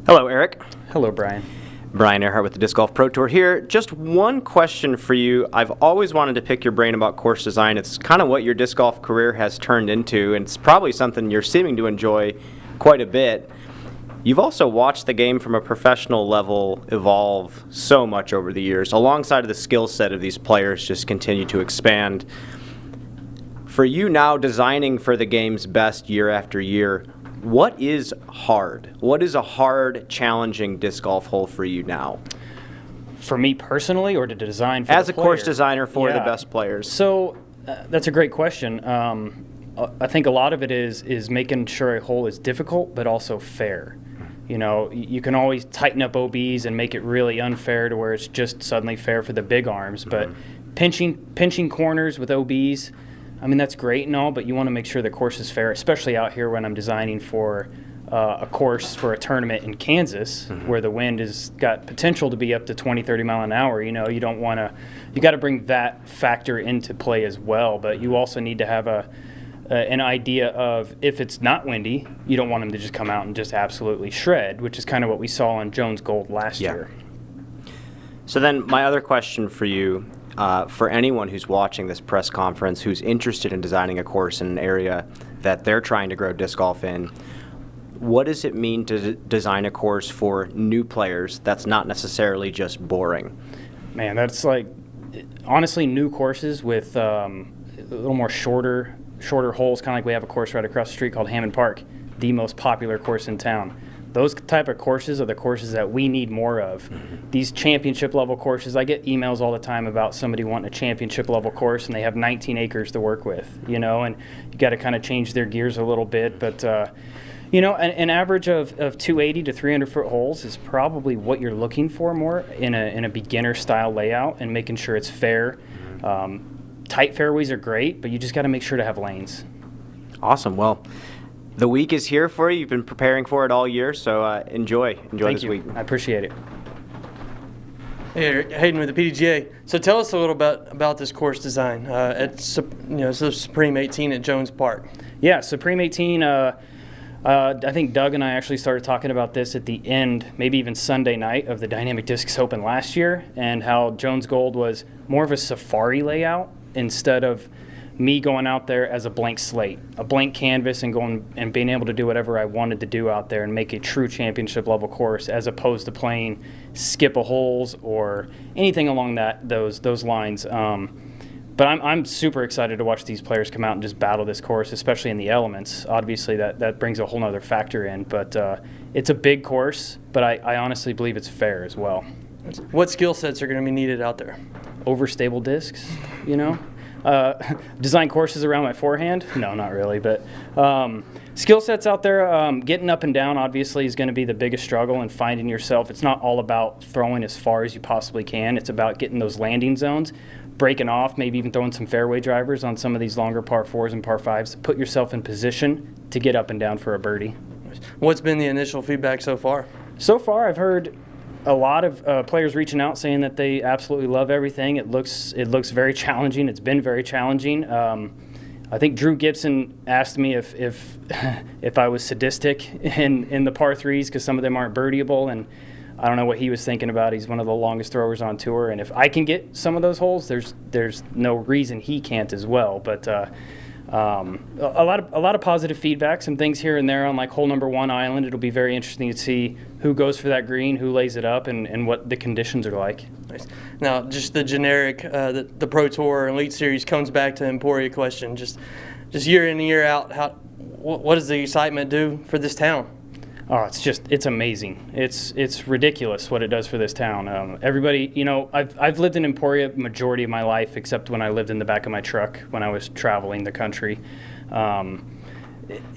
Hello, Eric. Hello, Brian. Brian Earhart with the Disc Golf Pro Tour here. Just one question for you. I've always wanted to pick your brain about course design. It's kind of what your disc golf career has turned into, and it's probably something you're seeming to enjoy quite a bit. You've also watched the game from a professional level evolve so much over the years, alongside of the skill set of these players just continue to expand. For you now designing for the game's best year after year, what is hard? What is a hard, challenging disc golf hole for you now? For me personally, or to design for as the a player? Course designer for the best players? So that's a great question. I think a lot of it is making sure a hole is difficult but also fair. You know, you can always tighten up OBs and make it really unfair to where it's just suddenly fair for the big arms. But pinching corners with OBs, I mean, that's great and all, but you want to make sure the course is fair, especially out here when I'm designing for a course for a tournament in Kansas, where the wind has got potential to be up to 20, 30 mile an hour. You know, you don't want to, you got to bring that factor into play as well, but you also need to have an idea of, if it's not windy, you don't want them to just come out and just absolutely shred, which is kind of what we saw on Jones Gold last year. So then my other question for you, for anyone who's watching this press conference who's interested in designing a course in an area that they're trying to grow disc golf in, what does it mean to design a course for new players that's not necessarily just boring? Man, that's like, honestly, new courses with a little more shorter holes, kind of like we have a course right across the street called Hammond Park, the most popular course in town. Those type of courses are the courses that we need more of. These championship level courses, I get emails all the time about somebody wanting a championship level course and they have 19 acres to work with, you know, and you got to kind of change their gears a little bit. But, you know, an average of 280 to 300 foot holes is probably what you're looking for more in a beginner style layout, and making sure it's fair. Tight fairways are great, but you just got to make sure to have lanes. Awesome. Well, the week is here for you. You've been preparing for it all year, so enjoy this week. I appreciate it. Hey, Eric, Hayden with the PDGA. So tell us a little bit about this course design at Supreme 18 at Jones Park. Yeah, Supreme 18. I think Doug and I actually started talking about this at the end, maybe even Sunday night of the Dynamic Discs Open last year, and how Jones Gold was more of a safari layout instead of me going out there as a blank slate, a blank canvas, and going and being able to do whatever I wanted to do out there and make a true championship level course, as opposed to playing skip a holes or anything along those lines. But I'm super excited to watch these players come out and just battle this course, especially in the elements. Obviously, that brings a whole nother factor in. But it's a big course, but I honestly believe it's fair as well. What skill sets are going to be needed out there? Overstable discs, you know. Design courses around my forehand? No, not really. But skill sets out there, getting up and down obviously is going to be the biggest struggle, and finding yourself. It's not all about throwing as far as you possibly can. It's about getting those landing zones, breaking off, maybe even throwing some fairway drivers on some of these longer par 4s and par 5s to put yourself in position to get up and down for a birdie. What's been the initial feedback so far? So far, I've heard a lot of players reaching out saying that they absolutely love everything. It looks very challenging. It's been very challenging. I think Drew Gibson asked me if I was sadistic in the par 3s because some of them aren't birdieable, and I don't know what he was thinking about. He's one of the longest throwers on tour, and if I can get some of those holes, there's no reason he can't as well. But a lot of positive feedback, some things here and there on like hole number 1 island. It'll be very interesting to see who goes for that green, who lays it up, and what the conditions are like. Nice. Now, just the generic, the Pro Tour Elite Series comes back to Emporia question. Just year in and year out, what does the excitement do for this town? Oh, it's amazing. It's ridiculous what it does for this town. Everybody, you know, I've lived in Emporia majority of my life, except when I lived in the back of my truck when I was traveling the country.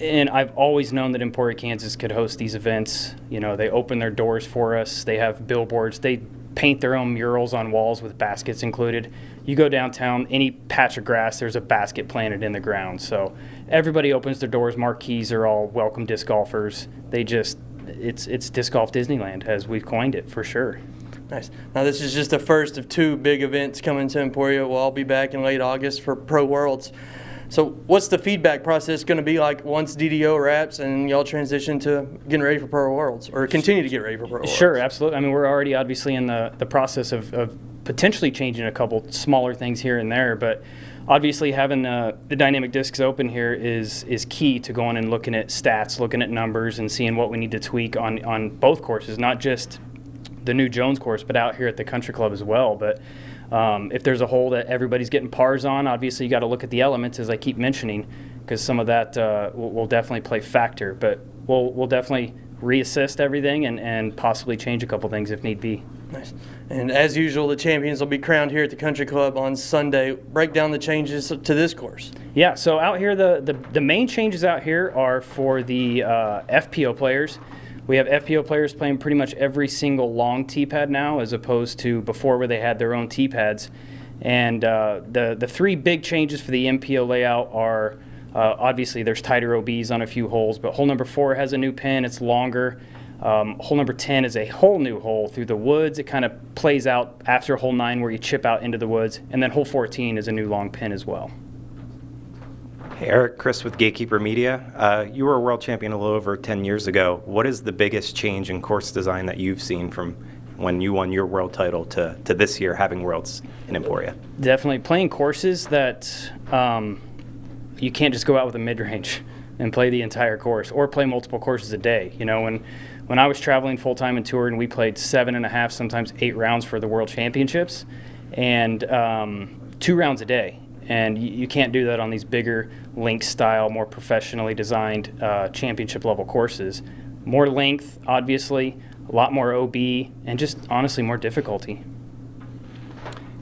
And I've always known that Emporia, Kansas could host these events. You know, they open their doors for us. They have billboards. They paint their own murals on walls with baskets included. You go downtown, any patch of grass, there's a basket planted in the ground. So everybody opens their doors. Marquees are all welcome disc golfers. It's disc golf Disneyland, as we've coined it, for sure. Nice. Now, this is just the first of 2 big events coming to Emporia. We'll all be back in late August for Pro Worlds. So what's the feedback process going to be like once DDO wraps and y'all transition to getting ready for Pro Worlds, or continue to get ready for Pro Worlds? Sure, absolutely. I mean, we're already obviously in the process of potentially changing a couple smaller things here and there, but obviously having the dynamic discs open here is key to going and looking at stats, looking at numbers, and seeing what we need to tweak on both courses, not just the new Jones course, but out here at the Country Club as well. But if there's a hole that everybody's getting pars on, obviously you got to look at the elements, as I keep mentioning, because some of that will definitely play factor. But we'll definitely reassist everything and possibly change a couple things if need be. Nice. And as usual, the champions will be crowned here at the Country Club on Sunday. Break down the changes to this course. Yeah, so out here, the main changes out here are for the FPO players. We have FPO players playing pretty much every single long tee pad now, as opposed to before where they had their own tee pads. And the three big changes for the MPO layout are obviously there's tighter OBs on a few holes, but hole number 4 has a new pin. It's longer. Hole number 10 is a whole new hole through the woods. It kind of plays out after hole 9 where you chip out into the woods. And then hole 14 is a new long pin as well. Hey, Eric, Chris with Gatekeeper Media. You were a world champion a little over 10 years ago. What is the biggest change in course design that you've seen from when you won your world title to this year having worlds in Emporia? Definitely playing courses that you can't just go out with a mid-range and play the entire course, or play multiple courses a day. You know, when I was traveling full-time and touring, we played 7.5, sometimes 8 rounds for the World Championships, and 2 rounds a day. And you can't do that on these bigger link-style, more professionally designed championship-level courses. More length, obviously, a lot more OB, and just honestly more difficulty.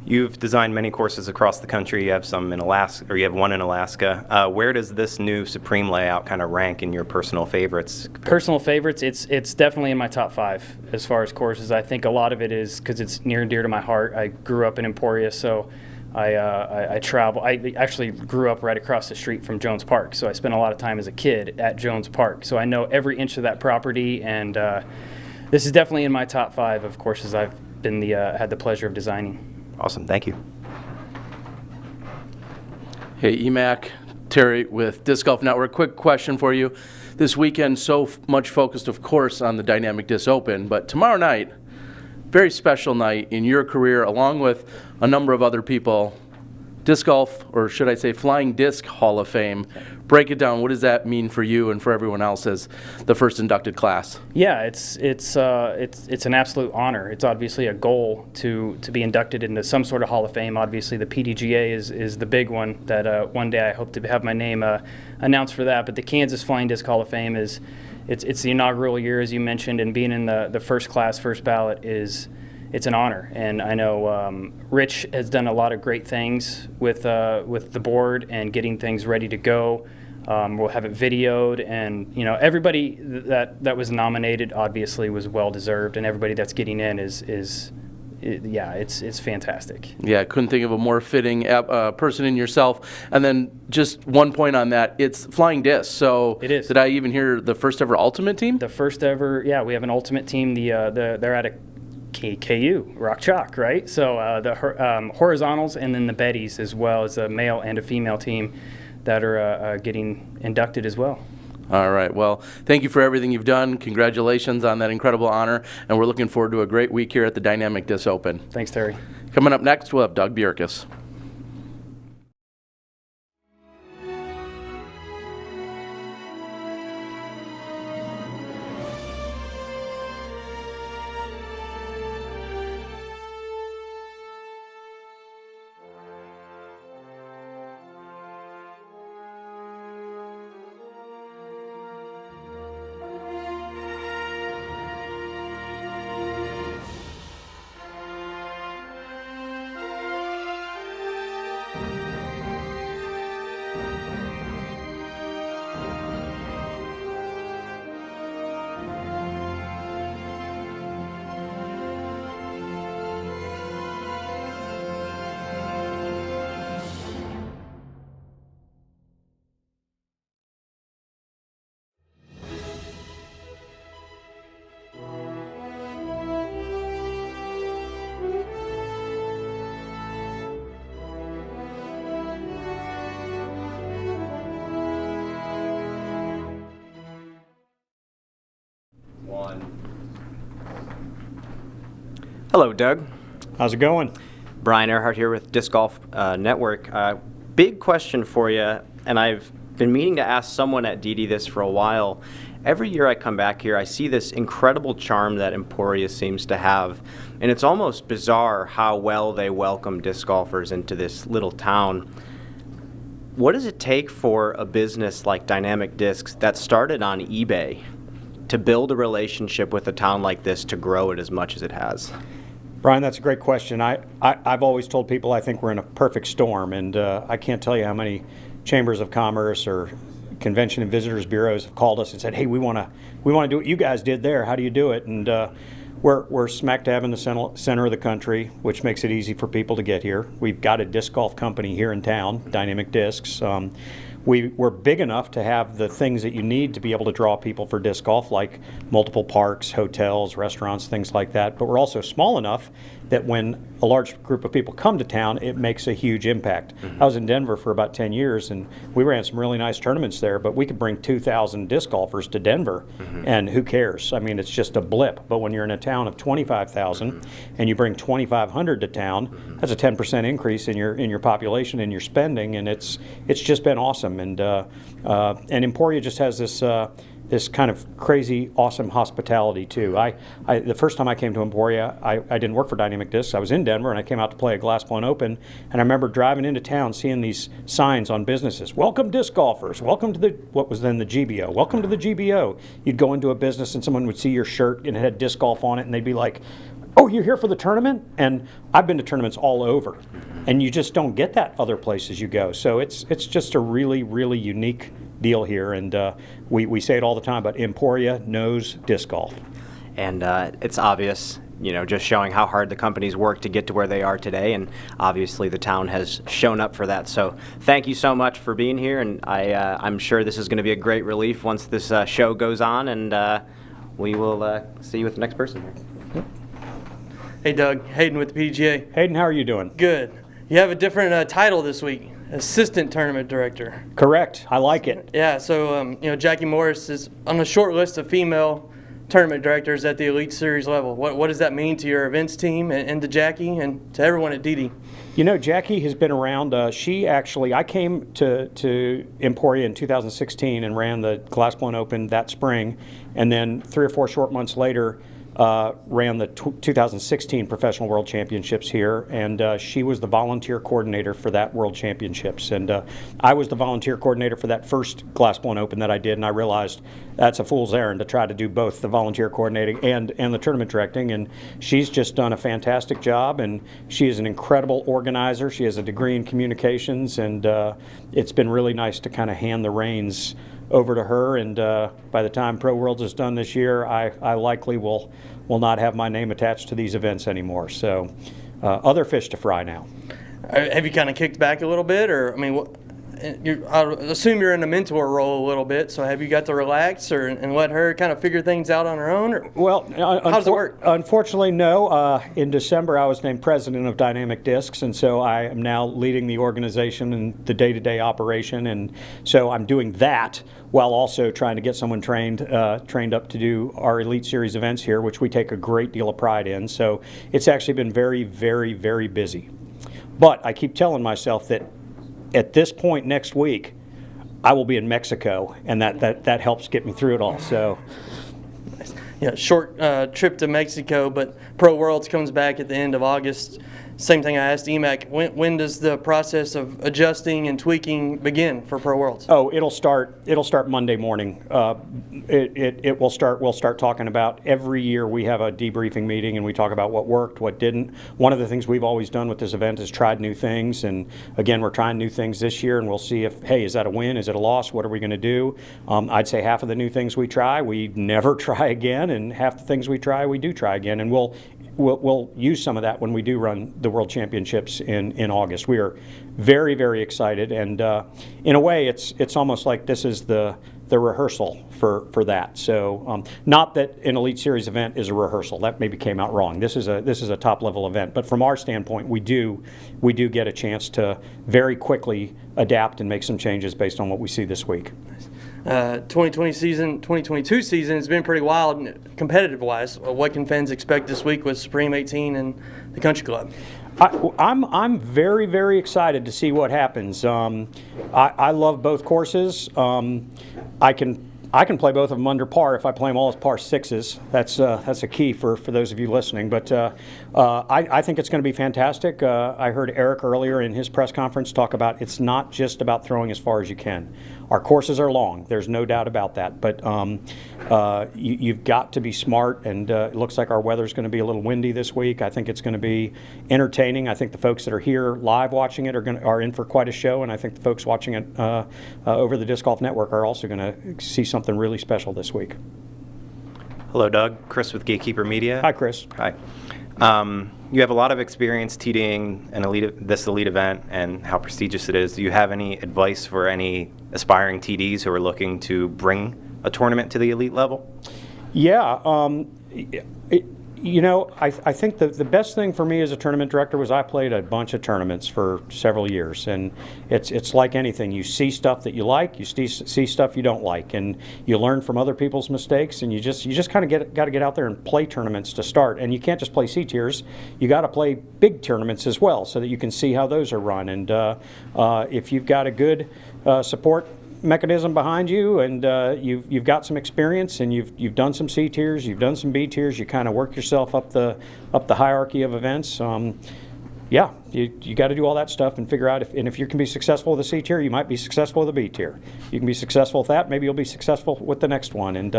You've designed many courses across the country. You have some in Alaska, or you have one in Alaska. Where does this new Supreme layout kind of rank in your personal favorites? Personal favorites, it's definitely in my top 5 as far as courses. I think a lot of it is because it's near and dear to my heart. I grew up in Emporia, so I travel. I actually grew up right across the street from Jones Park, so I spent a lot of time as a kid at Jones Park. So I know every inch of that property, and this is definitely in my top 5 of courses I've been had the pleasure of designing. Awesome, thank you. Hey, EMAC, Terry with Disc Golf Network. Quick question for you. This weekend, so much focused, of course, on the Dynamic Disc Open, but tomorrow night, very special night in your career, along with a number of other people. Disc Golf, or should I say Flying Disc Hall of Fame. Break it down. What does that mean for you and for everyone else as the first inducted class? Yeah, it's an absolute honor. It's obviously a goal to be inducted into some sort of Hall of Fame. Obviously, the PDGA is the big one that one day I hope to have my name announced for that. But the Kansas Flying Disc Hall of Fame is it's the inaugural year, as you mentioned, and being in the first class, first ballot it's an honor. And I know Rich has done a lot of great things with the board and getting things ready to go. We'll have it videoed, and you know, everybody that was nominated obviously was well deserved, and everybody that's getting in is it's fantastic. Yeah, I couldn't think of a more fitting person in yourself. And then just one point on that, it's Flying Disc. So it is. Did I even hear the first ever Ultimate team? The first ever, yeah, we have an Ultimate team. They're at a KU, Rock Chalk, right? So the horizontals and then the Betties, as well as a male and a female team that are getting inducted as well. All right. Well, thank you for everything you've done. Congratulations on that incredible honor, and we're looking forward to a great week here at the Dynamic Disc Open. Thanks, Terry. Coming up next, we'll have Doug Bjerkaas. Hello, Doug. How's it going? Brian Earhart here with Disc Golf Network. Big question for you, and I've been meaning to ask someone at DD this for a while. Every year I come back here, I see this incredible charm that Emporia seems to have, and it's almost bizarre how well they welcome disc golfers into this little town. What does it take for a business like Dynamic Discs that started on eBay to build a relationship with a town like this to grow it as much as it has? Brian, that's a great question. I've always told people I think we're in a perfect storm, and I can't tell you how many chambers of commerce or convention and visitors bureaus have called us and said, hey, we want to do what you guys did there. How do you do it? And we're smack dab in the center of the country, which makes it easy for people to get here. We've got a disc golf company here in town, Dynamic Discs. We're big enough to have the things that you need to be able to draw people for disc golf, like multiple parks, hotels, restaurants, things like that. But we're also small enough that when a large group of people come to town, it makes a huge impact. I was in Denver for about 10 years, and we ran some really nice tournaments there, but we could bring 2,000 disc golfers to Denver, and who cares? I mean, it's just a blip. But when you're in a town of 25,000 and you bring 2,500 to town, that's a 10% increase in your population and your spending, and it's just been awesome. And Emporia just has this kind of crazy, awesome hospitality too. The first time I came to Emporia, I didn't work for Dynamic Discs. I was in Denver, and I came out to play a Glass Blown Open, and I remember driving into town, seeing these signs on businesses: "Welcome disc golfers. Welcome to what was then the GBO. Welcome to the GBO." You'd go into a business, and someone would see your shirt, and it had disc golf on it, and they'd be like, "Oh, you're here for the tournament?" And I've been to tournaments all over, and you just don't get that other places you go. So it's just a really, really unique deal here, and we say it all the time, but Emporia knows disc golf. And it's obvious, just showing how hard the companies work to get to where they are today, and obviously the town has shown up for that. So thank you so much for being here, and I'm sure this is going to be a great relief once this show goes on, and we will see you with the next person here. Hey, Doug. Hayden with the PGA. Hayden, how are you doing? Good. You have a different title this week. Assistant Tournament Director. Correct. I like it. Yeah, so Jackie Morris is on a short list of female tournament directors at the Elite Series level. What does that mean to your events team and to Jackie and to everyone at DD? Jackie has been around. I came to Emporia in 2016 and ran the Glass Blown Open that spring, and then 3 or 4 short months later, ran the 2016 Professional World Championships here, and she was the volunteer coordinator for that World Championships. And I was the volunteer coordinator for that first Glass Blown Open that I did, and I realized that's a fool's errand to try to do both the volunteer coordinating and the tournament directing. And she's just done a fantastic job, and she is an incredible organizer. She has a degree in communications, and it's been really nice to kind of hand the reins over to her, and by the time Pro Worlds is done this year, I likely will not have my name attached to these events anymore. So other fish to fry now. Have you kind of kicked back a little bit, or I assume you're in a mentor role a little bit, so have you got to relax and let her kind of figure things out on her own? Or well, how does it work? Unfortunately, no. In December, I was named president of Dynamic Discs, and so I am now leading the organization and the day-to-day operation, and so I'm doing that while also trying to get someone trained up to do our Elite Series events here, which we take a great deal of pride in. So it's actually been very, very, very busy. But I keep telling myself that at this point next week, I will be in Mexico, and that helps get me through it all. So, yeah, short trip to Mexico, but Pro Worlds comes back at the end of August. Same thing I asked EMAC. When does the process of adjusting and tweaking begin for Pro Worlds? Oh, it'll start Monday morning. We'll start talking about, every year we have a debriefing meeting and we talk about what worked, what didn't. One of the things we've always done with this event is tried new things, and again, we're trying new things this year, and we'll see if, hey, is that a win? Is it a loss? What are we going to do? I'd say half of the new things we try, we never try again, and half the things we try, we do try again, and we'll use some of that when we do run the World Championships in August. We are very, very excited, and in a way, it's almost like this is the rehearsal for that. So not that an Elite Series event is a rehearsal. That maybe came out wrong. This is a top level event. But from our standpoint, we do get a chance to very quickly adapt and make some changes based on what we see this week. 2022 season has been pretty wild competitive-wise. What can fans expect this week with Supreme 18 and the Country Club? I'm very, very excited to see what happens. I love both courses. I can play both of them under par if I play them all as par sixes. That's a key for those of you listening. But I think it's going to be fantastic. I heard Eric earlier in his press conference talk about it's not just about throwing as far as you can. Our courses are long. There's no doubt about that. But you've got to be smart, and it looks like our weather's going to be a little windy this week. I think it's going to be entertaining. I think the folks that are here live watching it are in for quite a show, and I think the folks watching it over the Disc Golf Network are also going to see something really special this week. Hello, Doug. Chris with Gatekeeper Media. Hi, Chris. Hi. You have a lot of experience TDing this elite event and how prestigious it is. Do you have any advice for any aspiring TDs who are looking to bring a tournament to the elite level? Yeah. I think the best thing for me as a tournament director was I played a bunch of tournaments for several years, and it's like anything. You see stuff that you like, you see stuff you don't like, and you learn from other people's mistakes, and you just kind of got to get out there and play tournaments to start. And you can't just play C tiers; you got to play big tournaments as well, so that you can see how those are run. And if you've got a good support mechanism behind you, and you've got some experience, and you've done some C tiers, you've done some B tiers, you kind of work yourself up the hierarchy of events. Yeah, you got to do all that stuff and figure out if you can be successful with a C tier, you might be successful with a B tier. You can be successful with that, maybe you'll be successful with the next one. And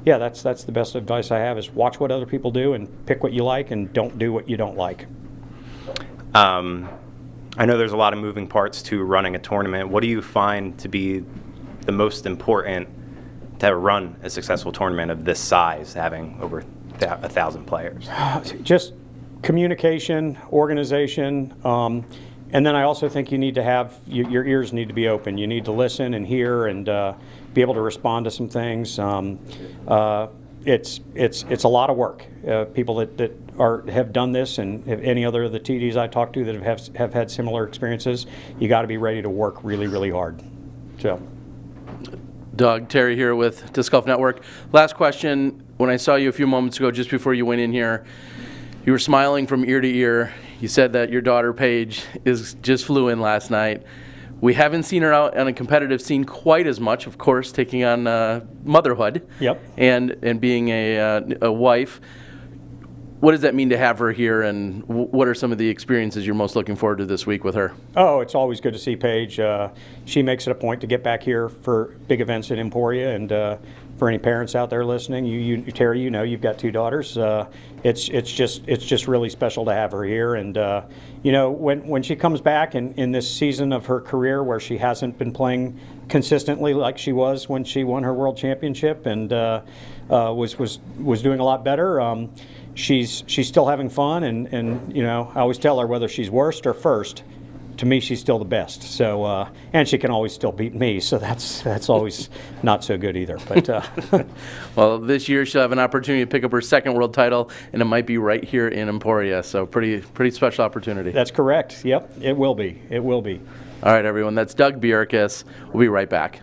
yeah, that's the best advice I have is watch what other people do and pick what you like and don't do what you don't like. I know there's a lot of moving parts to running a tournament. What do you find to be the most important to run a successful tournament of this size, having over 1,000 players? Just communication, organization, and then I also think you need to have your ears need to be open. You need to listen and hear and be able to respond to some things. It's a lot of work. People that have done this, and any other of the TDs I talk to that have had similar experiences, you got to be ready to work really, really hard. So, Doug, Terry here with Disc Golf Network. Last question. When I saw you a few moments ago, just before you went in here, you were smiling from ear to ear. You said that your daughter Paige just flew in last night. We haven't seen her out on a competitive scene quite as much, of course, taking on motherhood. Yep. And being a wife. What does that mean to have her here, and what are some of the experiences you're most looking forward to this week with her? Oh, it's always good to see Paige. She makes it a point to get back here for big events at Emporia, and for any parents out there listening, Terry, you've got two daughters. It's just really special to have her here, and when she comes back in this season of her career where she hasn't been playing consistently like she was when she won her world championship and was doing a lot better. She's still having fun, and I always tell her whether she's worst or first, to me she's still the best. So and she can always still beat me, so that's always not so good either. But well, this year she'll have an opportunity to pick up her second world title, and it might be right here in Emporia. So pretty special opportunity. That's correct. Yep, it will be. It will be. All right, everyone. That's Doug Bjerkaas. We'll be right back.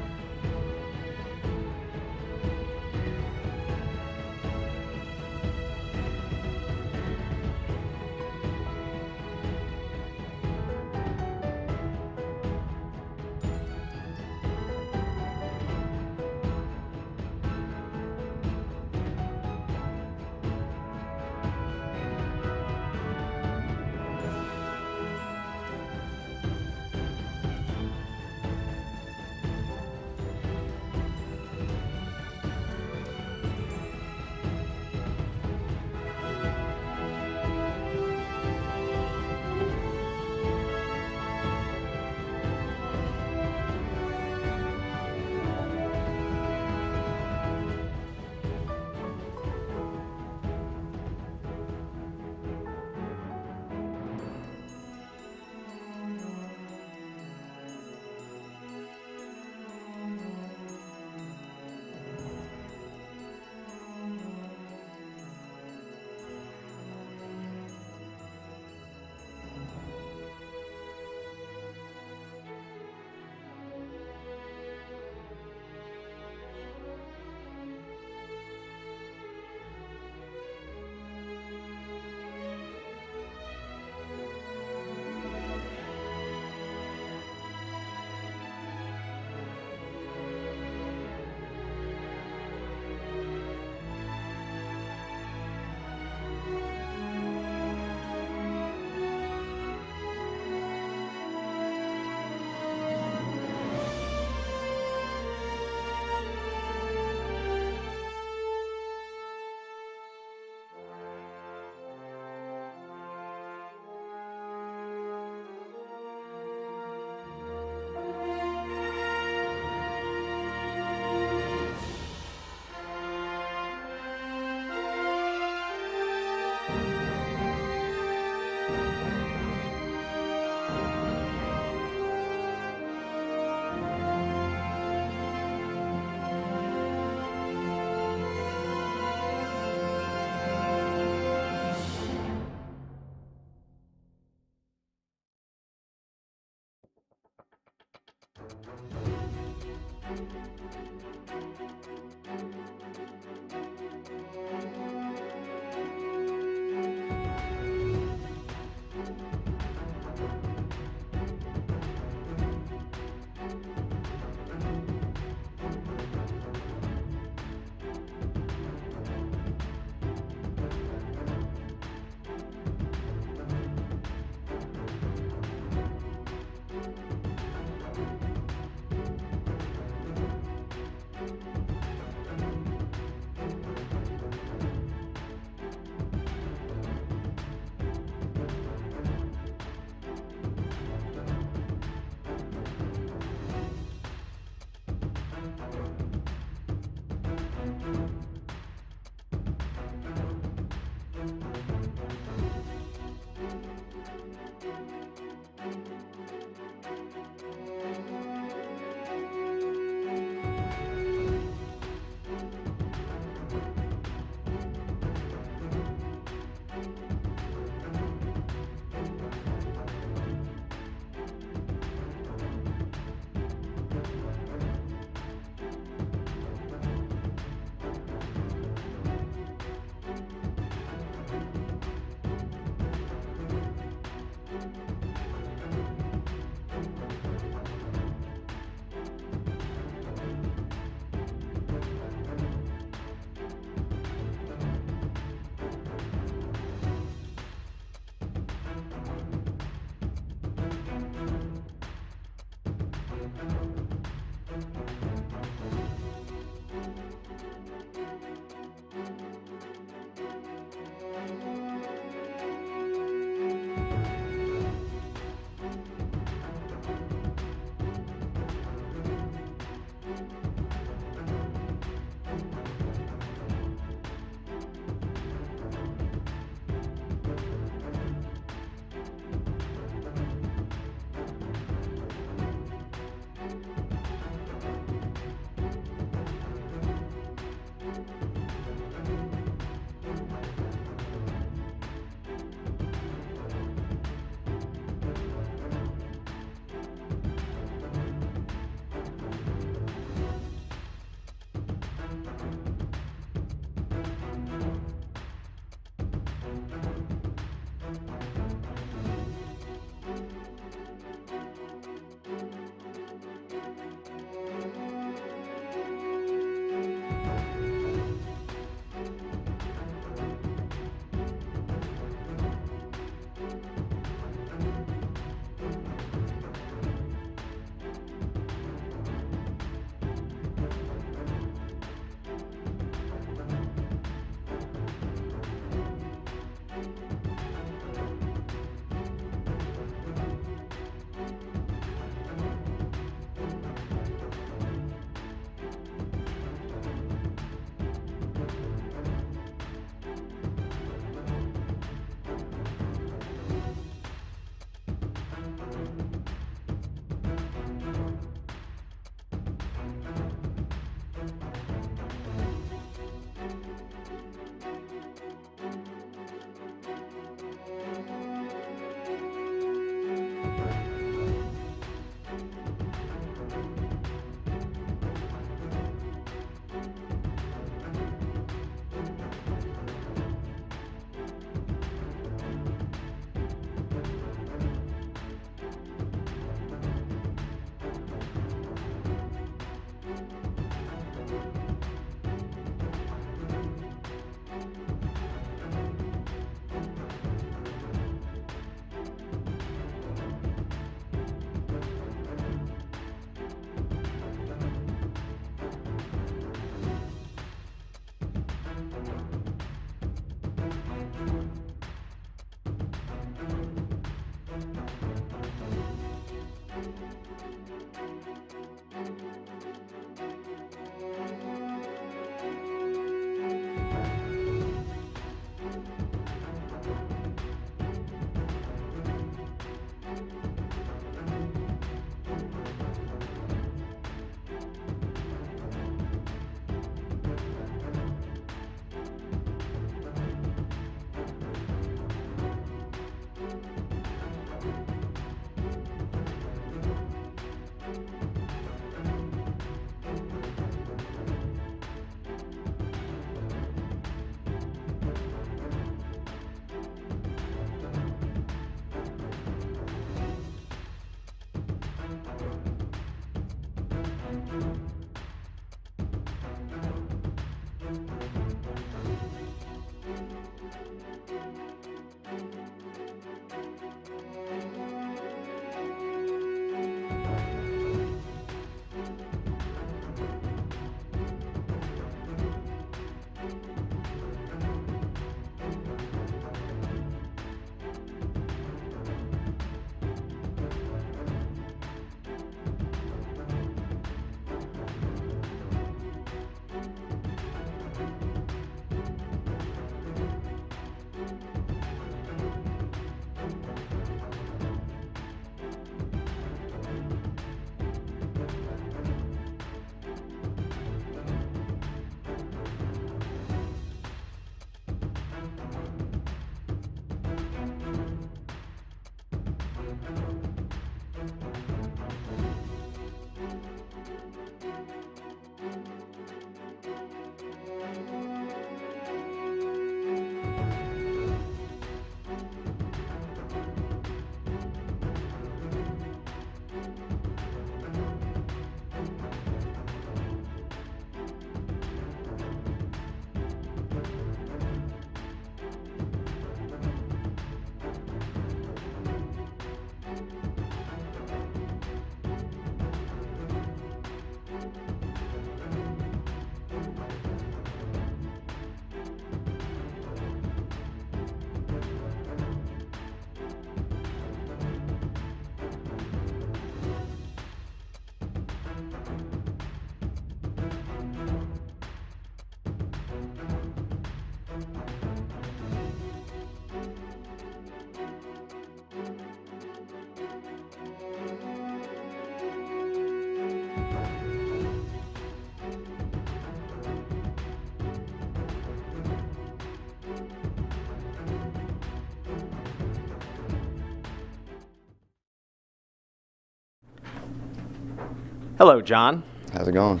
Hello, John. How's it going?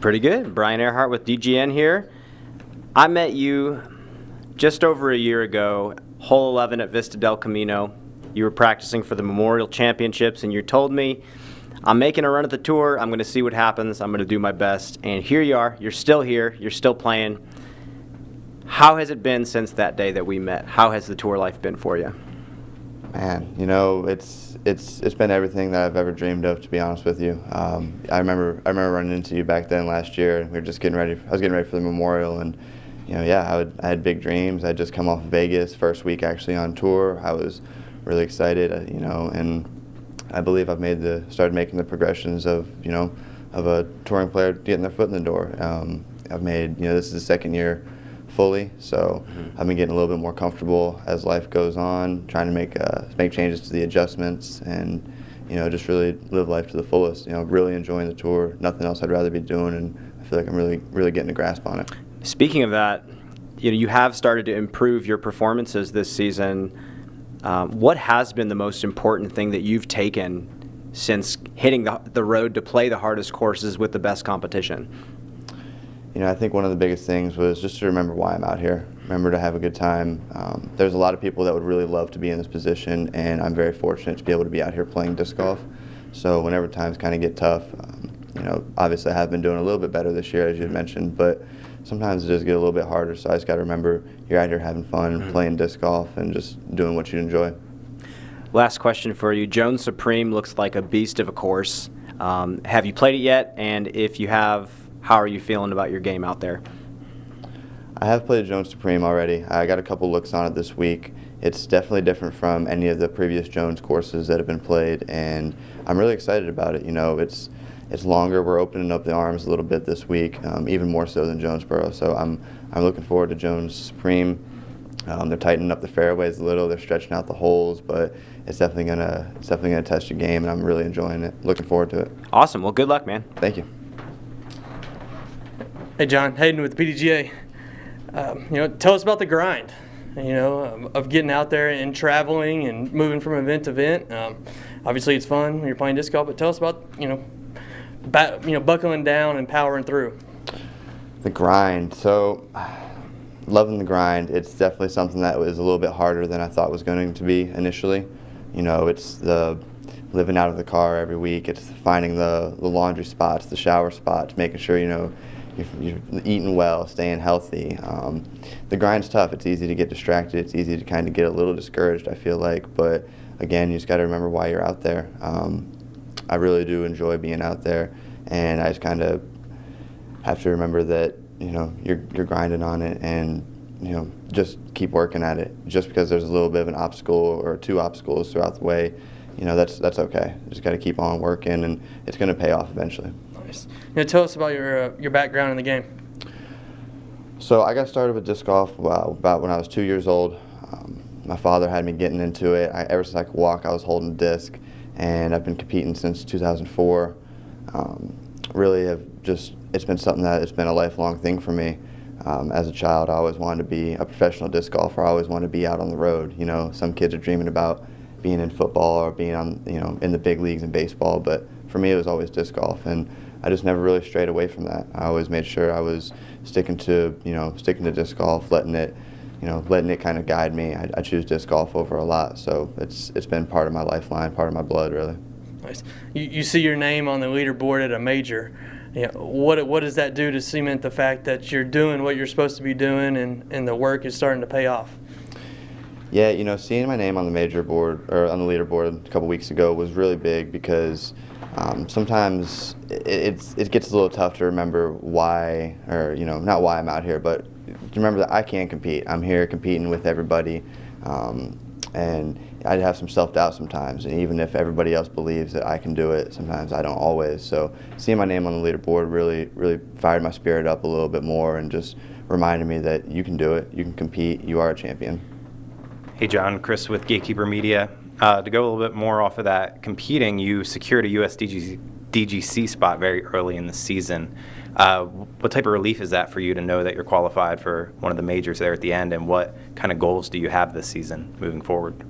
Pretty good. Brian Earhart with DGN here. I met you just over a year ago, hole 11 at Vista del Camino. You were practicing for the Memorial Championships, and you told me, I'm making a run at the tour. I'm going to see what happens. I'm going to do my best. And here you are. You're still here. You're still playing. How has it been since that day that we met? How has the tour life been for you? Man, you know, it's been everything that I've ever dreamed of, to be honest with you. I remember running into you back then last year, and we were just getting ready. I was getting ready for the Memorial, and you know, yeah, I had big dreams. I had just come off of Vegas, first week actually on tour. I was really excited, you know, and I believe I've started making the progressions of, you know, of a touring player getting their foot in the door. I've made, you know, this is the second year fully, so I've been getting a little bit more comfortable as life goes on, trying to make changes to the adjustments, and you know, just really live life to the fullest. You know, really enjoying the tour. Nothing else I'd rather be doing, and I feel like I'm really getting a grasp on it. Speaking of that, you know, you have started to improve your performances this season. What has been the most important thing that you've taken since hitting the road to play the hardest courses with the best competition? You know, I think one of the biggest things was just to remember why I'm out here. Remember to have a good time. There's a lot of people that would really love to be in this position, and I'm very fortunate to be able to be out here playing disc golf. So whenever times kind of get tough, you know, obviously I have been doing a little bit better this year, as you had mentioned, but sometimes it does get a little bit harder. So I just got to remember you're out here having fun, playing disc golf, and just doing what you enjoy. Last question for you. Jones Supreme looks like a beast of a course. Have you played it yet? And if you have, how are you feeling about your game out there? I have played Jones Supreme already. I got a couple looks on it this week. It's definitely different from any of the previous Jones courses that have been played, and I'm really excited about it. You know, it's longer. We're opening up the arms a little bit this week, even more so than Jonesboro. So I'm looking forward to Jones Supreme. They're tightening up the fairways a little. They're stretching out the holes, but it's definitely gonna test your game, and I'm really enjoying it. Looking forward to it. Awesome. Well, good luck, man. Thank you. Hey, John. Hayden with the PDGA. You know, tell us about the grind, you know, of getting out there and traveling and moving from event to event. Obviously, it's fun when you're playing disc golf, but tell us about, you know, buckling down and powering through. The grind. So, loving the grind. It's definitely something that was a little bit harder than I thought was going to be initially. You know, it's the living out of the car every week. It's finding the laundry spots, the shower spots, making sure, you know, you're eating well, staying healthy. The grind's tough. It's easy to get distracted. It's easy to kind of get a little discouraged, I feel like. But again, you just got to remember why you're out there. I really do enjoy being out there, and I just kind of have to remember that, you know, you're grinding on it, and you know, just keep working at it. Just because there's a little bit of an obstacle or two obstacles throughout the way, you know, that's okay. You just got to keep on working, and it's going to pay off eventually. Nice. You know, tell us about your background in the game. So I got started with disc golf about when I was 2 years old. My father had me getting into it. Ever since I could walk, I was holding a disc, and I've been competing since 2004. Really have it's been something that it's been a lifelong thing for me. As a child, I always wanted to be a professional disc golfer. I always wanted to be out on the road. You know, some kids are dreaming about being in football or being on, you know, in the big leagues in baseball, but for me it was always disc golf. And I just never really strayed away from that. I always made sure I was sticking to disc golf, letting it kind of guide me. I choose disc golf over a lot, so it's been part of my lifeline, part of my blood, really. Nice. You see your name on the leaderboard at a major. What does that do to cement the fact that you're doing what you're supposed to be doing and the work is starting to pay off? Yeah, seeing my name on the major board or on the leaderboard a couple weeks ago was really big because sometimes it gets a little tough to remember why, or not why I'm out here, but to remember that I can compete. I'm here competing with everybody, and I'd have some self-doubt sometimes, and even if everybody else believes that I can do it, sometimes I don't always. So seeing my name on the leaderboard really fired my spirit up a little bit more and just reminded me that you can do it, you can compete, you are a champion. Hey John, Chris with Gatekeeper Media. To go a little bit more off of that, competing, you secured a USDGC spot very early in the season. What type of relief is that for you to know that you're qualified for one of the majors there at the end, and what kind of goals do you have this season moving forward?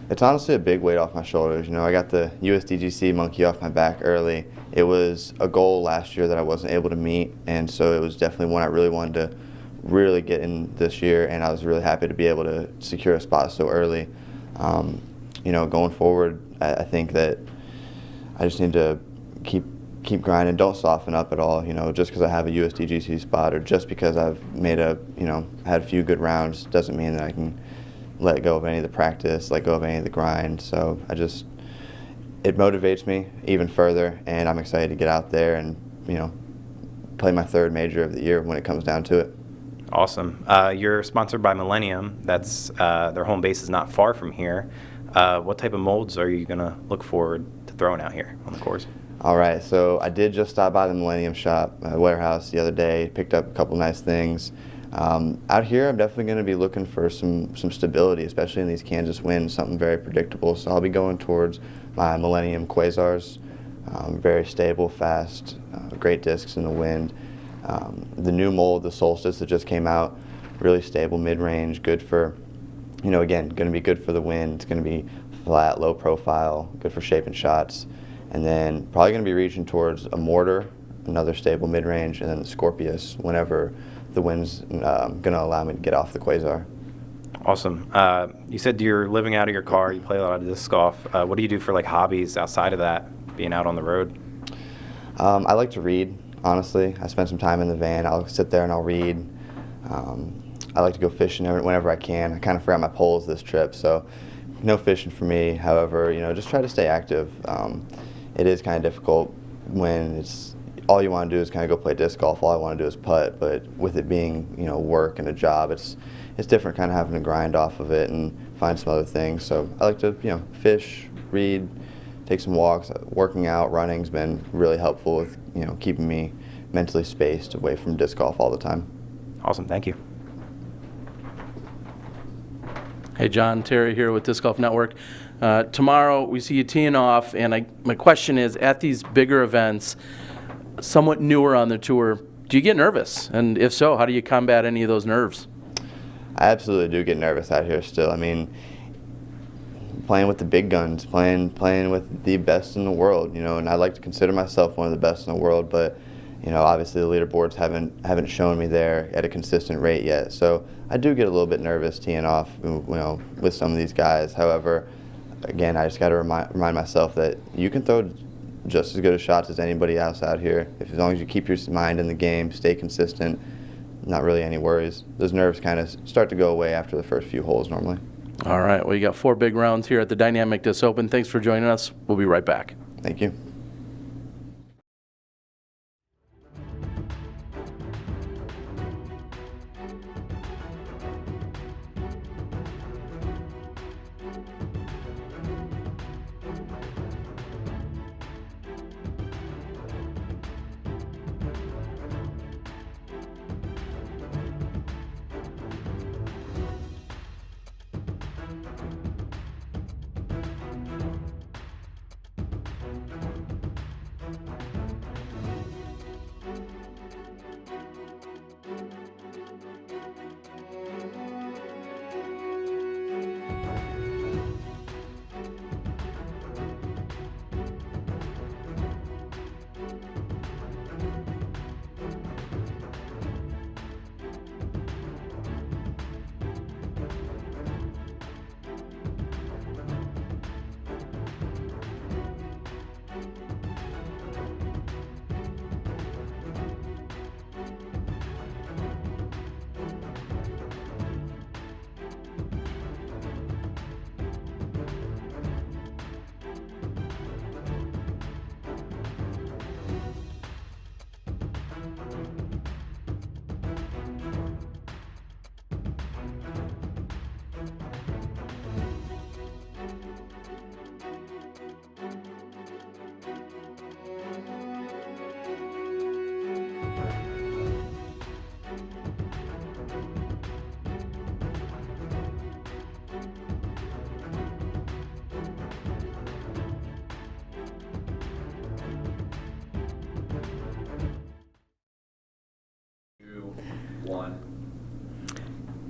It's honestly a big weight off my shoulders. I got the USDGC monkey off my back early. It was a goal last year that I wasn't able to meet, and so it was definitely one I really wanted to really get in this year, and I was really happy to be able to secure a spot so early. Going forward, I think that I just need to keep grinding, don't soften up at all. Just because I have a USDGC spot or just because I've made had a few good rounds doesn't mean that I can let go of any of the practice, let go of any of the grind. So it motivates me even further, and I'm excited to get out there and play my third major of the year when it comes down to it. Awesome. You're sponsored by Millennium. That's their home base is not far from here. What type of molds are you going to look forward to throwing out here on the course? All right, so I did just stop by the Millennium shop warehouse the other day, picked up a couple nice things. Out here, I'm definitely going to be looking for some stability, especially in these Kansas winds, something very predictable. So I'll be going towards my Millennium Quasars, very stable, fast, great discs in the wind. The new mold, the Solstice that just came out, really stable, mid-range, good for, again, going to be good for the wind. It's going to be flat, low profile, good for shaping shots. And then probably going to be reaching towards a Mortar, another stable mid-range, and then the Scorpius whenever the wind's going to allow me to get off the Quasar. Awesome. You said you're living out of your car. You play a lot of disc golf. What do you do for hobbies outside of that, being out on the road? I like to read, honestly. I spend some time in the van. I'll sit there and I'll read. I like to go fishing whenever I can. I kind of forgot my poles this trip, so no fishing for me. However, just try to stay active. It is kind of difficult when it's all you want to do is kind of go play disc golf. All I want to do is putt, but with it being work and a job, it's different kind of having to grind off of it and find some other things. So I like to fish, read, take some walks. Working out, running's been really helpful with keeping me mentally spaced away from disc golf all the time. Awesome, thank you. Hey John, Terry here with Disc Golf Network. Tomorrow we see you teeing off, and my question is, at these bigger events, somewhat newer on the tour, do you get nervous? And if so, how do you combat any of those nerves? I absolutely do get nervous out here still. I mean, playing with the big guns, playing with the best in the world, and I like to consider myself one of the best in the world, but obviously the leaderboards haven't shown me there at a consistent rate yet. So I do get a little bit nervous teeing off, with some of these guys. However, again, I just got to remind myself that you can throw just as good a shots as anybody else out here. As long as you keep your mind in the game, stay consistent, not really any worries. Those nerves kind of start to go away after the first few holes normally. All right, well, you got 4 big rounds here at the Dynamic Disc Open. Thanks for joining us. We'll be right back. Thank you.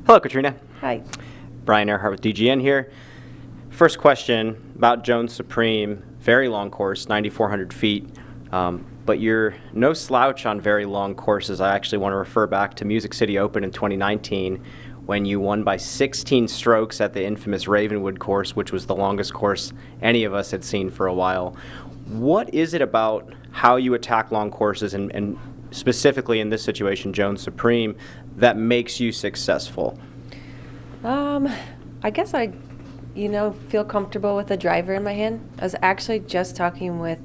Hello, Catrina. Hi. Brian Earhart with DGN here. First question about Jones Supreme. Very long course, 9,400 feet. But you're no slouch on very long courses. I actually want to refer back to Music City Open in 2019 when you won by 16 strokes at the infamous Ravenwood course, which was the longest course any of us had seen for a while. What is it about how you attack long courses, and specifically in this situation, Jones Supreme, that makes you successful? I guess I feel comfortable with a driver in my hand. I was actually just talking with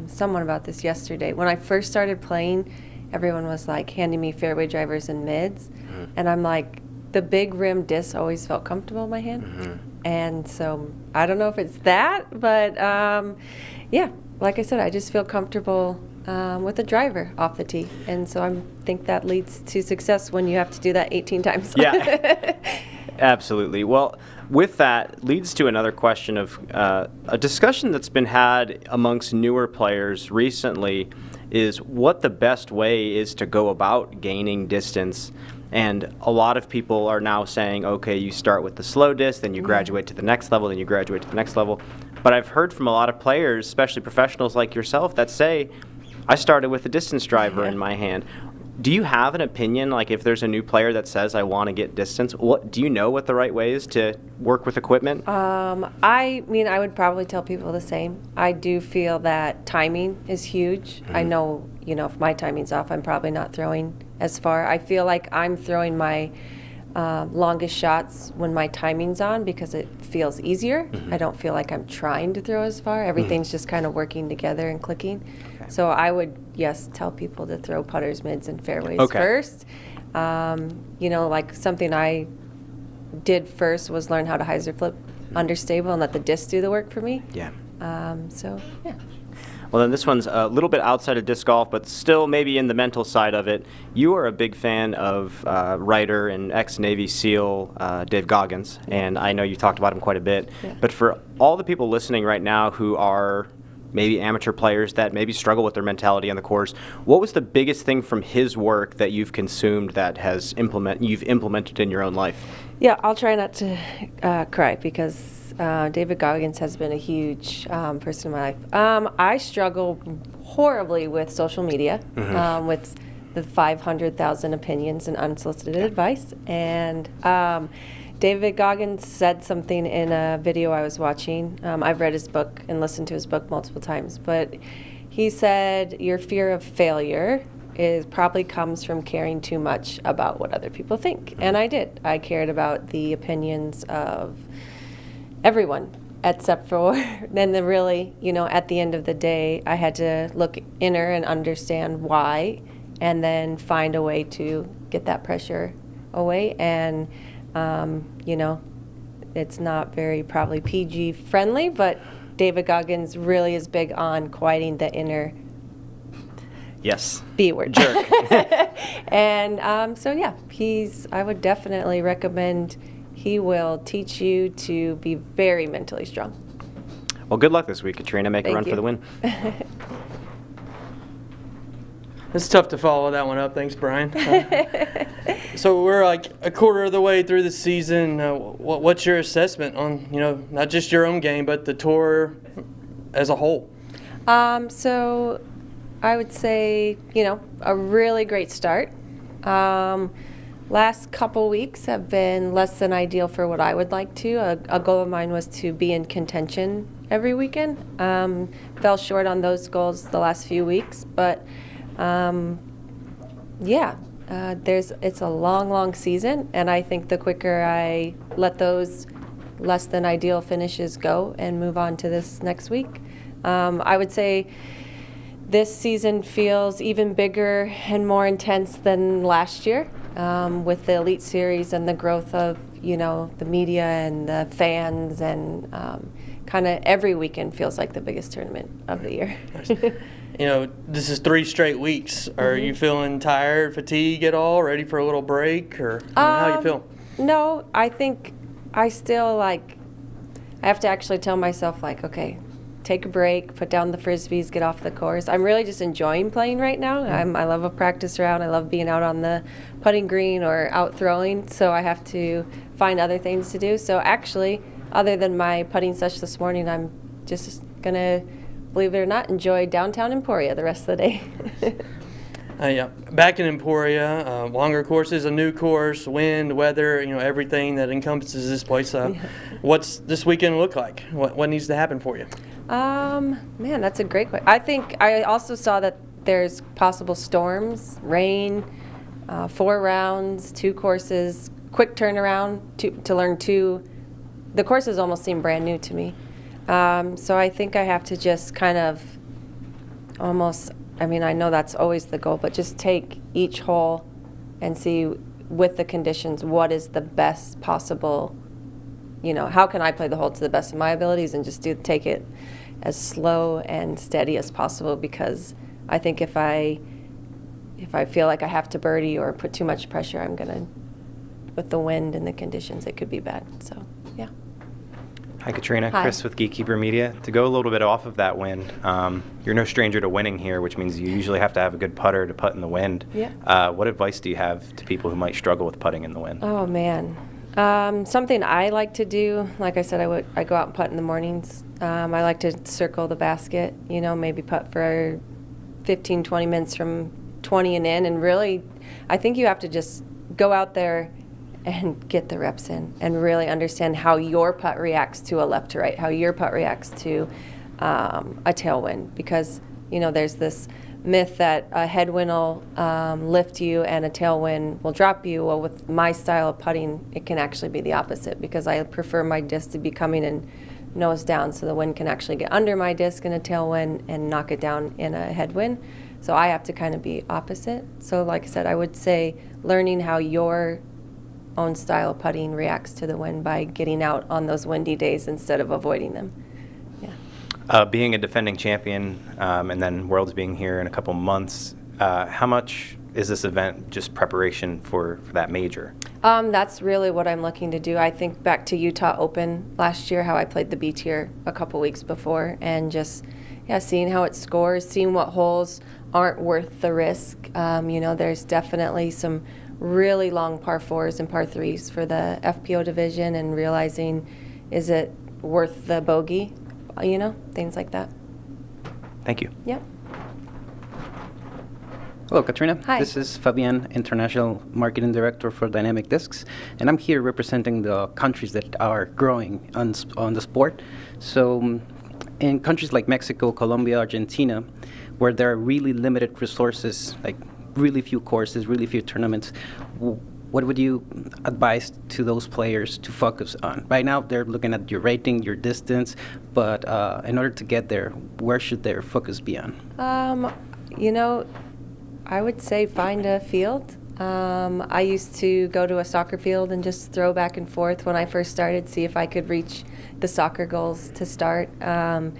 someone about this yesterday. When I first started playing, everyone was like handing me fairway drivers and mids, and I'm like, the big rim disc always felt comfortable in my hand. And so I don't know if it's that, but yeah, like I said, I just feel comfortable with a driver off the tee. And so I think that leads to success when you have to do that 18 times. Yeah, absolutely. Well, with that leads to another question of a discussion that's been had amongst newer players recently is what the best way is to go about gaining distance. And a lot of people are now saying, okay, you start with the slow disc, then you graduate to the next level, then you graduate to the next level. But I've heard from a lot of players, especially professionals like yourself, that say, I started with a distance driver in my hand. Do you have an opinion, like if there's a new player that says, I want to get distance, do you know what the right way is to work with equipment? I mean, I would probably tell people the same. I do feel that timing is huge. I know, if my timing's off, I'm probably not throwing as far. I feel like I'm throwing my longest shots when my timing's on because it feels easier. I don't feel like I'm trying to throw as far. Everything's just kind of working together and clicking. Okay. So I would, yes, tell people to throw putters, mids, and fairways first. Like something I did first was learn how to hyzer flip understable and let the disc do the work for me. Yeah. Yeah. Well, then this one's a little bit outside of disc golf, but still maybe in the mental side of it. You are a big fan of writer and ex-Navy SEAL Dave Goggins, and I know you talked about him quite a bit. Yeah. But for all the people listening right now who are maybe amateur players that maybe struggle with their mentality on the course, what was the biggest thing from his work that you've consumed that you've implemented in your own life? Yeah, I'll try not to cry because David Goggins has been a huge person in my life. I struggle horribly with social media, with the 500,000 opinions and unsolicited advice. And David Goggins said something in a video I was watching. I've read his book and listened to his book multiple times, but he said your fear of failure probably comes from caring too much about what other people think. And I did. I cared about the opinions of everyone except for then at the end of the day I had to look inner and understand why and then find a way to get that pressure away. And it's not very probably PG friendly, but David Goggins really is big on quieting the inner B word jerk. And I would definitely recommend. He will teach you to be very mentally strong. Well, good luck this week, Catrina. Make a run for the win. It's tough to follow that one up. Thanks, Brian. So we're like a quarter of the way through the season. What's your assessment on, not just your own game, but the tour as a whole? So I would say, a really great start. Last couple weeks have been less than ideal for what I would like to. A goal of mine was to be in contention every weekend. Fell short on those goals the last few weeks, but it's a long season, and I think the quicker I let those less than ideal finishes go and move on to this next week, I would say this season feels even bigger and more intense than last year. With the Elite Series and the growth of, the media and the fans, and kind of every weekend feels like the biggest tournament of the year. This is 3 straight weeks. Are you feeling tired, fatigue at all, ready for a little break, or how you feel? No, I think I still I have to actually tell myself okay, take a break, put down the Frisbees, get off the course. I'm really just enjoying playing right now. I love a practice round. I love being out on the putting green or out throwing, so I have to find other things to do. So actually, other than my putting session this morning, I'm just going to, believe it or not, enjoy downtown Emporia the rest of the day. Yeah, back in Emporia, longer courses, a new course, wind, weather, everything that encompasses this place. What's this weekend look like? What needs to happen for you? Man, that's a great question. I think I also saw that there's possible storms, rain, 4 rounds, 2 courses, quick turnaround to learn 2. The courses almost seem brand new to me. So I think I have to just kind of almost, I know that's always the goal, but just take each hole and see with the conditions what is the best possible, how can I play the hole to the best of my abilities, and just take it as slow and steady as possible, because I think if I feel like I have to birdie or put too much pressure, I'm going to, with the wind and the conditions, it could be bad. So, yeah. Hi, Catrina. Hi. Chris with Gatekeeper Media. To go a little bit off of that wind, you're no stranger to winning here, which means you usually have to have a good putter to putt in the wind. Yeah. What advice do you have to people who might struggle with putting in the wind? Oh, man. Something I like to do, like I said, I go out and putt in the mornings. I like to circle the basket, maybe putt for 15, 20 minutes from 20 and in. And really, I think you have to just go out there and get the reps in and really understand how your putt reacts to a left to right, how your putt reacts to a tailwind. Because, there's this myth that a headwind will lift you and a tailwind will drop you. Well, with my style of putting, it can actually be the opposite, because I prefer my disc to be coming in nose down, so the wind can actually get under my disc in a tailwind and knock it down in a headwind. So I have to kind of be opposite. So like I said, I would say learning how your own style of putting reacts to the wind by getting out on those windy days instead of avoiding them. Yeah. Being a defending champion and then Worlds being here in a couple months, how much is this event just preparation for that major? That's really what I'm looking to do. I think back to Utah Open last year, how I played the B tier a couple weeks before, and just seeing how it scores, seeing what holes aren't worth the risk. There's definitely some really long par 4s and par 3s for the FPO division, and realizing, is it worth the bogey, things like that. Thank you. Yep. Hello, Catrina. Hi. This is Fabian, International Marketing Director for Dynamic Discs, and I'm here representing the countries that are growing on the sport. So in countries like Mexico, Colombia, Argentina, where there are really limited resources, like really few courses, really few tournaments, what would you advise to those players to focus on? Right now, they're looking at your rating, your distance, but in order to get there, where should their focus be on? I would say find a field. I used to go to a soccer field and just throw back and forth when I first started, see if I could reach the soccer goals to start. And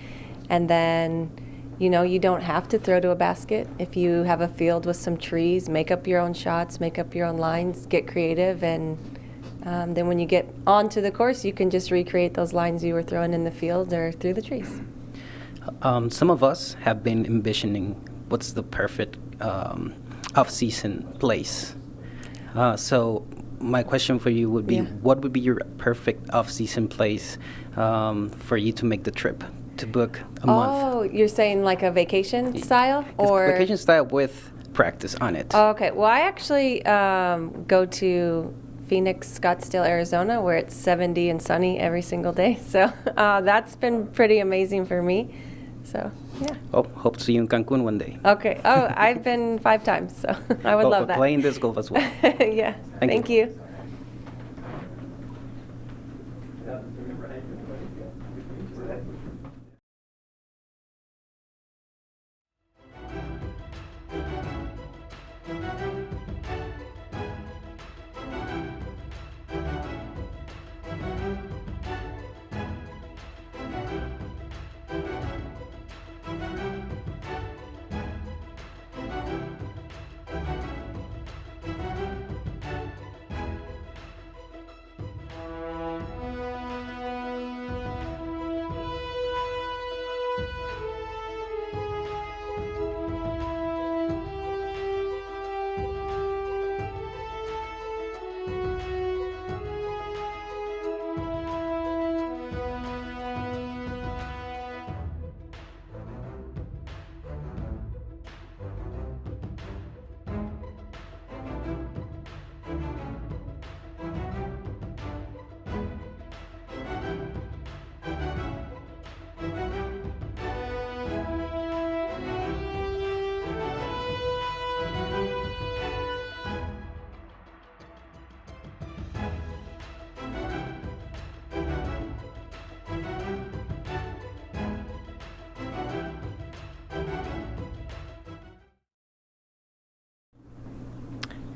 then, you don't have to throw to a basket. If you have a field with some trees, make up your own shots, make up your own lines, get creative, and then when you get onto the course, you can just recreate those lines you were throwing in the field or through the trees. Some of us have been envisioning what's the perfect off-season place. So my question for you would be, what would be your perfect off-season place for you to make the trip, to book a month? Oh, you're saying like a vacation style? Or vacation style with practice on it. Oh, okay. Well, I actually go to Phoenix, Scottsdale, Arizona, where it's 70 and sunny every single day. So that's been pretty amazing for me. So, yeah. Oh, hope to see you in Cancun one day. Okay. Oh, I've been 5 times, so I would love that. Playing disc golf as well. Yeah. Thank you.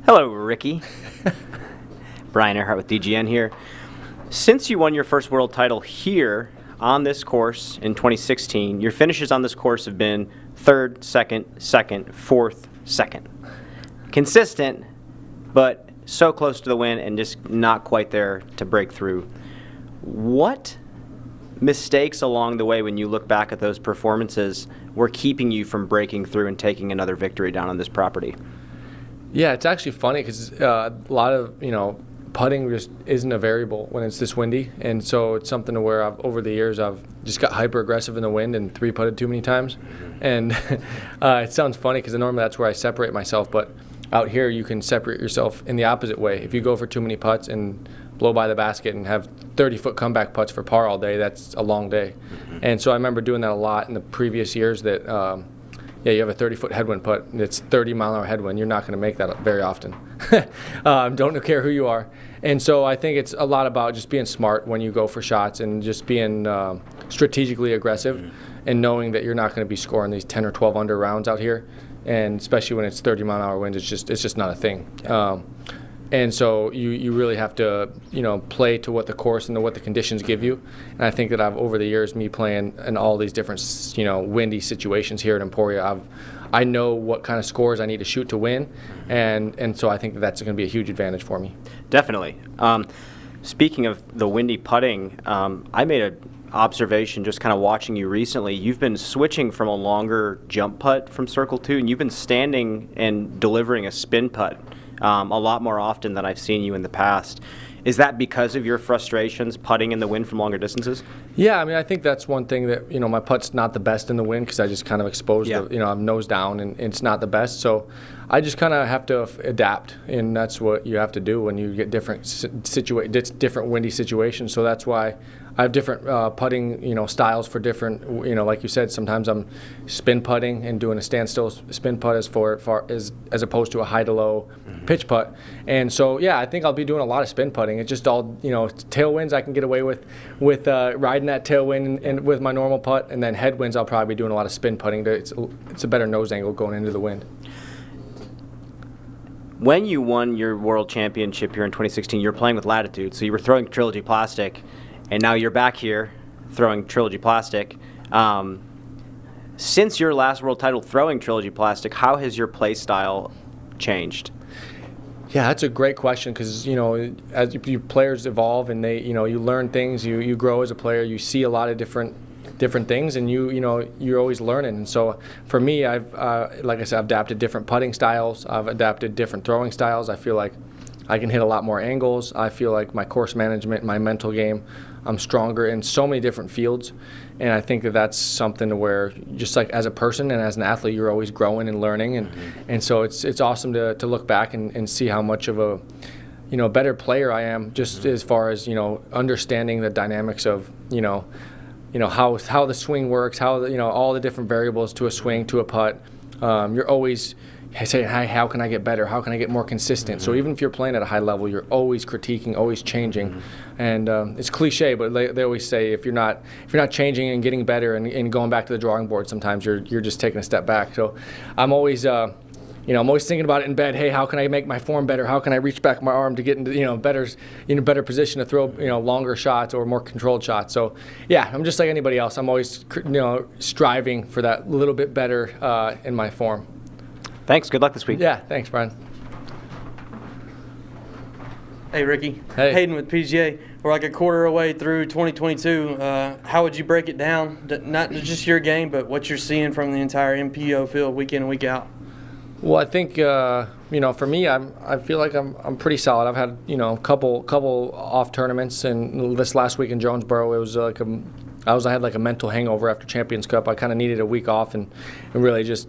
Hello, Ricky. Brian Earhart with DGN here. Since you won your first world title here on this course in 2016, your finishes on this course have been third, second, fourth, second. Consistent, but so close to the win and just not quite there to break through. What mistakes along the way when you look back at those performances were keeping you from breaking through and taking another victory down on this property? Yeah, it's actually funny because a lot of, putting just isn't a variable when it's this windy. And so it's something to where over the years I've just got hyper aggressive in the wind and three-putted too many times. And it sounds funny because normally that's where I separate myself. But out here you can separate yourself in the opposite way. If you go for too many putts and blow by the basket and have 30-foot comeback putts for par all day, that's a long day. And so I remember doing that a lot in the previous years that you have a 30-foot headwind putt, and it's 30-mile-an-hour headwind. You're not going to make that very often. Don't care who you are. And so I think it's a lot about just being smart when you go for shots and just being strategically aggressive and knowing that you're not going to be scoring these 10 or 12 under rounds out here. And especially when it's 30-mile-an-hour winds, it's just not a thing. And so you really have to, play to what the course and what the conditions give you. And I think that over the years, me playing in all these different, windy situations here at Emporia, I know what kind of scores I need to shoot to win. And so I think that's going to be a huge advantage for me. Definitely. Speaking of the windy putting, I made an observation just kind of watching you recently. You've been switching from a longer jump putt from Circle 2, and you've been standing and delivering a spin putt a lot more often than I've seen you in the past. Is that because of your frustrations putting in the wind from longer distances? Yeah, I think that's one thing that, my putt's not the best in the wind because I just kind of exposed, I'm nose down and it's not the best. So I just kind of have to adapt, and that's what you have to do when you get different windy situations. So that's why I have different putting, styles for different, like you said, sometimes I'm spin putting and doing a standstill spin putt as opposed to a high to low pitch putt. And so, yeah, I think I'll be doing a lot of spin putting. It's just all, tailwinds I can get away with riding that tailwind and with my normal putt, and then headwinds I'll probably be doing a lot of spin putting. It's a better nose angle going into the wind. When you won your world championship here in 2016, you were playing with Latitude, so you were throwing Trilogy Plastic. And now you're back here throwing Trilogy Plastic. Since your last world title throwing Trilogy Plastic, how has your play style changed? Yeah, that's a great question because, as your players evolve and they, you learn things, you grow as a player, you see a lot of different things, and you're always learning. And so for me, I've like I said, I've adapted different putting styles. I've adapted different throwing styles. I feel like I can hit a lot more angles. I feel like my course management, my mental game, I'm stronger in so many different fields. And I think that that's something to where just like as a person and as an athlete, you're always growing and learning. And so it's awesome to look back and see how much of a better player I am, just as far as understanding the dynamics of how the swing works, how all the different variables to a swing, to a putt. You're always saying, hey, how can I get better? How can I get more consistent? So even if you're playing at a high level, you're always critiquing, always changing. And it's cliche, but they always say if you're not changing and getting better and going back to the drawing board, sometimes you're just taking a step back. So I'm always I'm always thinking about it in bed. Hey, how can I make my form better? How can I reach back my arm to get into better position to throw longer shots or more controlled shots? So yeah, I'm just like anybody else. I'm always striving for that little bit better in my form. Thanks. Good luck this week. Yeah. Thanks, Brian. Hey, Ricky. Hey. Hayden with PGA. We're like a quarter away through 2022. How would you break it down? Not just your game, but what you're seeing from the entire MPO field week in and week out. Well, I think for me, I feel like I'm pretty solid. I've had a couple off tournaments, and this last week in Jonesboro, it was like I had like a mental hangover after Champions Cup. I kind of needed a week off and really just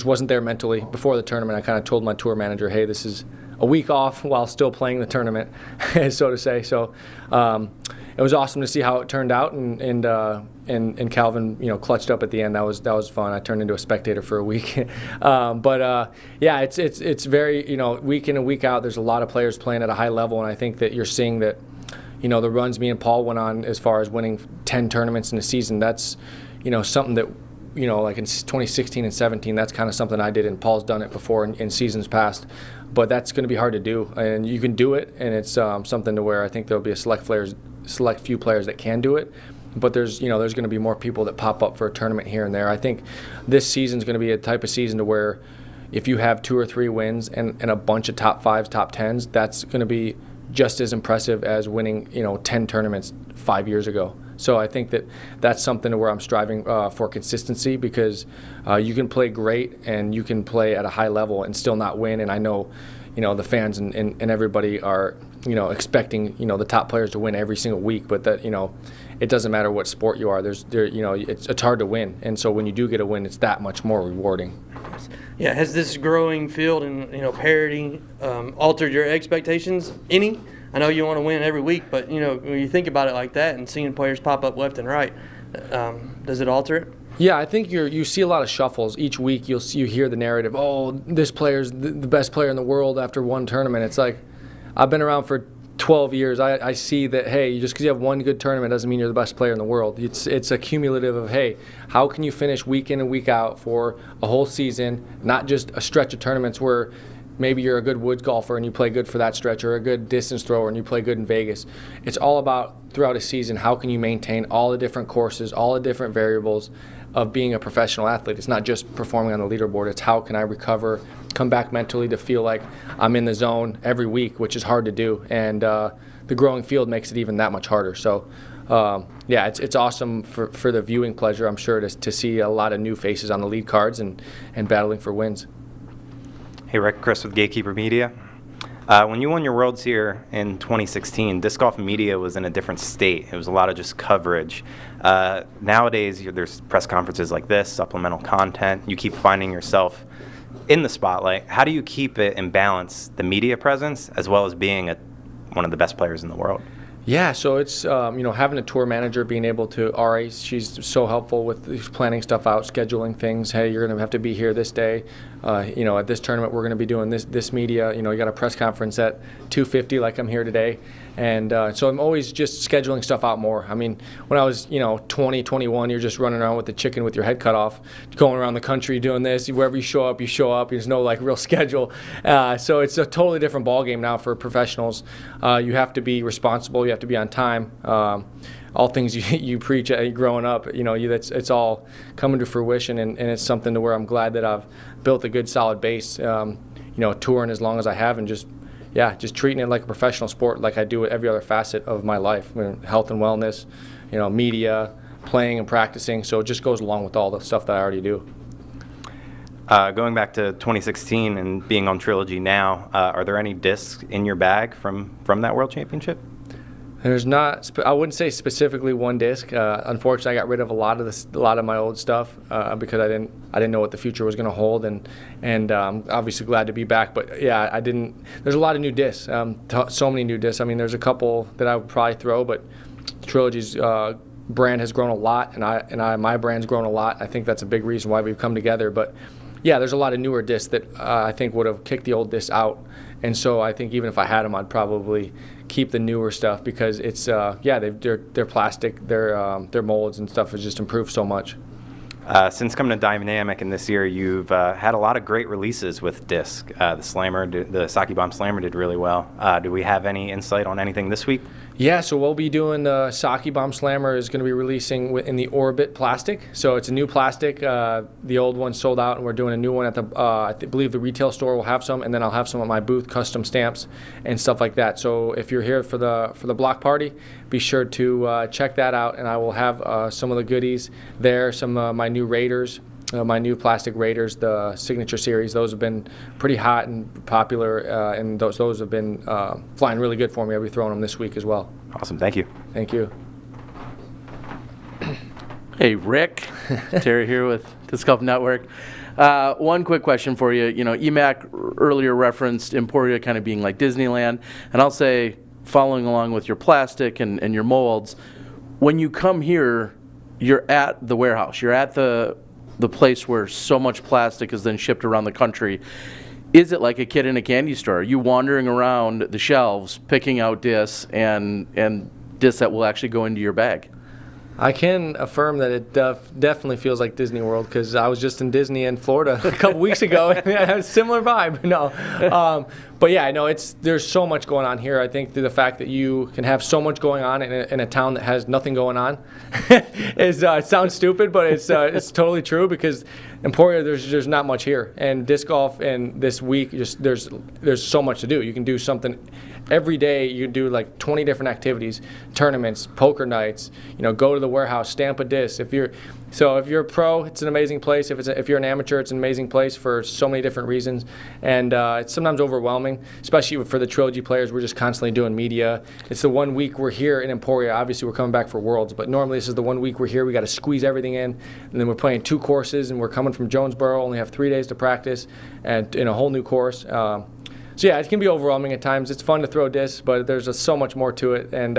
wasn't there mentally. Before the tournament, I kind of told my tour manager, hey, this is a week off while still playing the tournament, so to say. So it was awesome to see how it turned out, and Calvin, clutched up at the end. That was fun. I turned into a spectator for a week, but yeah, it's very week in and week out. There's a lot of players playing at a high level, and I think that you're seeing that. The runs me and Paul went on as far as winning 10 tournaments in a season, that's, something that like in 2016 and 17, that's kind of something I did, and Paul's done it before in seasons past. But that's going to be hard to do, and you can do it, and it's something to where I think there'll be a select few players that can do it. But there's going to be more people that pop up for a tournament here and there. I think this season's going to be a type of season to where if you have 2 or 3 wins and a bunch of top 5s, top 10s, that's going to be just as impressive as winning 10 tournaments 5 years ago. So I think that's something where I'm striving for consistency, because you can play great and you can play at a high level and still not win. And I know, the fans and everybody are, expecting, the top players to win every single week. But that, it doesn't matter what sport you are. It's hard to win. And so when you do get a win, it's that much more rewarding. Yeah, has this growing field and parity altered your expectations any? I know you want to win every week, but when you think about it like that and seeing players pop up left and right, does it alter it? Yeah, I think you see a lot of shuffles each week. You hear the narrative, oh, this player's the best player in the world after one tournament. It's like, I've been around for 12 years. I see that, hey, just because you have one good tournament doesn't mean you're the best player in the world. It's a cumulative of, hey, how can you finish week in and week out for a whole season, not just a stretch of tournaments where maybe you're a good woods golfer and you play good for that stretch, or a good distance thrower and you play good in Vegas. It's all about, throughout a season, how can you maintain all the different courses, all the different variables of being a professional athlete. It's not just performing on the leaderboard. It's how can I recover, come back mentally to feel like I'm in the zone every week, which is hard to do. And the growing field makes it even that much harder. So, it's awesome for the viewing pleasure, I'm sure, to see a lot of new faces on the lead cards and battling for wins. Hey Rick, Chris with Gatekeeper Media. When you won your Worlds here in 2016, disc golf media was in a different state. It was a lot of just coverage. Nowadays, there's press conferences like this, supplemental content. You keep finding yourself in the spotlight. How do you keep it in balance, the media presence, as well as being one of the best players in the world? Yeah, so it's having a tour manager, being able to, Ari, she's so helpful with planning stuff out, scheduling things. Hey, you're going to have to be here this day. At this tournament we're going to be doing this media. You got a press conference at 2:50 like I'm here today. And so I'm always just scheduling stuff out more. I mean, when I was 20, 21, you're just running around with the chicken with your head cut off, going around the country doing this. Wherever you show up, you show up. There's no real schedule. So it's a totally different ballgame now for professionals. You have to be responsible. You have to be on time. All things you preach growing up, it's all coming to fruition, and it's something to where I'm glad that I've built a good solid base. Touring as long as I have, and just treating it like a professional sport, like I do with every other facet of my life, health and wellness, media, playing and practicing. So it just goes along with all the stuff that I already do. Going back to 2016 and being on Trilogy now, are there any discs in your bag from that World Championship? There's not. I wouldn't say specifically one disc. Unfortunately, I got rid of a lot of my old stuff because I didn't know what the future was going to hold, and obviously glad to be back. But yeah, I didn't. There's a lot of new discs. So many new discs. I mean, there's a couple that I would probably throw, but Trilogy's brand has grown a lot, and my brand's grown a lot. I think that's a big reason why we've come together. But yeah, there's a lot of newer discs that I think would have kicked the old discs out. And so I think even if I had them, I'd probably keep the newer stuff, because it's they're plastic, their molds and stuff has just improved so much. Since coming to Dynamic and this year, you've had a lot of great releases with disc. The Slammer, the Saki Bomb Slammer did really well. Do we have any insight on anything this week? Yeah, so we'll be doing the Saki Bomb Slammer is going to be releasing in the Orbit plastic. So it's a new plastic. The old one sold out, and we're doing a new one at the, I believe the retail store will have some, and then I'll have some at my booth, custom stamps and stuff like that. So if you're here for the block party, be sure to check that out, and I will have some of the goodies there, some of my new Raiders. My new plastic Raiders, the Signature Series, those have been pretty hot and popular, and those have been flying really good for me. I'll be throwing them this week as well. Awesome, thank you. Thank you. Hey, Rick. Terry here with Disc Golf Network. One quick question for you. EMAC earlier referenced Emporia kind of being like Disneyland, and I'll say, following along with your plastic and your molds, when you come here, you're at the warehouse. You're at the place where so much plastic is then shipped around the country. Is it like a kid in a candy store? Are you wandering around the shelves picking out discs and discs that will actually go into your bag? I can affirm that it definitely feels like Disney World, because I was just in Disney in Florida a couple weeks ago, and it had a similar vibe. No, but yeah, I know there's so much going on here. I think the fact that you can have so much going on in a town that has nothing going on is it sounds stupid, but it's totally true, because Emporia, there's not much here, and disc golf and this week there's so much to do. You can do something every day. You do like 20 different activities, tournaments, poker nights. Go to the warehouse, stamp a disc. If you're a pro, it's an amazing place. If you're an amateur, it's an amazing place for so many different reasons, and it's sometimes overwhelming, especially for the trilogy players. We're just constantly doing media. It's the 1 week we're here in Emporia. Obviously, we're coming back for Worlds, but normally this is the 1 week we're here. We got to squeeze everything in, and then we're playing 2 courses, and we're coming from Jonesboro. Only have 3 days to practice, and in a whole new course. So yeah, it can be overwhelming at times. It's fun to throw discs, but there's just so much more to it, and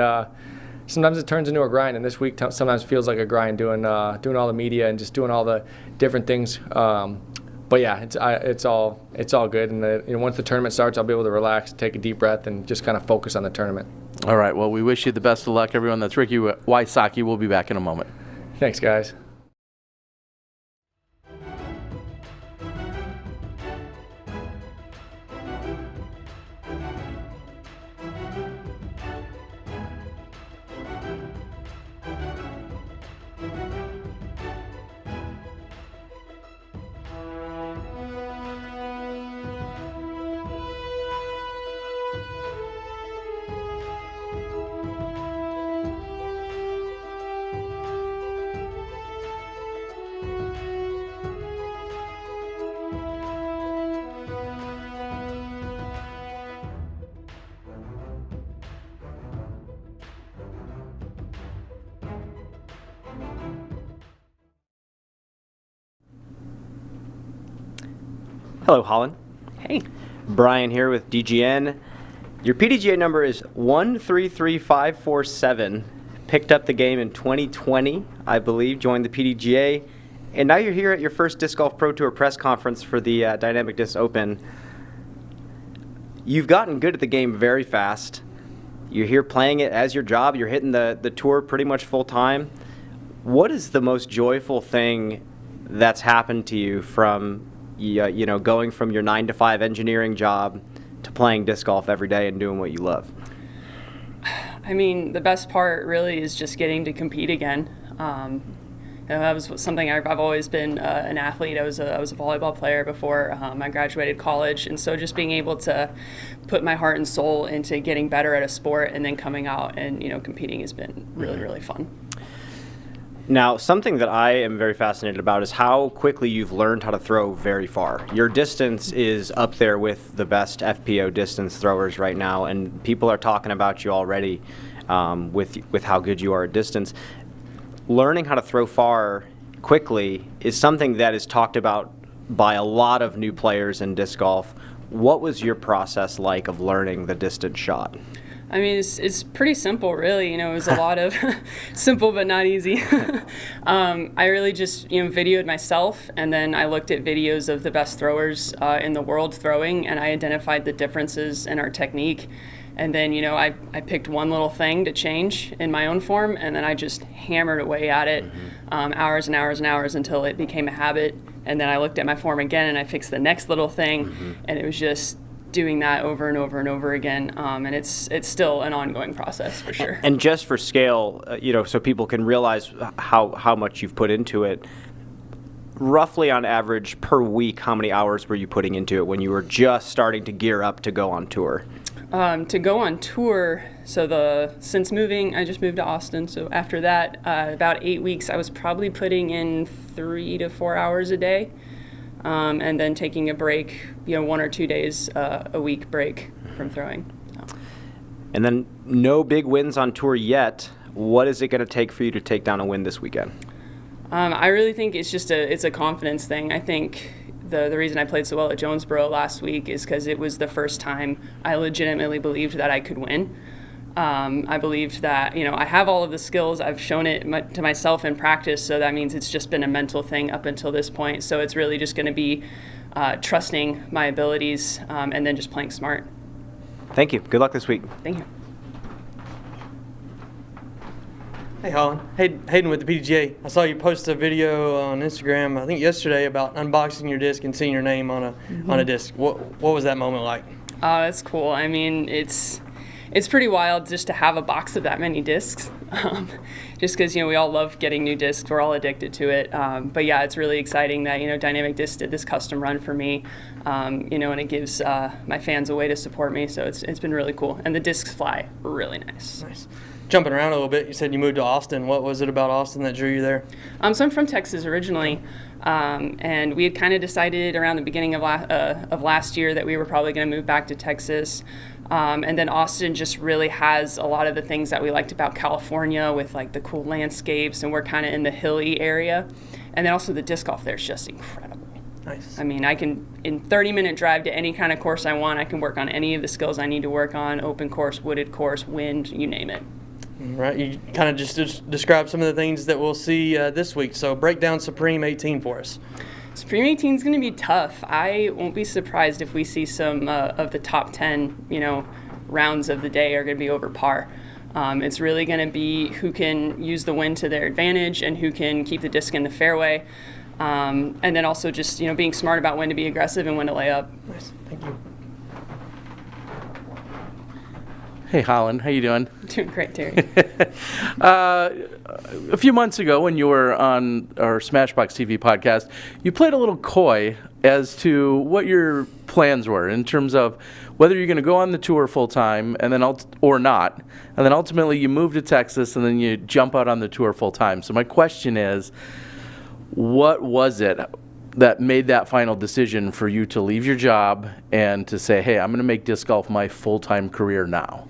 sometimes it turns into a grind. And this week sometimes feels like a grind, doing all the media and just doing all the different things. But yeah, it's all good. And once the tournament starts, I'll be able to relax, take a deep breath, and just kind of focus on the tournament. All right. Well, we wish you the best of luck, everyone. That's Ricky Wysocki. We'll be back in a moment. Thanks, guys. Hello, Holyn. Hey. Brian here with DGN. Your PDGA number is 133547. Picked up the game in 2020, I believe, joined the PDGA, and now you're here at your first Disc Golf Pro Tour press conference for the Dynamic Disc Open. You've gotten good at the game very fast. You're here playing it as your job. You're hitting the tour pretty much full time. What is the most joyful thing that's happened to you from going from your 9-to-5 engineering job to playing disc golf every day and doing what you love? I mean, the best part really is just getting to compete again. That was something I've always been an athlete. I was a volleyball player before I graduated college, and so just being able to put my heart and soul into getting better at a sport and then coming out and competing has been really, really fun. Now, something that I am very fascinated about is how quickly you've learned how to throw very far. Your distance is up there with the best FPO distance throwers right now, and people are talking about you already with how good you are at distance. Learning how to throw far quickly is something that is talked about by a lot of new players in disc golf. What was your process like of learning the distance shot? I mean, it's pretty simple, really. It was a lot of simple but not easy. I really just videoed myself, and then I looked at videos of the best throwers in the world throwing, and I identified the differences in our technique. And then I picked one little thing to change in my own form, and then I just hammered away at it hours and hours and hours until it became a habit. And then I looked at my form again, and I fixed the next little thing, and it was just doing that over and over and over again, and it's still an ongoing process for sure. And just for scale, so people can realize how much you've put into it, roughly on average per week, how many hours were you putting into it when you were just starting to gear up to go on tour? To go on tour, since moving, I just moved to Austin, so after that, about 8 weeks, I was probably putting in 3 to 4 hours a day. And then taking a break, 1 or 2 days a week break from throwing. So. And then no big wins on tour yet. What is it going to take for you to take down a win this weekend? I really think it's a confidence thing. I think the reason I played so well at Jonesboro last week is because it was the first time I legitimately believed that I could win. I believed that, I have all of the skills. I've shown it to myself in practice, so that means it's just been a mental thing up until this point. So it's really just going to be trusting my abilities and then just playing smart. Thank you. Good luck this week. Thank you. Hey, Holyn. Hey, Hayden with the PDGA. I saw you post a video on Instagram, I think yesterday, about unboxing your disc and seeing your name on a disc. What was that moment like? Oh, that's cool. I mean, it's pretty wild just to have a box of that many discs. Just because, we all love getting new discs. We're all addicted to it. But yeah, it's really exciting that, Dynamic Disc did this custom run for me, and it gives my fans a way to support me. So it's been really cool. And the discs fly really nice. Nice. Jumping around a little bit, you said you moved to Austin. What was it about Austin that drew you there? So I'm from Texas originally, and we had kind of decided around the beginning of last year that we were probably going to move back to Texas. And then Austin just really has a lot of the things that we liked about California with like the cool landscapes, and we're kind of in the hilly area. And then also the disc golf there is just incredible. Nice. I mean, I can, in 30-minute drive to any kind of course I want, I can work on any of the skills I need to work on, open course, wooded course, wind, you name it. Right, you kind of just described some of the things that we'll see this week. So break down Supreme 18 for us. Supreme 18 is going to be tough. I won't be surprised if we see some of the top 10, rounds of the day are going to be over par. It's really going to be who can use the wind to their advantage and who can keep the disc in the fairway. And then also just, being smart about when to be aggressive and when to lay up. Nice, thank you. Hey, Holyn, how you doing? Doing great, Terry. A few months ago when you were on our Smashbox TV podcast, you played a little coy as to what your plans were in terms of whether you're going to go on the tour full time and then or not, and then ultimately you move to Texas and then you jump out on the tour full time. So my question is, what was it that made that final decision for you to leave your job and to say, hey, I'm going to make disc golf my full-time career now?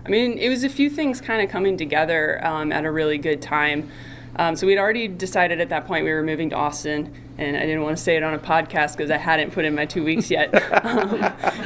I mean, it was a few things kind of coming together at a really good time. So we'd already decided at that point we were moving to Austin, and I didn't want to say it on a podcast because I hadn't put in my 2 weeks yet,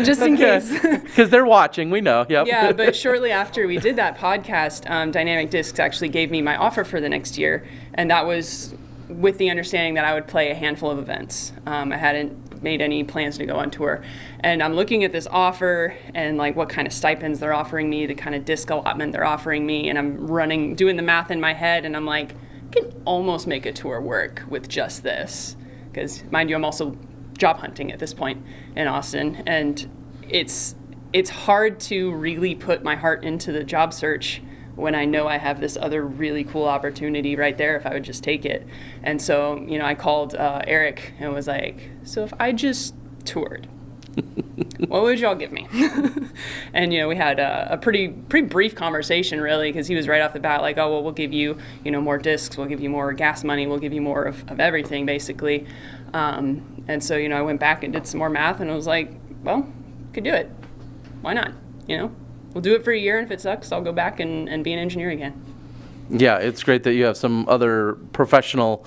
just in case. Because they're watching, we know. Yep. Yeah, but shortly after we did that podcast, Dynamic Discs actually gave me my offer for the next year, and that was with the understanding that I would play a handful of events. I hadn't made any plans to go on tour. And I'm looking at this offer and like what kind of stipends they're offering me, the kind of disc allotment they're offering me, and I'm doing the math in my head, and I'm like, I can almost make a tour work with just this. Because mind you, I'm also job hunting at this point in Austin, and it's hard to really put my heart into the job search when I know I have this other really cool opportunity right there if I would just take it. And so, I called Eric and was like, so if I just toured, what would y'all give me? And, we had a pretty brief conversation, really, because he was right off the bat like, oh, well, we'll give you, more discs, we'll give you more gas money, we'll give you more of everything, basically. And so, I went back and did some more math, and I was like, well, could do it. Why not, We'll do it for a year, and if it sucks, I'll go back and be an engineer again. Yeah, it's great that you have some other professional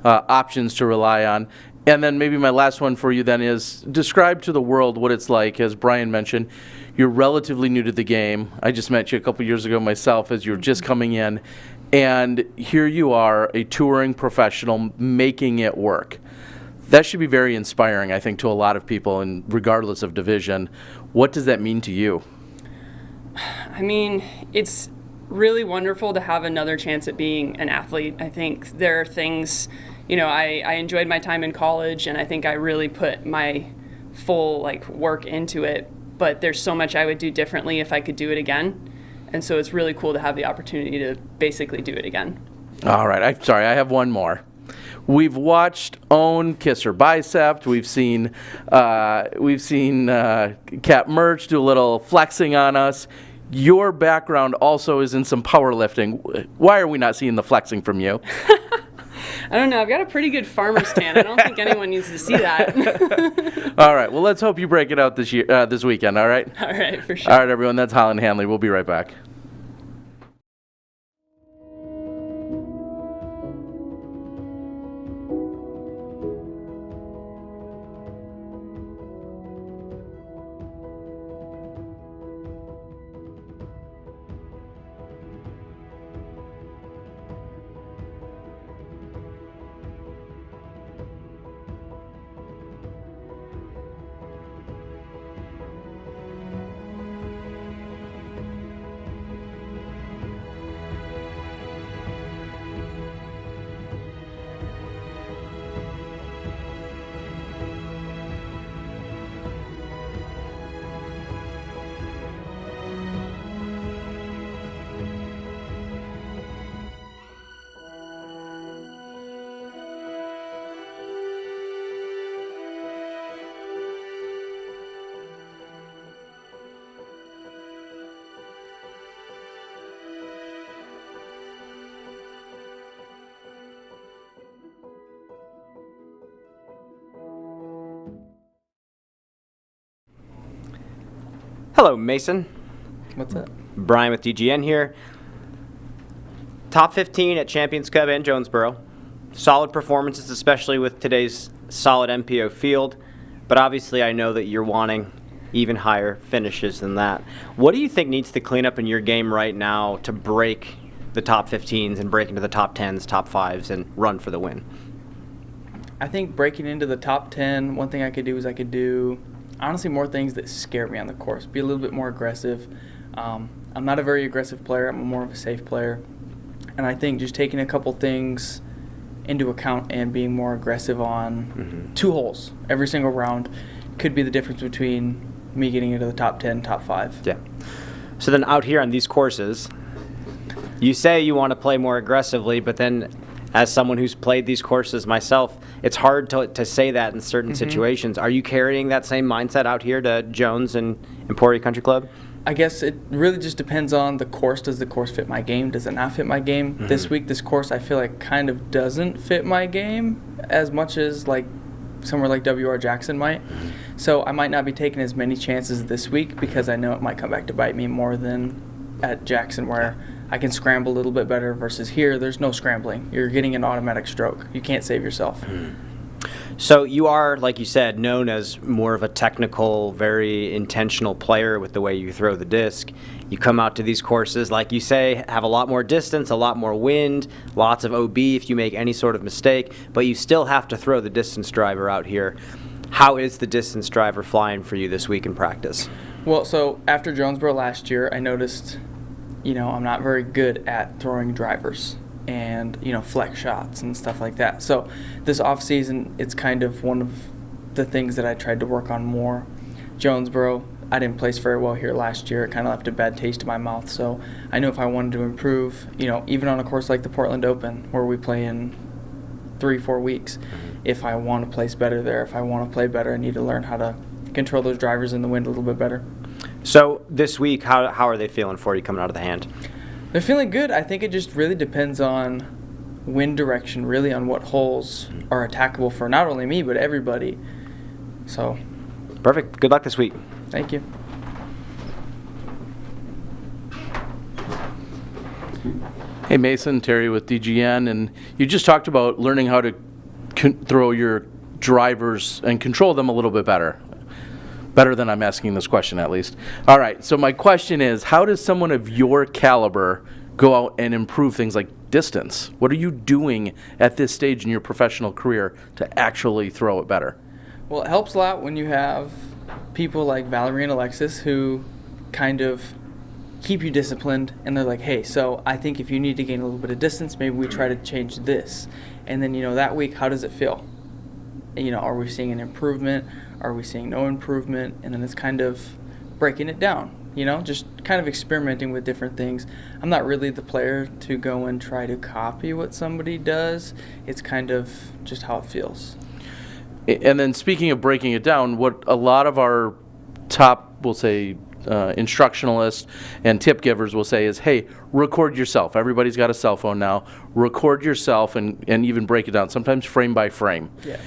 options to rely on. And then maybe my last one for you then is describe to the world what it's like. As Brian mentioned, you're relatively new to the game. I just met you a couple years ago myself as you were just coming in. And here you are, a touring professional, making it work. That should be very inspiring, I think, to a lot of people, and regardless of division. What does that mean to you? I mean, it's really wonderful to have another chance at being an athlete. I think there are things, I enjoyed my time in college, and I think I really put my full work into it, but there's so much I would do differently if I could do it again. And so it's really cool to have the opportunity to basically do it again. All right. I have one more. We've watched Own kiss her bicep. We've seen Cap Merch do a little flexing on us. Your background also is in some powerlifting. Why are we not seeing the flexing from you? I don't know. I've got a pretty good farmer's tan. I don't think anyone needs to see that. All right. Well, let's hope you break it out this weekend. All right. All right, for sure. All right, everyone. That's Holyn Handley. We'll be right back. Hello, Mason. What's up? Brian with DGN here. Top 15 at Champions Cup and Jonesboro. Solid performances, especially with today's solid MPO field. But obviously, I know that you're wanting even higher finishes than that. What do you think needs to clean up in your game right now to break the top 15s and break into the top 10s, top 5s, and run for the win? I think breaking into the top 10, one thing I could do is I could do, honestly, more things that scare me on the course. Be a little bit more aggressive. I'm not a very aggressive player. I'm more of a safe player. And I think just taking a couple things into account and being more aggressive on 2 holes every single round could be the difference between me getting into the top 10, top 5. Yeah. So then out here on these courses, you say you want to play more aggressively, but then as someone who's played these courses myself, it's hard to say that in certain situations. Are you carrying that same mindset out here to Jones and Emporia Country Club? I guess it really just depends on the course. Does the course fit my game? Does it not fit my game? This week, this course I feel like kind of doesn't fit my game as much as like somewhere like WR Jackson might. So I might not be taking as many chances this week because I know it might come back to bite me more than at Jackson, where I can scramble a little bit better, versus here there's no scrambling. You're getting an automatic stroke. You can't save yourself. So you are, like you said, known as more of a technical, very intentional player with the way you throw the disc. You come out to these courses, like you say, have a lot more distance, a lot more wind, lots of OB if you make any sort of mistake, but you still have to throw the distance driver out here. How is the distance driver flying for you this week in practice? Well, so after Jonesboro last year, I noticed, I'm not very good at throwing drivers and, flex shots and stuff like that. So this off season, it's kind of one of the things that I tried to work on more. Jonesboro, I didn't place very well here last year. It kind of left a bad taste in my mouth. So I knew if I wanted to improve, even on a course like the Portland Open, where we play in 3-4 weeks, if I want to place better there, if I want to play better, I need to learn how to control those drivers in the wind a little bit better. So this week, how are they feeling for you coming out of the hand? They're feeling good. I think it just really depends on wind direction, really on what holes are attackable for not only me, but everybody. So. Perfect. Good luck this week. Thank you. Hey Mason, Terry with DGN, and you just talked about learning how to throw your drivers and control them a little bit better. Better than I'm asking this question, at least. All right, so my question is, how does someone of your caliber go out and improve things like distance? What are you doing at this stage in your professional career to actually throw it better? Well, it helps a lot when you have people like Valerie and Alexis who kind of keep you disciplined, and they're like, hey, so I think if you need to gain a little bit of distance, maybe we try to change this. And then, that week, how does it feel? Are we seeing an improvement? Are we seeing no improvement? And then it's kind of breaking it down, just kind of experimenting with different things. I'm not really the player to go and try to copy what somebody does. It's kind of just how it feels. And then speaking of breaking it down, what a lot of our top, we'll say, instructionalists and tip givers will say is, hey, record yourself. Everybody's got a cell phone now. Record yourself and even break it down, sometimes frame by frame. Yeah.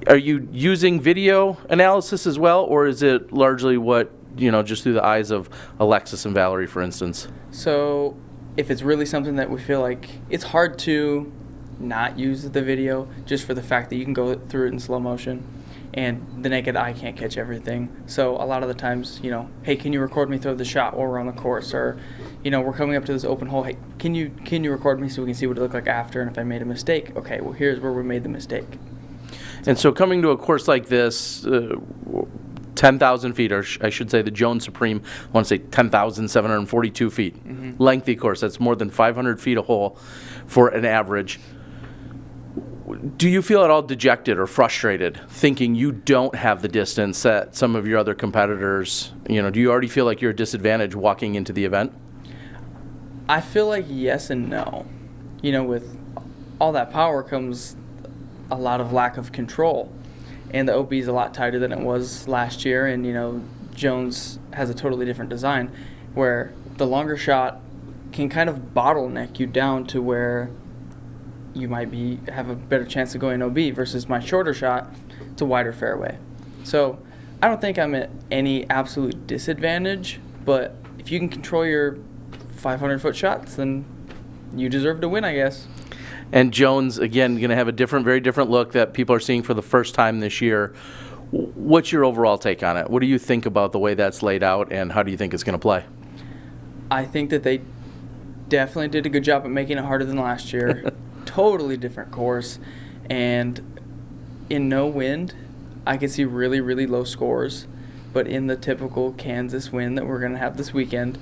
Are you using video analysis as well, or is it largely what, just through the eyes of Alexis and Valerie, for instance? So if it's really something that we feel like it's hard to not use the video, just for the fact that you can go through it in slow motion and the naked eye can't catch everything. So a lot of the times, hey, can you record me throw the shot while we're on the course? Or, we're coming up to this open hole. Hey, can you record me so we can see what it looked like after? And if I made a mistake, okay, well, here's where we made the mistake. And so coming to a course like this, 10,000 feet, or I should say the Jones Supreme, I want to say 10,742 feet. Lengthy course. That's more than 500 feet a hole for an average. Do you feel at all dejected or frustrated thinking you don't have the distance that some of your other competitors, do you already feel like you're at a disadvantage walking into the event? I feel like yes and no. With all that power comes a lot of lack of control. And the OB is a lot tighter than it was last year, and Jones has a totally different design where the longer shot can kind of bottleneck you down to where you might have a better chance of going OB versus my shorter shot, it's a wider fairway. So I don't think I'm at any absolute disadvantage, but if you can control your 500-foot shots, then you deserve to win, I guess. And Jones, again, going to have a very different look that people are seeing for the first time this year. What's your overall take on it? What do you think about the way that's laid out, and how do you think it's going to play? I think that they definitely did a good job at making it harder than last year. Totally different course. And in no wind, I can see really, really low scores. But in the typical Kansas wind that we're going to have this weekend,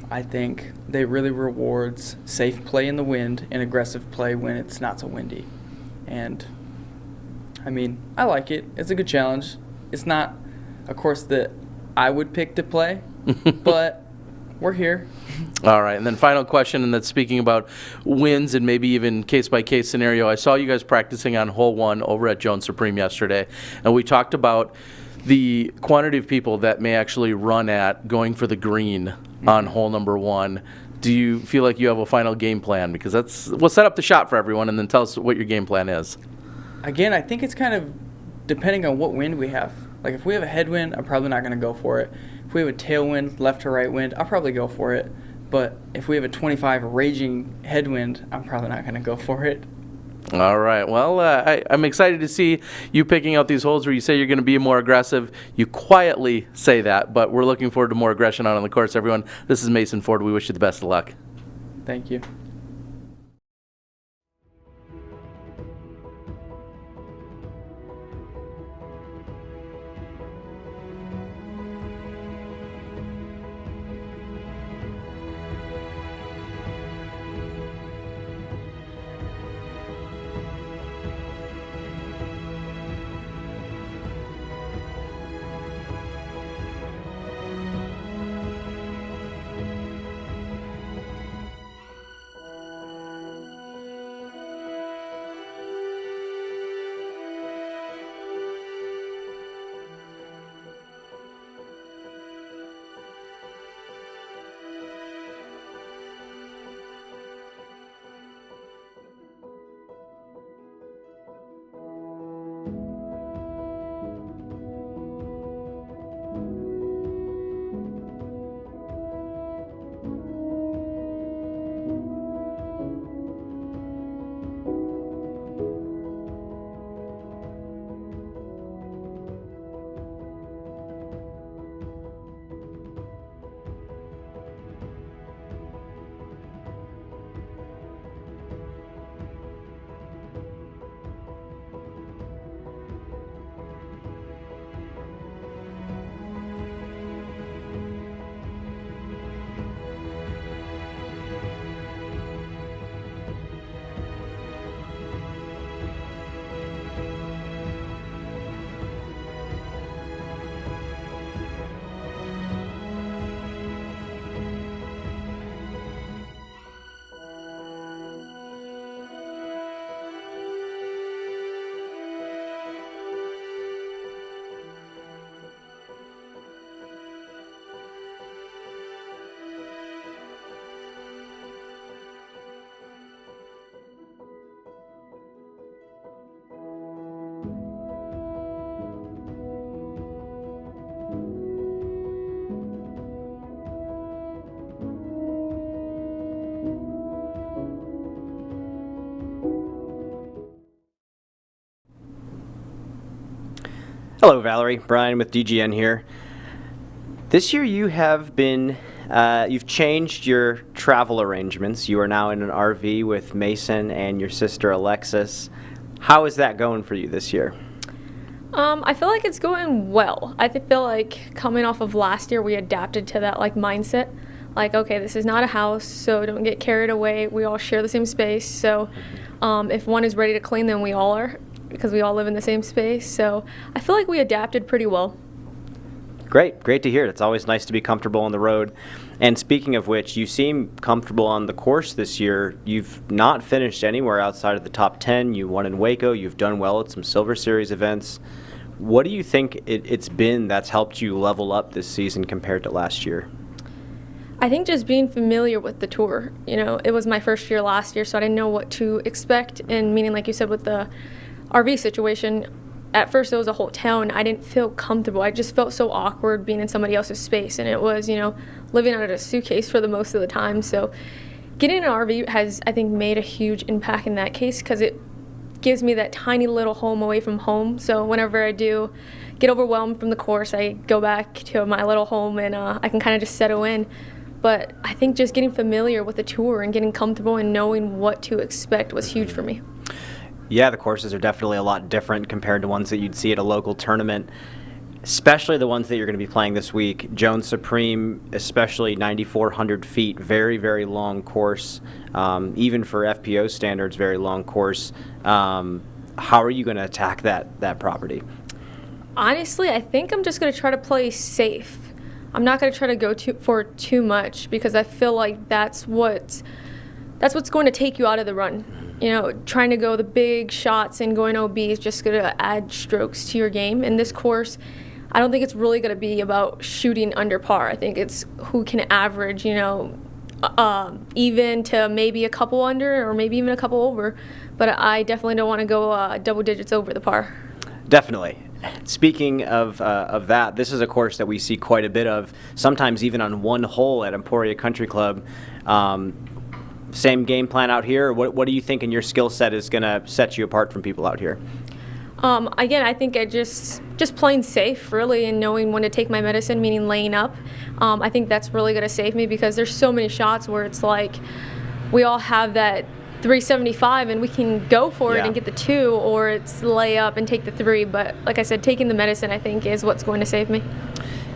I think they really rewards safe play in the wind and aggressive play when it's not so windy. And, I mean, I like it. It's a good challenge. It's not a course that I would pick to play, but we're here. All right, and then final question, and that's speaking about wins and maybe even case-by-case scenario. I saw you guys practicing on hole 1 over at Jones Supreme yesterday, and we talked about the quantity of people that may actually run at going for the green on hole number 1. Do you feel like you have a final game plan? Because we'll set up the shot for everyone, and then tell us what your game plan is. Again, I think it's kind of depending on what wind we have. Like, if we have a headwind, I'm probably not going to go for it. If we have a tailwind, left to right wind, I'll probably go for it. But if we have a 25 raging headwind, I'm probably not going to go for it. All right. Well, I'm excited to see you picking out these holes where you say you're going to be more aggressive. You quietly say that, but we're looking forward to more aggression out on the course, everyone. This is Mason Ford. We wish you the best of luck. Thank you. Hello, Valerie. Brian with DGN here. This year you have been, you've changed your travel arrangements. You are now in an RV with Mason and your sister Alexis. How is that going for you this year? I feel like it's going well. I feel like coming off of last year, we adapted to that mindset. Like, okay, this is not a house, so don't get carried away. We all share the same space, so if one is ready to clean, then we all are, because we all live in the same space. So I feel like we adapted pretty well. Great to hear. It's always nice to be comfortable on the road. And speaking of which, you seem comfortable on the course this year. You've not finished anywhere outside of the top 10. You won in Waco. You've done well at some Silver Series events. What do you think it's been that's helped you level up this season compared to last year? I think just being familiar with the tour. You know, it was my first year last year, so I didn't know what to expect. And meaning, like you said, with the RV situation, at first it was a hotel and I didn't feel comfortable. I just felt so awkward being in somebody else's space, and it was, living out of a suitcase for the most of the time. So getting an RV has, I think, made a huge impact in that case, because it gives me that tiny little home away from home. So whenever I do get overwhelmed from the course, I go back to my little home and I can kind of just settle in. But I think just getting familiar with the tour and getting comfortable and knowing what to expect was huge for me. Yeah, the courses are definitely a lot different compared to ones that you'd see at a local tournament, especially the ones that you're going to be playing this week. Jones Supreme, especially 9,400 feet, very, very long course. Even for FPO standards, very long course. How are you going to attack that property? Honestly, I think I'm just going to try to play safe. I'm not going to try to go for too much, because I feel like that's what's going to take you out of the run. Trying to go the big shots and going OB is just going to add strokes to your game. In this course, I don't think it's really going to be about shooting under par. I think it's who can average, even to maybe a couple under or maybe even a couple over. But I definitely don't want to go double digits over the par. Definitely. Speaking of that, this is a course that we see quite a bit of, sometimes even on one hole at Emporia Country Club. Same game plan out here? What do you think in your skill set is going to set you apart from people out here? Again, I think I just playing safe, really, and knowing when to take my medicine, meaning laying up. I think that's really going to save me, because there's so many shots where it's like we all have that 375 and we can go for it and get the 2, or it's lay up and take the 3. But like I said, taking the medicine, I think, is what's going to save me.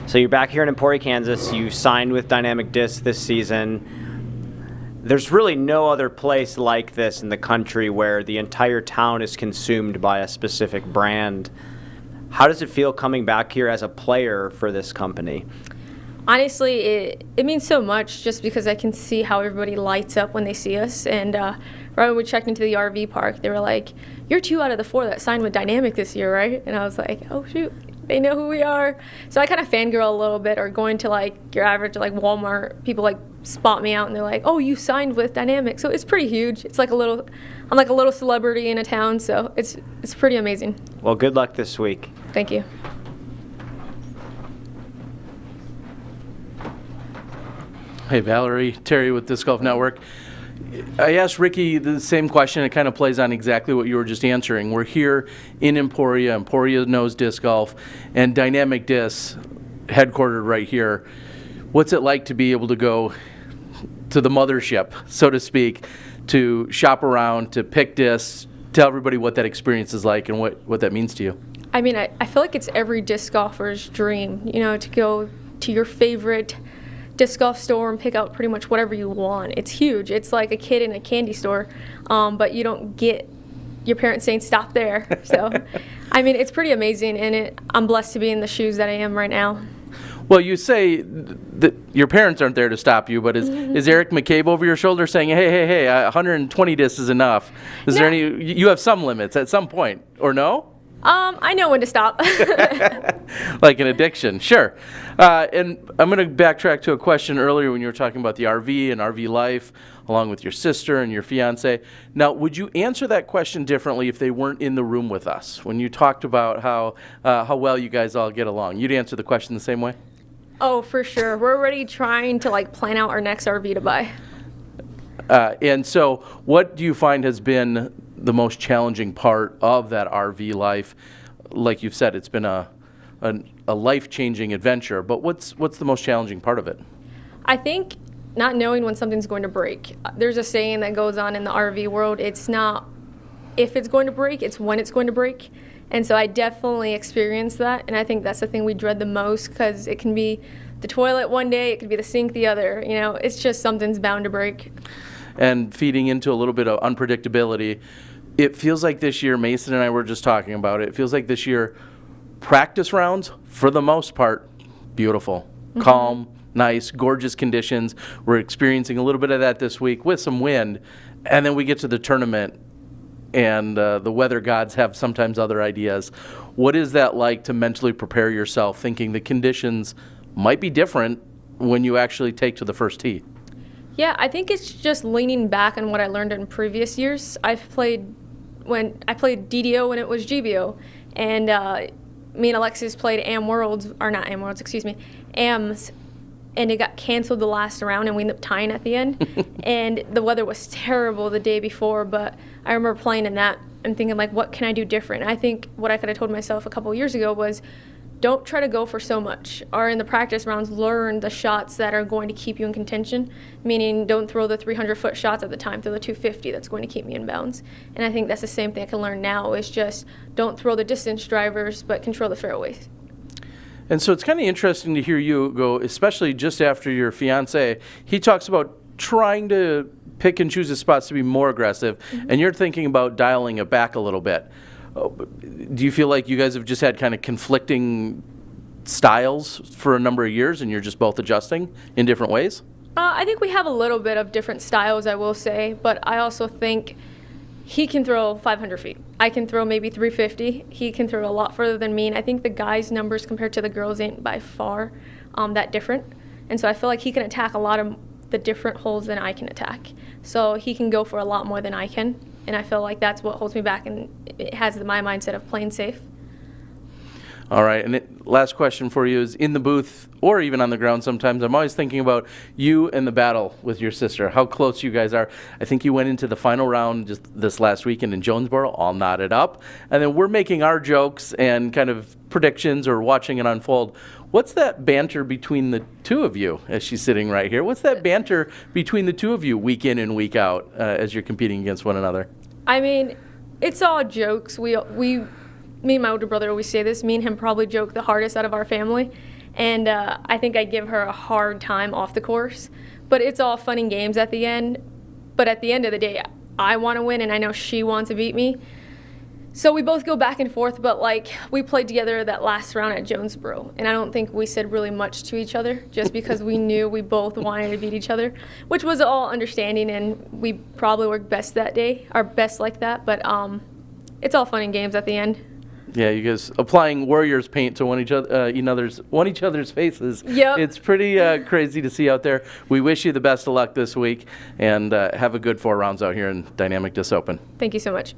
So you're back here in Emporia, Kansas. You signed with Dynamic Disc this season. There's really no other place like this in the country where the entire town is consumed by a specific brand. How does it feel coming back here as a player for this company? Honestly, it means so much, just because I can see how everybody lights up when they see us. And right when we checked into the RV park, they were like, "You're 2 out of the 4 that signed with Dynamic this year, right?" And I was like, "Oh, shoot. They know who we are." So I kind of fangirl a little bit, or going to like your average like Walmart, people like spot me out and they're like, "Oh, you signed with Dynamic." So it's pretty huge. It's like I'm like a little celebrity in a town, so it's pretty amazing. Well, good luck this week. Thank you. Hey, Valerie, Terry with Disc Golf Network. I asked Ricky the same question. It kind of plays on exactly what you were just answering. We're here in Emporia. Emporia knows disc golf, and Dynamic Disc, headquartered right here. What's it like to be able to go to the mothership, so to speak, to shop around, to pick discs, tell everybody what that experience is like and what that means to you? I mean, I feel like it's every disc golfer's dream, to go to your favorite disc golf store and pick out pretty much whatever you want. It's huge. It's like a kid in a candy store, but you don't get your parents saying stop there. So, I mean, it's pretty amazing, and I'm blessed to be in the shoes that I am right now. Well, you say that your parents aren't there to stop you, but is Eric McCabe over your shoulder saying, hey, 120 discs is enough? Is there any? You have some limits at some point, or no? I know when to stop. Like an addiction, sure. And I'm going to backtrack to a question earlier when you were talking about the RV and RV life, along with your sister and your fiance. Now, would you answer that question differently if they weren't in the room with us? When you talked about how well you guys all get along, you'd answer the question the same way? Oh, for sure. We're already trying to plan out our next RV to buy. And so what do you find has been the most challenging part of that RV life? Like you've said, it's been a life-changing adventure, but what's the most challenging part of it? I think not knowing when something's going to break. There's a saying that goes on in the RV world, it's not if it's going to break, it's when it's going to break. And so I definitely experienced that, and I think that's the thing we dread the most, because it can be the toilet one day, it could be the sink the other. It's just something's bound to break. And feeding into a little bit of unpredictability, it feels like this year, Mason and I were just talking about it, feels like this year practice rounds, for the most part, beautiful, calm, nice, gorgeous conditions. We're experiencing a little bit of that this week with some wind, and then we get to the tournament, and the weather gods have sometimes other ideas. What is that like to mentally prepare yourself, thinking the conditions might be different when you actually take to the first tee? Yeah, I think it's just leaning back on what I learned in previous years. I played DDO when it was GBO, And me and Alexis played AMs, and it got canceled the last round, and we ended up tying at the end. And the weather was terrible the day before, but I remember playing in that and thinking, like, what can I do different? I think what I could have told myself a couple of years ago was, don't try to go for so much, or in the practice rounds, learn the shots that are going to keep you in contention, meaning don't throw the 300-foot shots at the time, throw the 250 that's going to keep me in bounds. And I think that's the same thing I can learn now, is just don't throw the distance drivers, but control the fairways. And so it's kind of interesting to hear you go, especially just after your fiance. He talks about trying to pick and choose his spots to be more aggressive, and you're thinking about dialing it back a little bit. Do you feel like you guys have just had kind of conflicting styles for a number of years, and you're just both adjusting in different ways? I think we have a little bit of different styles, I will say, but I also think he can throw 500 feet. I can throw maybe 350. He can throw a lot further than me, and I think the guys' numbers compared to the girls ain't by far that different. And so I feel like he can attack a lot of the different holes than I can attack. So he can go for a lot more than I can, and I feel like that's what holds me back, and it has my mindset of playing safe. All right, and last question for you is, in the booth or even on the ground sometimes, I'm always thinking about you and the battle with your sister, how close you guys are. I think you went into the final round just this last weekend in Jonesboro, all knotted up, and then we're making our jokes and kind of predictions or watching it unfold. What's that banter between the two of you, as she's sitting right here? What's that banter between the two of you week in and week out as you're competing against one another? I mean, it's all jokes. Me and my older brother always say this. Me and him probably joke the hardest out of our family. And I think I give her a hard time off the course. But it's all fun and games at the end. But at the end of the day, I want to win, and I know she wants to beat me. So we both go back and forth, but like we played together that last round at Jonesboro, and I don't think we said really much to each other just because we knew we both wanted to beat each other, which was all understanding, and we probably worked best that day, our best like that, but it's all fun and games at the end. Yeah, you guys applying Warriors paint to one each other's faces. Yep. It's pretty crazy to see out there. We wish you the best of luck this week, and have a good 4 rounds out here in Dynamic Disc Open. Thank you so much.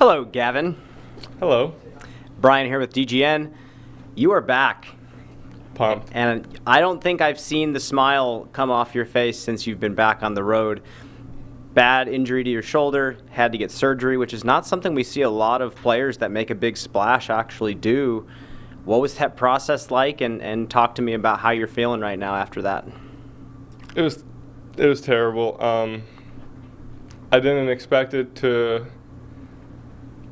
Hello, Gavin. Hello. Brian here with DGN. You are back. Pumped. And I don't think I've seen the smile come off your face since you've been back on the road. Bad injury to your shoulder, had to get surgery, which is not something we see a lot of players that make a big splash actually do. What was that process like? And talk to me about how you're feeling right now after that. It was terrible. I didn't expect it to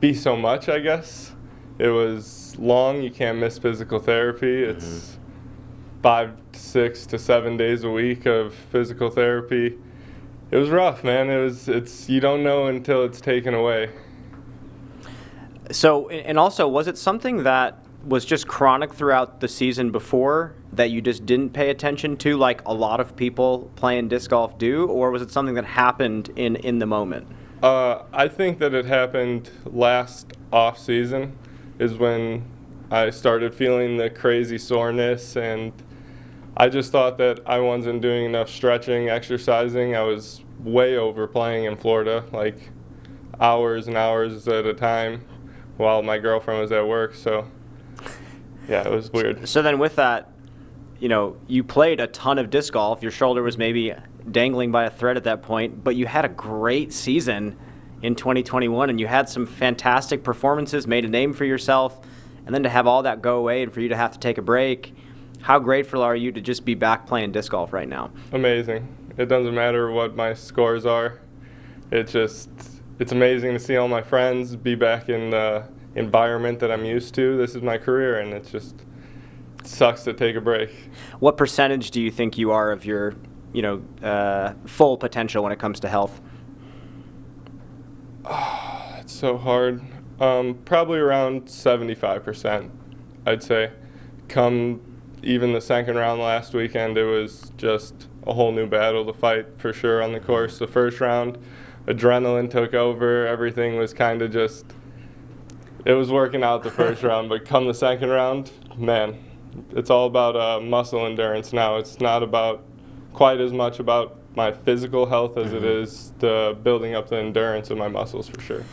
be so much, I guess. It was long. You can't miss physical therapy. It's 5, 6 to 7 days a week of physical therapy. It was rough, man. It's you don't know until it's taken away. So, and also, was it something that was just chronic throughout the season before that you just didn't pay attention to like a lot of people playing disc golf do, or was it something that happened in the moment? I think that it happened last off season is when I started feeling the crazy soreness, and I just thought that I wasn't doing enough stretching, exercising. I was way over playing in Florida, like hours and hours at a time while my girlfriend was at work. So yeah, it was weird. So then with that, you know, you played a ton of disc golf. Your shoulder was maybe dangling by a thread at that point, but you had a great season in 2021, and you had some fantastic performances, made a name for yourself, and then to have all that go away and for you to have to take a break, how grateful are you to just be back playing disc golf right now? Amazing. It doesn't matter what my scores are. It's amazing to see all my friends, be back in the environment that I'm used to. This is my career, and it sucks to take a break. What percentage do you think you are of your, full potential when it comes to health? Oh, it's so hard. Probably around 75%, I'd say. Come even the second round last weekend, it was just a whole new battle to fight for sure on the course. The first round, adrenaline took over. Everything was kind of just, it was working out the first round, but come the second round, man, it's all about muscle endurance now. It's not about quite as much about my physical health as it is the building up the endurance of my muscles for sure.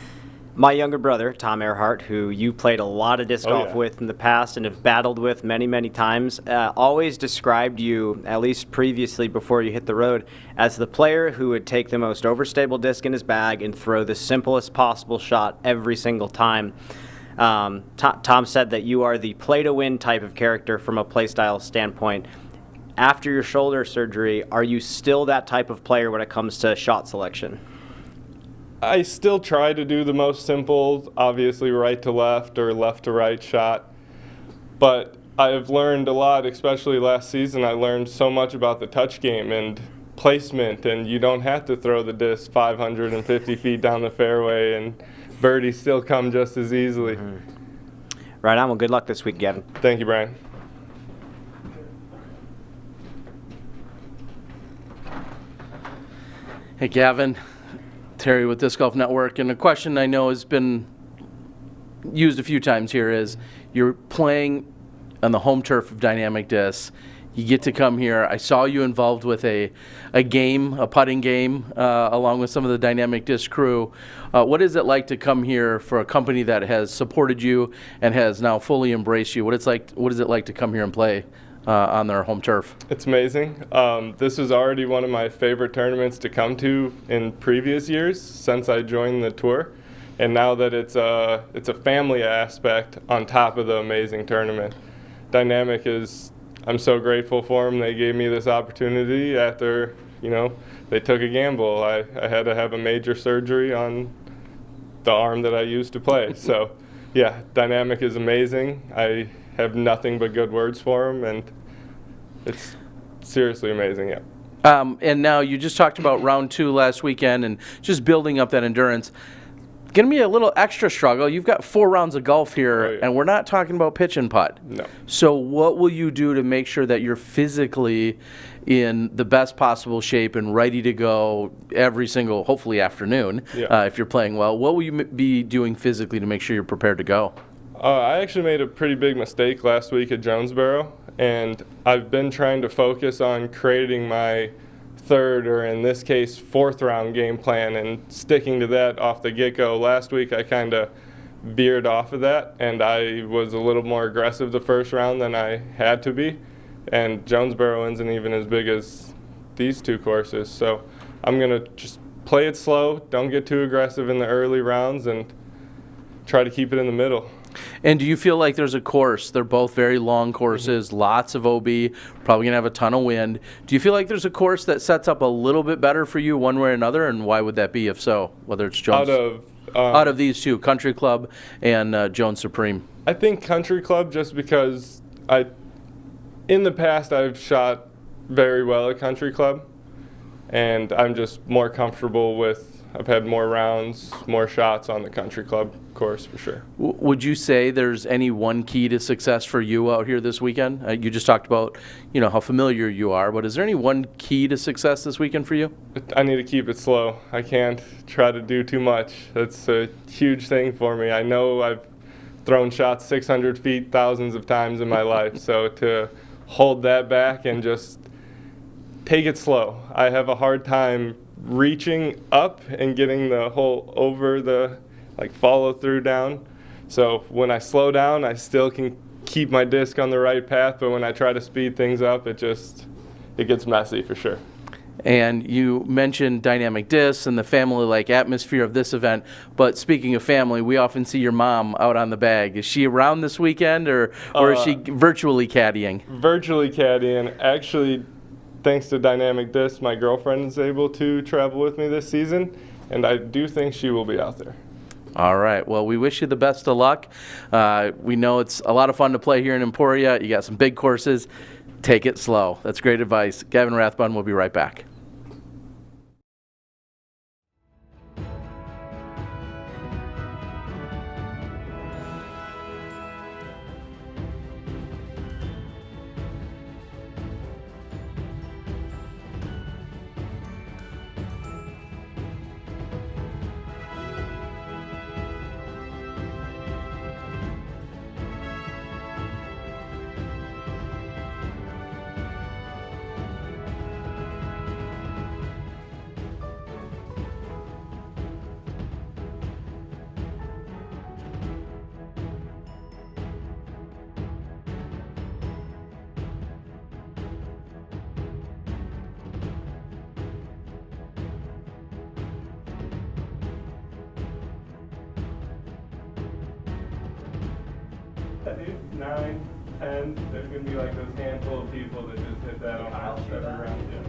My younger brother, Tom Earhart, who you played a lot of disc golf with in the past and have battled with many, many times, always described you, at least previously before you hit the road, as the player who would take the most overstable disc in his bag and throw the simplest possible shot every single time. Tom said that you are the play-to-win type of character from a play style standpoint. After your shoulder surgery, are you still that type of player when it comes to shot selection? I still try to do the most simple, obviously right to left or left to right shot. But I've learned a lot, especially last season. I learned so much about the touch game and placement, and you don't have to throw the disc 550 feet down the fairway, and birdies still come just as easily. Right on. Well, good luck this week, Gavin. Thank you, Brian. Hey, Gavin. Terry with Disc Golf Network, and a question I know has been used a few times here is, you're playing on the home turf of Dynamic Disc. You get to come here. I saw you involved with a game, a putting game, along with some of the Dynamic Disc crew. What is it like to come here for a company that has supported you and has now fully embraced you? What is it like to come here and play on their home turf? It's amazing. This was already one of my favorite tournaments to come to in previous years since I joined the tour, and now that it's a family aspect on top of the amazing tournament. Dynamic I'm so grateful for them. They gave me this opportunity after, they took a gamble. I had to have a major surgery on the arm that I used to play. So yeah, Dynamic is amazing. I have nothing but good words for them, and it's seriously amazing, yeah. And now you just talked about round 2 last weekend and just building up that endurance. Going to be a little extra struggle. You've got 4 rounds of golf here, and we're not talking about pitch and putt. No. So what will you do to make sure that you're physically in the best possible shape and ready to go every single, hopefully, afternoon, if you're playing well? What will you be doing physically to make sure you're prepared to go? I actually made a pretty big mistake last week at Jonesboro, and I've been trying to focus on creating my third, or in this case, fourth round game plan and sticking to that off the get-go. Last week I kind of veered off of that, and I was a little more aggressive the first round than I had to be. And Jonesboro isn't even as big as these two courses, so I'm going to just play it slow, don't get too aggressive in the early rounds, and try to keep it in the middle. And do you feel like there's a course, they're both very long courses, lots of OB, probably going to have a ton of wind. Do you feel like there's a course that sets up a little bit better for you one way or another, and why would that be if so, whether it's Jones? Out of these two, Country Club and Jones Supreme. I think Country Club, just because in the past I've shot very well at Country Club, and I'm just more comfortable with, I've had more rounds, more shots on the Country Club course for sure. Would you say there's any one key to success for you out here this weekend? You just talked about, how familiar you are, but is there any one key to success this weekend for you? I need to keep it slow. I can't try to do too much. That's a huge thing for me. I know I've thrown shots 600 feet thousands of times in my life, so to hold that back and just take it slow. I have a hard time reaching up and getting the hole over the follow through down. So when I slow down, I still can keep my disc on the right path, but when I try to speed things up, it gets messy for sure. And you mentioned dynamic discs and the family-like atmosphere of this event, but speaking of family, we often see your mom out on the bag. Is she around this weekend, or is she virtually caddying? Virtually caddying. Actually, thanks to dynamic disc, my girlfriend is able to travel with me this season, and I do think she will be out there. All right. Well, we wish you the best of luck. We know it's a lot of fun to play here in Emporia. You got some big courses. Take it slow. That's great advice. Gavin Rathbun will be right back. I think 9, 10, there's going to be those handful of people that just hit that almost every round. Yeah.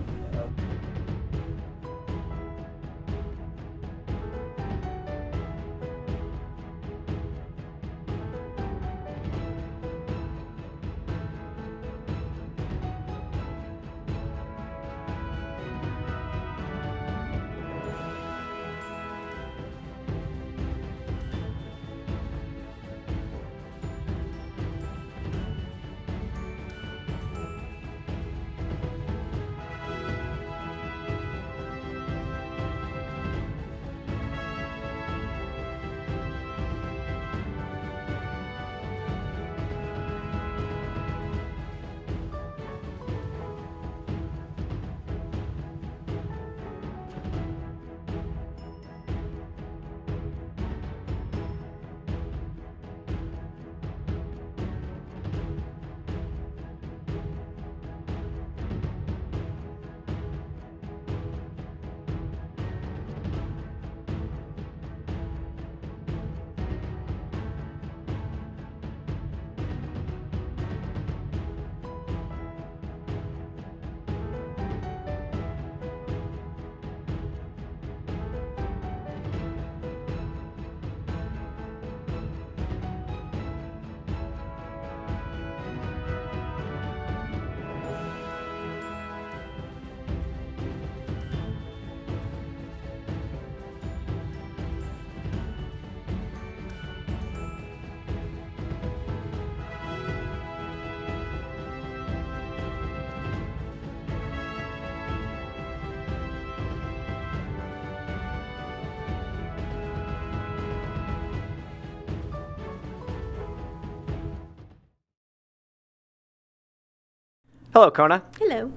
Hello, Kona. Hello.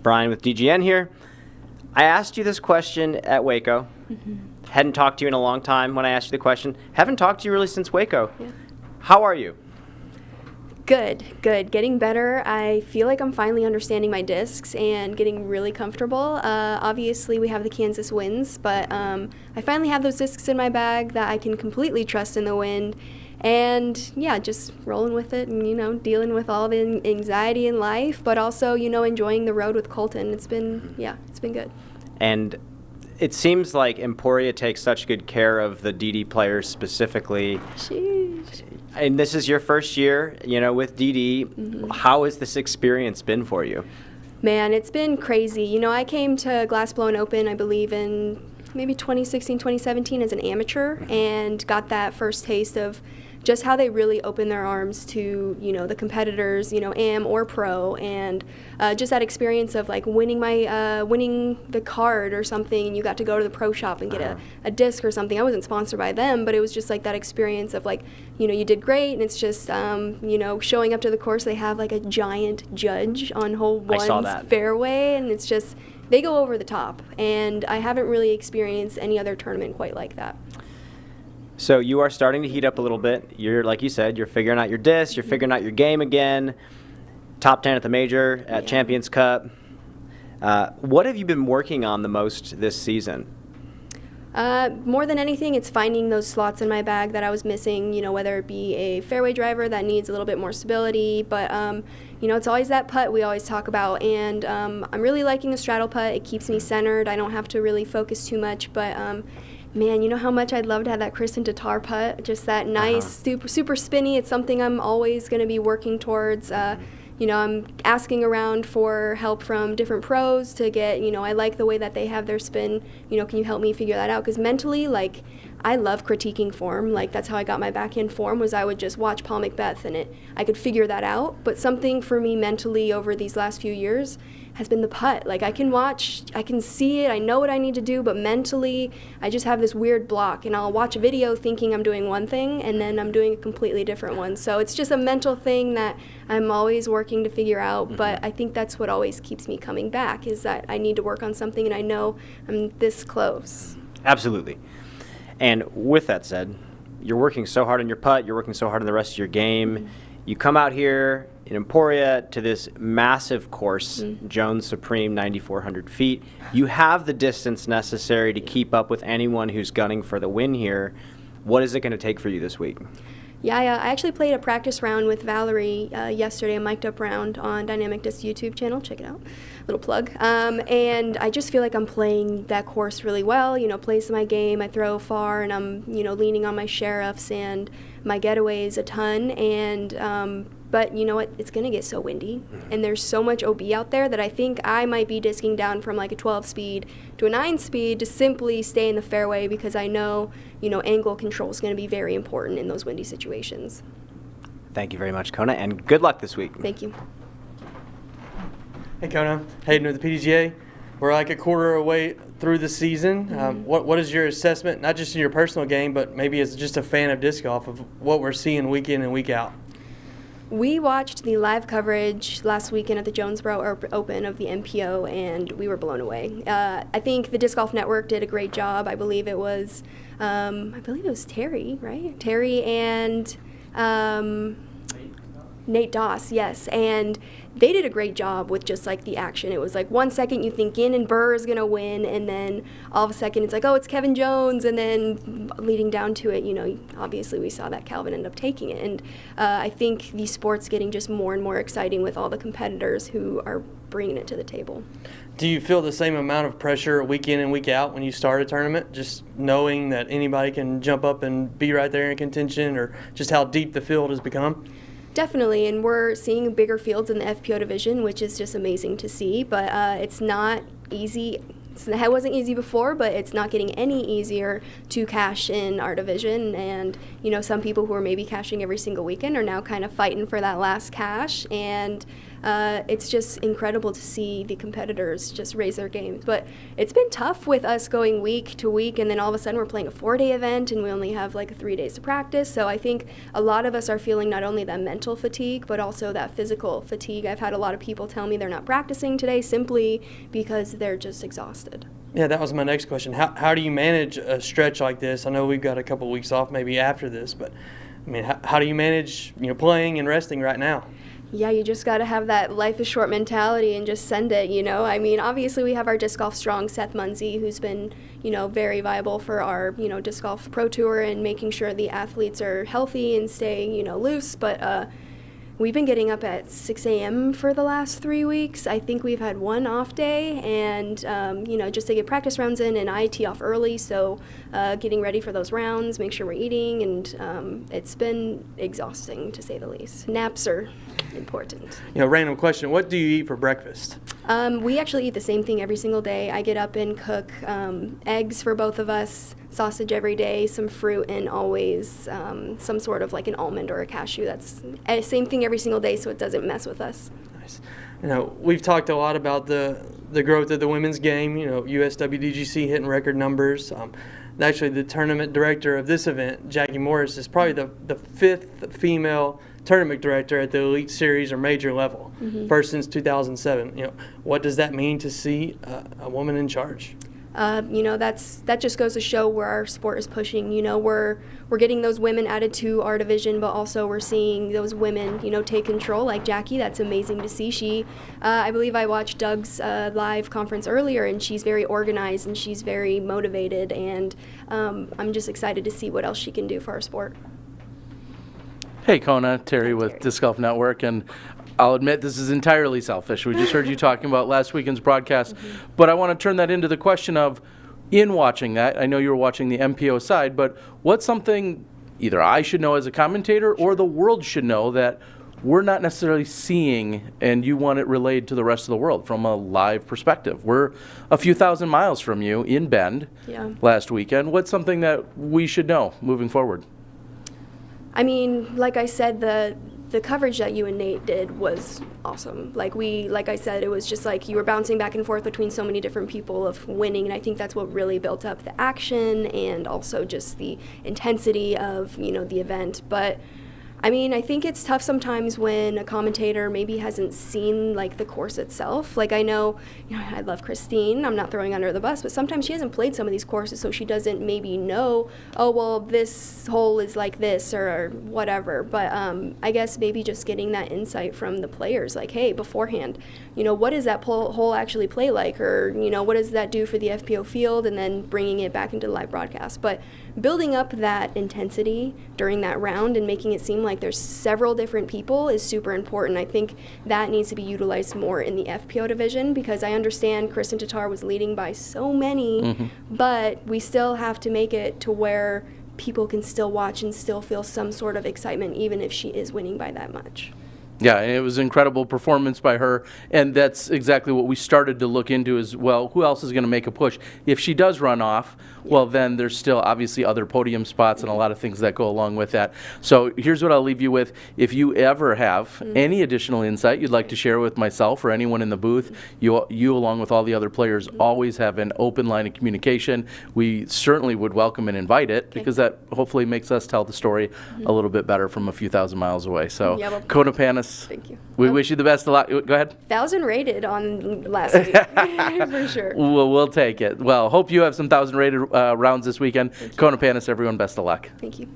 Brian with DGN here. I asked you this question at Waco. Hadn't talked to you in a long time when I asked you the question. Haven't talked to you really since Waco. Yeah. How are you? Good. Getting better. I feel like I'm finally understanding my discs and getting really comfortable. Obviously, we have the Kansas winds, but I finally have those discs in my bag that I can completely trust in the wind. And yeah, just rolling with it and, dealing with all the anxiety in life, but also, enjoying the road with Colton. It's been good. And it seems like Emporia takes such good care of the DD players specifically. Sheesh. And this is your first year, with DD. How has this experience been for you? Man, it's been crazy. I came to Glassblown Open, I believe, in maybe 2016, 2017 as an amateur, and got that first taste of just how they really open their arms to, the competitors, am or pro, and just that experience of like winning the card or something, and you got to go to the pro shop and get a disc or something. I wasn't sponsored by them, but it was just like that experience of like, you did great, and it's just, showing up to the course, they have like a giant judge on hole one's fairway, and it's just, they go over the top, and I haven't really experienced any other tournament quite like that. So you are starting to heat up a little bit. You're, like you said, you're figuring out your disc, you're figuring out your game again. Top 10 at the major, at Champions Cup. What have you been working on the most this season? More than anything, it's finding those slots in my bag that I was missing, whether it be a fairway driver that needs a little bit more stability, but, it's always that putt we always talk about, and I'm really liking the straddle putt. It keeps me centered. I don't have to really focus too much, but, man, you know how much I'd love to have that Kristen Tatar putt, just that nice, super spinny. It's something I'm always going to be working towards. I'm asking around for help from different pros to get, I like the way that they have their spin. Can you help me figure that out? Because mentally, I love critiquing form. That's how I got my backhand form, was I would just watch Paul Macbeth and I could figure that out. But something for me mentally over these last few years has been the putt. I can watch, I can see it, I know what I need to do, but mentally, I just have this weird block, and I'll watch a video thinking I'm doing one thing, and then I'm doing a completely different one. So it's just a mental thing that I'm always working to figure out, but I think that's what always keeps me coming back, is that I need to work on something, and I know I'm this close. Absolutely. And with that said, you're working so hard on your putt, you're working so hard on the rest of your game. You come out here in Emporia to this massive course, Jones Supreme, 9,400 feet. You have the distance necessary to keep up with anyone who's gunning for the win here. What is it going to take for you this week? Yeah, I actually played a practice round with Valerie yesterday, a mic'd up round on Dynamic Disc YouTube channel. Check it out. Little plug. And I just feel like I'm playing that course really well, plays my game. I throw far, and I'm, leaning on my sheriffs and my getaways a ton. And but you know what? It's going to get so windy, and there's so much OB out there that I think I might be disking down from like a 12 speed to a 9 speed to simply stay in the fairway, because I know, angle control is going to be very important in those windy situations. Thank you very much, Kona, and good luck this week. Thank you. Hey, Kona. Hayden with the PDGA. We're like a quarter away through the season. What is your assessment, not just in your personal game, but maybe as just a fan of disc golf, of what we're seeing week in and week out? We watched the live coverage last weekend at the Jonesboro Open of the MPO, and we were blown away. I think the Disc Golf Network did a great job. I believe it was Terry, right? Terry and Nate Doss, yes. And they did a great job with just like the action. It was like 1 second you think Ginn and Burr is going to win, and then all of a second it's like, oh, it's Kevin Jones, and then leading down to it, obviously we saw that Calvin ended up taking it. And I think the sport's getting just more and more exciting with all the competitors who are bringing it to the table. Do you feel the same amount of pressure week in and week out when you start a tournament, just knowing that anybody can jump up and be right there in contention, or just how deep the field has become? Definitely, and we're seeing bigger fields in the FPO division, which is just amazing to see, but it's not easy. It wasn't easy before, but it's not getting any easier to cash in our division, and some people who are maybe cashing every single weekend are now kind of fighting for that last cash, and it's just incredible to see the competitors just raise their games. But it's been tough with us going week to week, and then all of a sudden we're playing a 4-day event and we only have like 3 days to practice. So I think a lot of us are feeling not only that mental fatigue, but also that physical fatigue. I've had a lot of people tell me they're not practicing today simply because they're just exhausted. Yeah, that was my next question. How do you manage a stretch like this? I know we've got a couple weeks off maybe after this, but I mean, how do you manage, playing and resting right now? Yeah, you just got to have that life is short mentality and just send it, I mean, obviously we have our disc golf strong Seth Munsey, who's been, very viable for our, disc golf pro tour and making sure the athletes are healthy and stay, loose, but we've been getting up at 6 a.m. for the last 3 weeks. I think we've had one off day, and, just to get practice rounds in, and I tee off early, so getting ready for those rounds, make sure we're eating, and it's been exhausting, to say the least. Naps are important. Random question. What do you eat for breakfast? We actually eat the same thing every single day. I get up and cook eggs for both of us, sausage every day, some fruit, and always some sort of like an almond or a cashew. That's the same thing every single day, so it doesn't mess with us. Nice. We've talked a lot about the growth of the women's game, USWDGC hitting record numbers. Actually, the tournament director of this event, Jackie Morris, is probably the 5th female tournament director at the Elite Series or major level, first since 2007. What does that mean to see a woman in charge? That just goes to show where our sport is pushing. We're getting those women added to our division, but also we're seeing those women, take control, like Jackie. That's amazing to see. I believe I watched Doug's live conference earlier, and she's very organized and she's very motivated, and I'm just excited to see what else she can do for our sport. Hey, Kona, Terry with Disc Golf Network, and I'll admit this is entirely selfish. We just heard you talking about last weekend's broadcast, but I want to turn that into the question of, in watching that, I know you were watching the MPO side, but what's something either I should know as a commentator or the world should know that we're not necessarily seeing and you want it relayed to the rest of the world from a live perspective? We're a few thousand miles from you in Bend last weekend. What's something that we should know moving forward? I mean, like I said, the coverage that you and Nate did was awesome. Like I said, it was just like you were bouncing back and forth between so many different people of winning, and I think that's what really built up the action and also just the intensity of, the event. But I mean, I think it's tough sometimes when a commentator maybe hasn't seen like the course itself. Like I know, I love Christine. I'm not throwing under the bus, but sometimes she hasn't played some of these courses, so she doesn't maybe know, oh, well, this hole is like this or whatever. But I guess maybe just getting that insight from the players, like, hey, beforehand, what does that hole actually play like? Or, what does that do for the FPO field? And then bringing it back into the live broadcast. But building up that intensity during that round and making it seem like there's several different people is super important. I think that needs to be utilized more in the FPO division, because I understand Kristen Tatar was leading by so many, but we still have to make it to where people can still watch and still feel some sort of excitement, even if she is winning by that much. Yeah, it was an incredible performance by her, and that's exactly what we started to look into as well. Who else is going to make a push? If she does run off, well, then there's still obviously other podium spots and a lot of things that go along with that. So here's what I'll leave you with. If you ever have any additional insight you'd like to share with myself or anyone in the booth, you along with all the other players always have an open line of communication. We certainly would welcome and invite it, because that hopefully makes us tell the story a little bit better from a few thousand miles away. So Kona Panis, thank you. We wish you the best of luck. Go ahead. 1,000 rated on last week, for sure. We'll take it. Well, hope you have some 1,000 rated rounds this weekend. Kona Panis, everyone, best of luck. Thank you.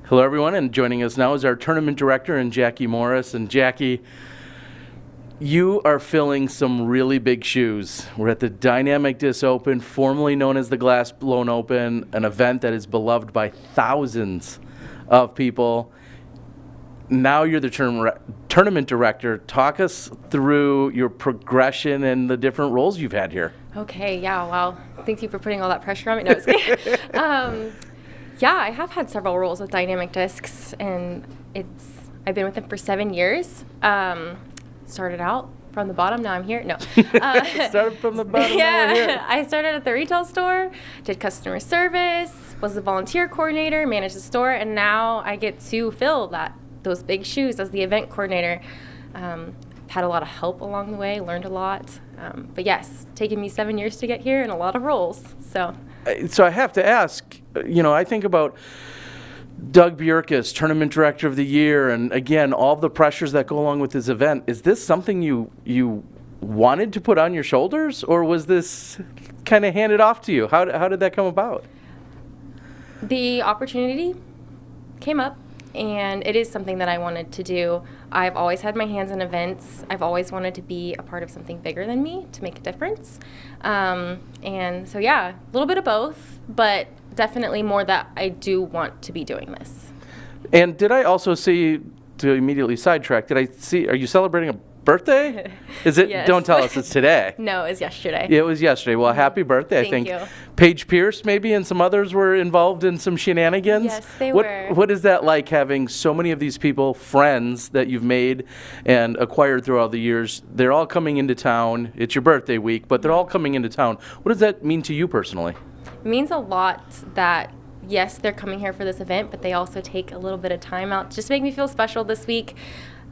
Hello, everyone, and joining us now is our tournament director, and Jackie Morris. And Jackie, you are filling some really big shoes. We're at the Dynamic Disc Open, formerly known as the Glass Blown Open, an event that is beloved by thousands of people. Now you're the tournament director. Talk us through your progression and the different roles you've had here. Okay, yeah, wow. Thank you for putting all that pressure on me. No, it's kidding. Yeah, I have had several roles with Dynamic Discs, and I've been with them for 7 years. Started out from the bottom, now I'm here. No. Started from the bottom, now we're here. I started at the retail store, did customer service, was the volunteer coordinator, managed the store, and now I get to fill those big shoes as the event coordinator. Had a lot of help along the way, learned a lot. But yes, taken me 7 years to get here and a lot of roles. So I have to ask, I think about Doug Bjerkaas, Tournament Director of the Year, and again, all the pressures that go along with this event. Is this something you wanted to put on your shoulders, or was this kind of handed off to you? How did that come about? The opportunity came up, and it is something that I wanted to do. I've always had my hands in events. I've always wanted to be a part of something bigger than me to make a difference. And so, yeah, a little bit of both, but definitely more that I do want to be doing this. And did I also see, to immediately sidetrack, are you celebrating a birthday? Is it? Yes. Don't tell us it's today. No, it was yesterday. It was yesterday. Well, happy birthday. Thank I think you. Paige Pierce maybe and some others were involved in some shenanigans. Yes, they were. What is that like, having so many of these people, friends that you've made and acquired throughout the years? They're all coming into town. It's your birthday week, but they're all coming into town. What does that mean to you personally? It means a lot that, yes, they're coming here for this event, but they also take a little bit of time out just to make me feel special this week.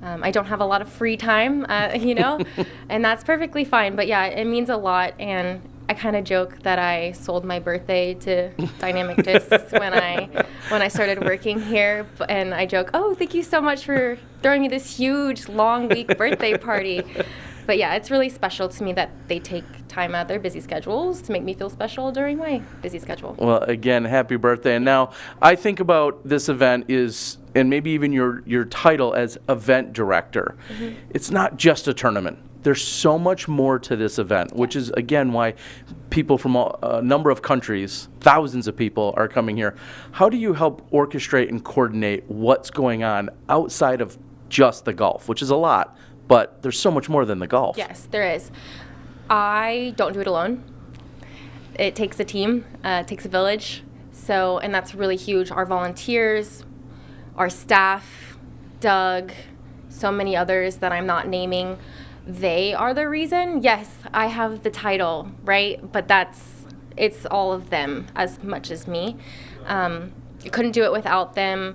I don't have a lot of free time, and that's perfectly fine. But yeah, it means a lot, and I kind of joke that I sold my birthday to Dynamic Discs when I started working here, and I joke, oh, thank you so much for throwing me this huge, long week birthday party. But yeah, it's really special to me that they take time out of their busy schedules to make me feel special during my busy schedule. Well, again, happy birthday. And now I think about this event and maybe even your title as event director. Mm-hmm. It's not just a tournament. There's so much more to this event, which is, again, why people from a number of countries, thousands of people, are coming here. How do you help orchestrate and coordinate what's going on outside of just the golf, which is a lot, but there's so much more than the golf? Yes, there is. I don't do it alone. It takes a team, it takes a village, and that's really huge. Our volunteers, our staff, Doug, so many others that I'm not naming, they are the reason. Yes, I have the title, right? But it's all of them as much as me. I couldn't do it without them.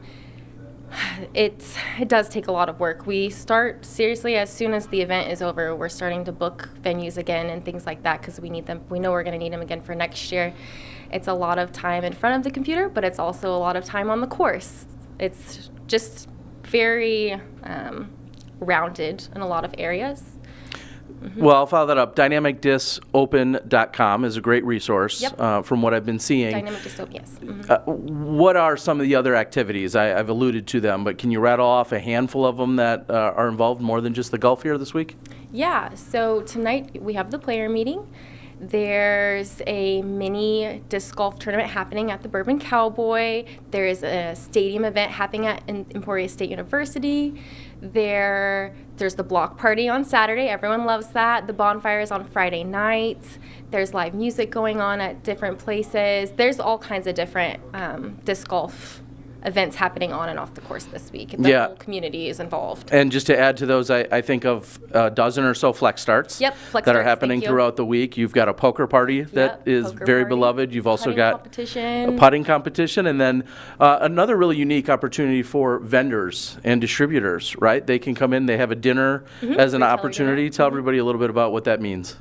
It does take a lot of work. We start seriously as soon as the event is over. We're starting to book venues again and things like that because we need them. We know we're going to need them again for next year. It's a lot of time in front of the computer, but it's also a lot of time on the course. It's just very rounded in a lot of areas. Mm-hmm. Well, I'll follow that up. DynamicDiscOpen.com is a great resource. Yep. From what I've been seeing. Dynamic Disc Open, yes. Mm-hmm. What are some of the other activities? I've alluded to them, but can you rattle off a handful of them that are involved more than just the golf here this week? Yeah, so tonight we have the player meeting. There's a mini disc golf tournament happening at the Bourbon Cowboy. There's a stadium event happening at Emporia State University. There's the block party on Saturday. Everyone loves that. The bonfire is on Friday night. There's live music going on at different places. There's all kinds of different disc golf events happening on and off the course this week. The whole community is involved. And just to add to those, I think of a dozen or so flex starts that are happening throughout the week. You've got a poker party that is very beloved. You've also got a putting competition, and then another really unique opportunity for vendors and distributors, right? They can come in, they have a dinner as an opportunity. Tell everybody a little bit about what that means.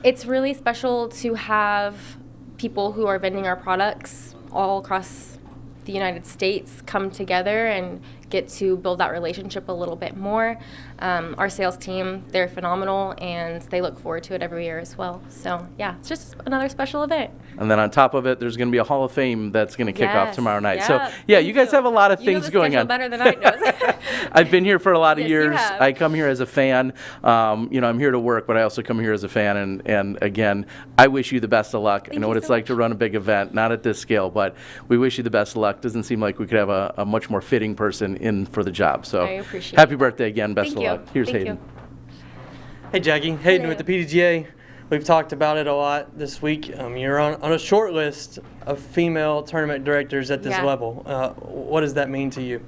It's really special to have people who are vending our products all across the United States come together and get to build that relationship a little bit more. Our sales team, they're phenomenal, and they look forward to it every year as well. So, yeah, it's just another special event. And then on top of it, there's going to be a Hall of Fame that's going to kick off tomorrow night. Yeah, So, yeah, you guys have a lot of things going on. Better than I know. I've been here for a lot of Yes, you years. have. I come here as a fan. I'm here to work, but I also come here as a fan. And again, I wish you the best of luck. I know what it's like to run a big event, not at this scale, but we wish you the best of luck. Doesn't seem like we could have a much more fitting person in for the job. So I appreciate happy it. birthday again. Best of luck. Here's Thank Hayden. Hey, Jackie. Hayden with the PDGA. We've talked about it a lot this week. You're on a short list of female tournament directors at this level. What does that mean to you?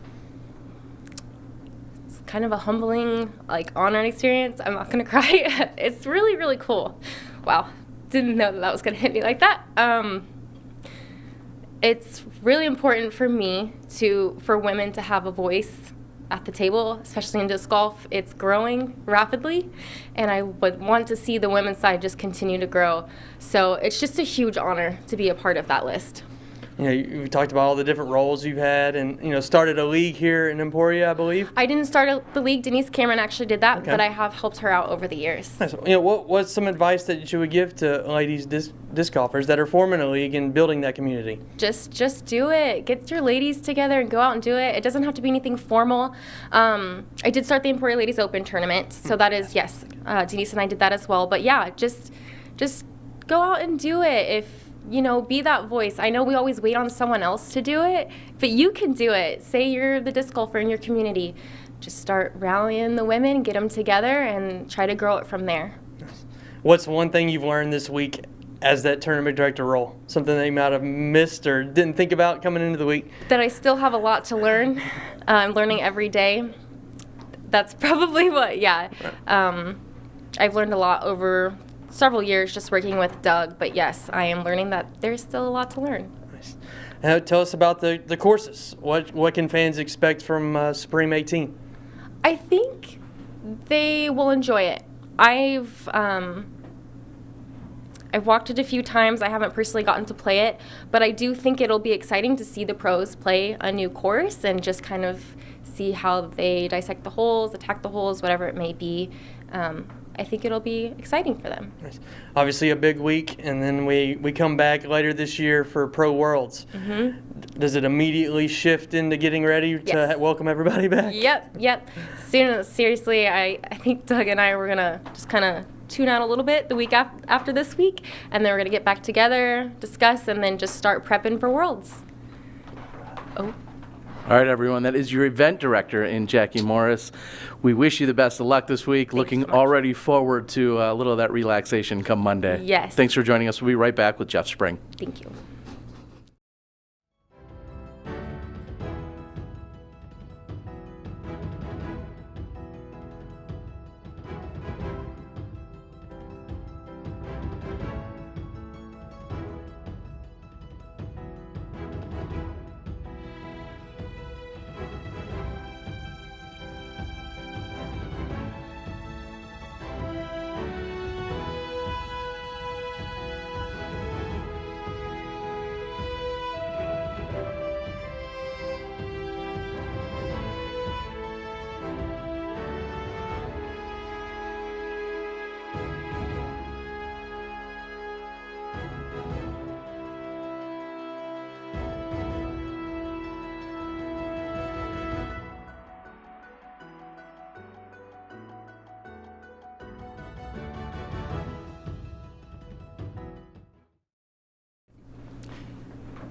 It's kind of a humbling, honor and experience. I'm not going to cry. It's really, really cool. Wow. Didn't know that was going to hit me like that. It's really important for me for women to have a voice at the table, especially in disc golf. It's growing rapidly, and I would want to see the women's side just continue to grow. So it's just a huge honor to be a part of that list. You talked about all the different roles you've had, and started a league here in Emporia, I believe. I didn't start the league. Denise Cameron actually did that, but I have helped her out over the years. Nice. What's some advice that you would give to ladies disc golfers that are forming a league and building that community? Just do it. Get your ladies together and go out and do it. It doesn't have to be anything formal. I did start the Emporia Ladies Open tournament, so that is, yes, Denise and I did that as well. But yeah, just go out and do it. Be that voice. I know we always wait on someone else to do it, but you can do it. Say you're the disc golfer in your community. Just start rallying the women, get them together, and try to grow it from there. What's one thing you've learned this week as that tournament director role? Something that you might have missed or didn't think about coming into the week? That I still have a lot to learn. I'm learning every day. That's probably what, I've learned a lot over several years just working with Doug, but yes, I am learning that there's still a lot to learn. Nice. Tell us about the courses. What can fans expect from Supreme 18? I think they will enjoy it. I've walked it a few times. I haven't personally gotten to play it, but I do think it'll be exciting to see the pros play a new course and just kind of see how they dissect the holes, attack the holes, whatever it may be. I think it'll be exciting for them. Nice. Obviously a big week, and then we come back later this year for Pro Worlds. Mm-hmm. Does it immediately shift into getting ready to welcome everybody back? Yep. Seriously, I think Doug and I were going to just kind of tune out a little bit the week after this week, and then we're going to get back together, discuss, and then just start prepping for Worlds. Oh. All right, everyone, that is your event director in Jackie Morris. We wish you the best of luck this week. Looking already forward to a little of that relaxation come Monday. Yes. Thanks for joining us. We'll be right back with Jeff Spring. Thank you.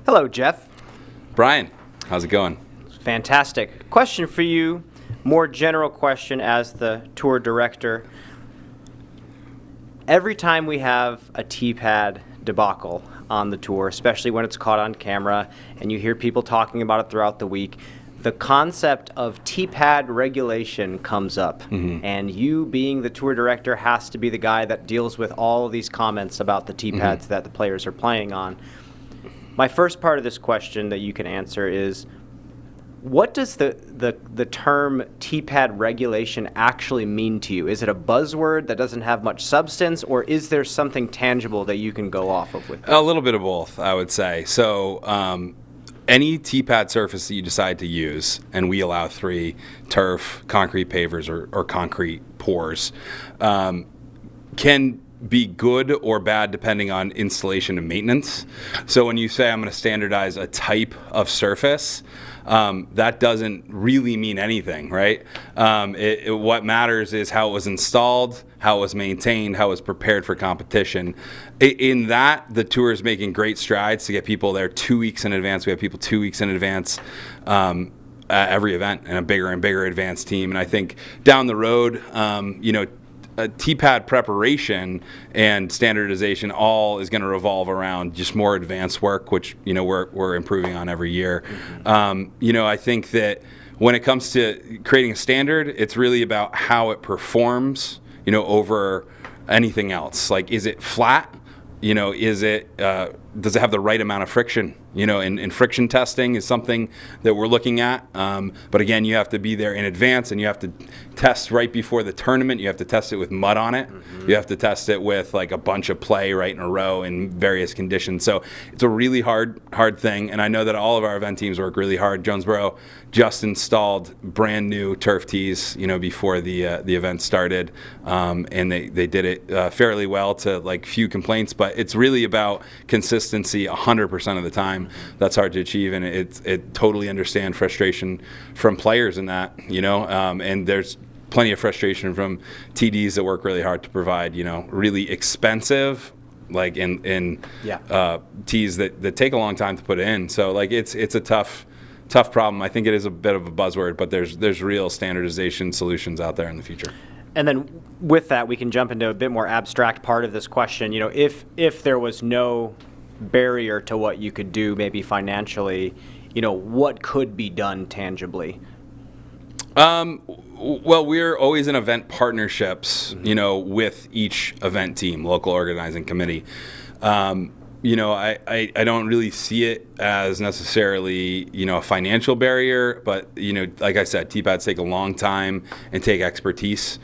Hello, Jeff. Brian, how's it going? Fantastic. Question for you, more general question as the tour director. Every time we have a T-pad debacle on the tour, especially when it's caught on camera and you hear people talking about it throughout the week, the concept of T-pad regulation comes up. Mm-hmm. And you, being the tour director, has to be the guy that deals with all of these comments about the T-pads that the players are playing on. My first part of this question that you can answer is, what does the term T-pad regulation actually mean to you? Is it a buzzword that doesn't have much substance, or is there something tangible that you can go off of with that? A little bit of both, I would say. So any tee pad surface that you decide to use, and we allow 3, turf, concrete pavers, or concrete pours, can be good or bad depending on installation and maintenance. So when you say I'm going to standardize a type of surface, that doesn't really mean anything, right? What matters is how it was installed, how it was maintained, how it was prepared for competition. In that, the tour is making great strides to get people there 2 weeks in advance. We have people 2 weeks in advance at every event, and a bigger and bigger advanced team. And I think down the road, tee pad preparation and standardization all is going to revolve around just more advanced work, which we're improving on every year. I think that when it comes to creating a standard, it's really about how it performs, over anything else. Like, is it flat? Is it does it have the right amount of friction? And friction testing is something that we're looking at. But again, you have to be there in advance, and you have to test right before the tournament. You have to test it with mud on it. You have to test it with like a bunch of play right in a row in various conditions. So it's a really hard thing. And I know that all of our event teams work really hard. Jonesboro just installed brand new turf tees, before the event started, and they did it fairly well to like few complaints. But it's really about consistency 100% of the time. That's hard to achieve, and it totally understand frustration from players in that, and there's plenty of frustration from TDs that work really hard to provide, really expensive, like in tees that take a long time to put in. So like it's a tough problem. I think it is a bit of a buzzword, but there's real standardization solutions out there in the future. And then with that, we can jump into a bit more abstract part of this question. If there was no barrier to what you could do, maybe financially, what could be done tangibly? Well, we're always in event partnerships, with each event team, local organizing committee. I don't really see it as necessarily, a financial barrier, but, like I said, T-pads take a long time and take expertise.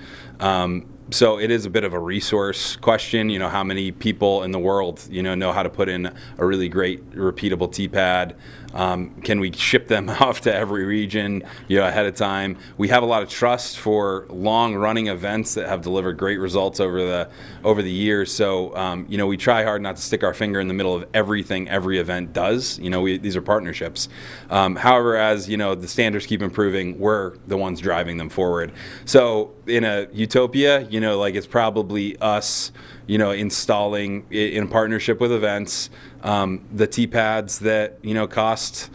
So it is a bit of a resource question, how many people in the world, know how to put in a really great repeatable T-pad. Can we ship them off to every region, ahead of time? We have a lot of trust for long-running events that have delivered great results over the years. So, we try hard not to stick our finger in the middle of everything every event does. These are partnerships. However, as the standards keep improving, we're the ones driving them forward. So in a utopia, it's probably us, installing in partnership with events, the T-pads that, cost,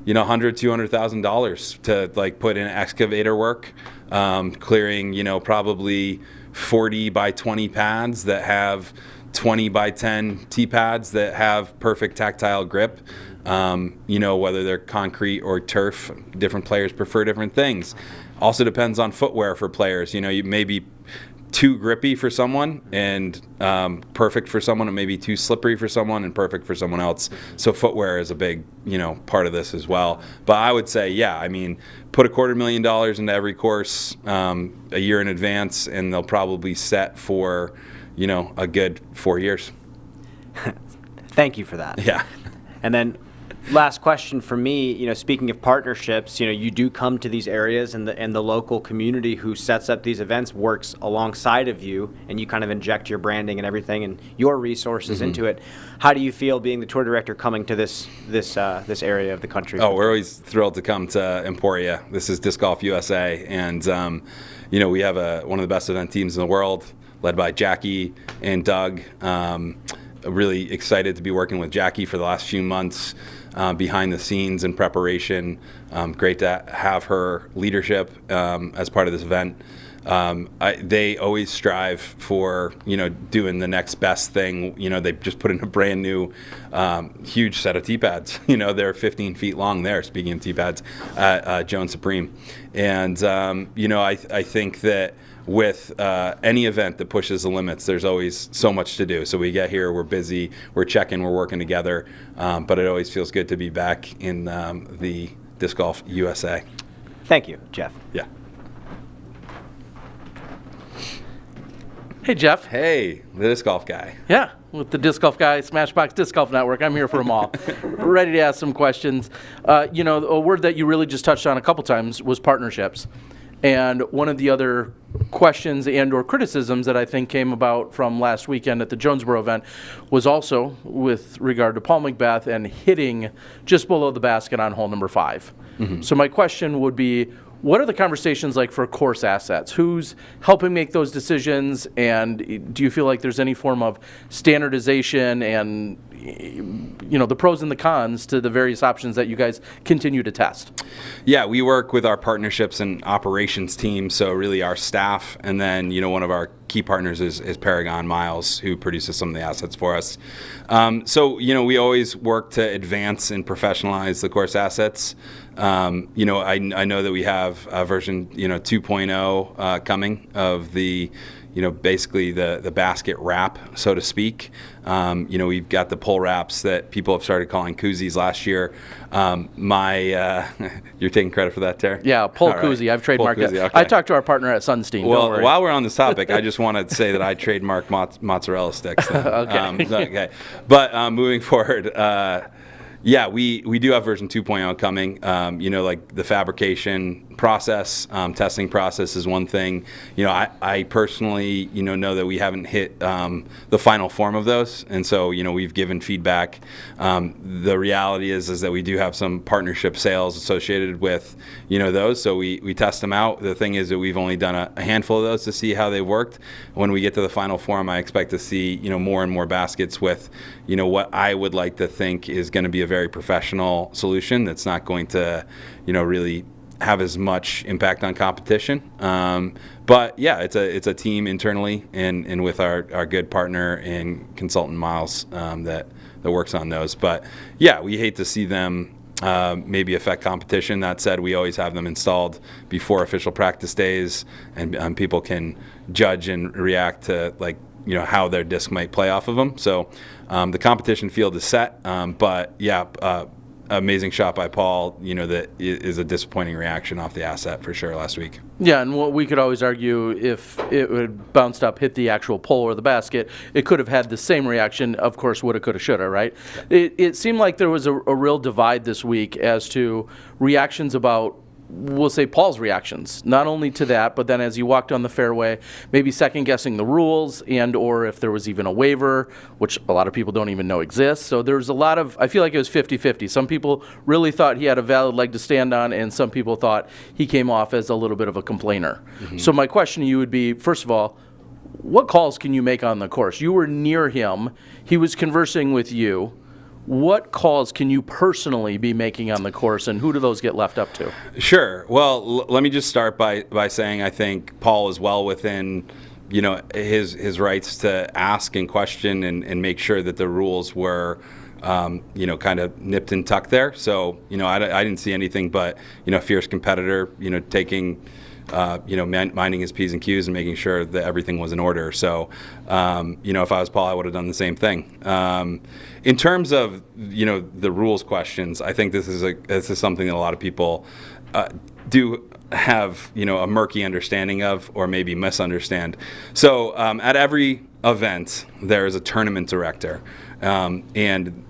$100,000-$200,000 to put in excavator work, clearing, probably 40 by 20 pads that have 20 by 10 T-pads that have perfect tactile grip. Whether they're concrete or turf, different players prefer different things. Also depends on footwear for players. You may be too grippy for someone and perfect for someone, and maybe too slippery for someone and perfect for someone else. So footwear is a big, part of this as well. But I would say, put $250,000 into every course a year in advance, and they'll probably set for, a good 4 years. Thank you for that. Yeah. And then last question for me, speaking of partnerships, you do come to these areas, and the local community who sets up these events works alongside of you, and you kind of inject your branding and everything and your resources into it. How do you feel being the tour director coming to this area of the country? Oh, we're always thrilled to come to Emporia. This is Disc Golf USA, and we have one of the best event teams in the world, led by Jackie and Doug. Really excited to be working with Jackie for the last few months behind the scenes in preparation. Great to have her leadership as part of this event. They always strive for, doing the next best thing. They just put in a brand new huge set of T-pads. They're 15 feet long there, speaking of T-pads, at Jones Supreme. And, I think that with any event that pushes the limits, there's always so much to do. So we get here, we're busy, we're checking, we're working together, but it always feels good to be back in the Disc Golf USA. Thank you, Jeff. Yeah. Hey, Jeff. Hey, the disc golf guy. Yeah, with the Disc Golf Guy, Smashbox Disc Golf Network. I'm here for them all. Ready to ask some questions. A word that you really just touched on a couple times was partnerships. And one of the other questions and or criticisms that I think came about from last weekend at the Jonesboro event was also with regard to Paul McBeth and hitting just below the basket on hole number 5. Mm-hmm. So my question would be, what are the conversations like for course assets? Who's helping make those decisions, and do you feel like there's any form of standardization and the pros and the cons to the various options that you guys continue to test? Yeah, we work with our partnerships and operations team, so really our staff, and then one of our key partners is Paragon Miles, who produces some of the assets for us. We always work to advance and professionalize the course assets. I know that we have version 2.0 coming of the basically the basket wrap, so to speak. We've got the pull wraps that people have started calling koozies last year. You're taking credit for that, Terry? Yeah, pull koozie. I've trademarked it. Okay. I talked to our partner at Sunstein. Well, while we're on this topic, I just want to say that I trademarked mozzarella sticks. Okay. But moving forward, we do have version 2.0 coming. Like the fabrication process, testing process is one thing. I personally, know that we haven't hit the final form of those, and so we've given feedback. The reality is that we do have some partnership sales associated with those, so we test them out. The thing is that we've only done a handful of those to see how they worked. When we get to the final form, I expect to see more and more baskets with what I would like to think is going to be a very professional solution that's not going to really have as much impact on competition. But yeah, it's a team internally and with our good partner and consultant Miles that works on those. But yeah, we hate to see them maybe affect competition. That said, we always have them installed before official practice days, and people can judge and react to how their disc might play off of them. So the competition field is set, but yeah, amazing shot by Paul, that is a disappointing reaction off the asset for sure last week. Yeah, and what we could always argue, if it would bounced up, hit the actual pole or the basket, it could have had the same reaction, of course, woulda, coulda, shoulda, right? Yeah. It seemed like there was a real divide this week as to reactions about, we'll say, Paul's reactions, not only to that, but then as you walked on the fairway, maybe second guessing the rules and or if there was even a waiver, which a lot of people don't even know exists. So there's a lot of, I feel like it was 50-50. Some people really thought he had a valid leg to stand on, and some people thought he came off as a little bit of a complainer. Mm-hmm. So my question to you would be, first of all, what calls can you make on the course? You were near him. He was conversing with you. What calls can you personally be making on the course, and who do those get left up to? Sure. Well, let me just start by saying I think Paul is well within, his rights to ask and question and make sure that the rules were, kind of nipped and tucked there. So, I didn't see anything but, fierce competitor, taking, minding his P's and Q's and making sure that everything was in order. So, if I was Paul, I would have done the same thing. In terms of, the rules questions, I think this is something that a lot of people do have, a murky understanding of or maybe misunderstand. So at every event, there is a tournament director. And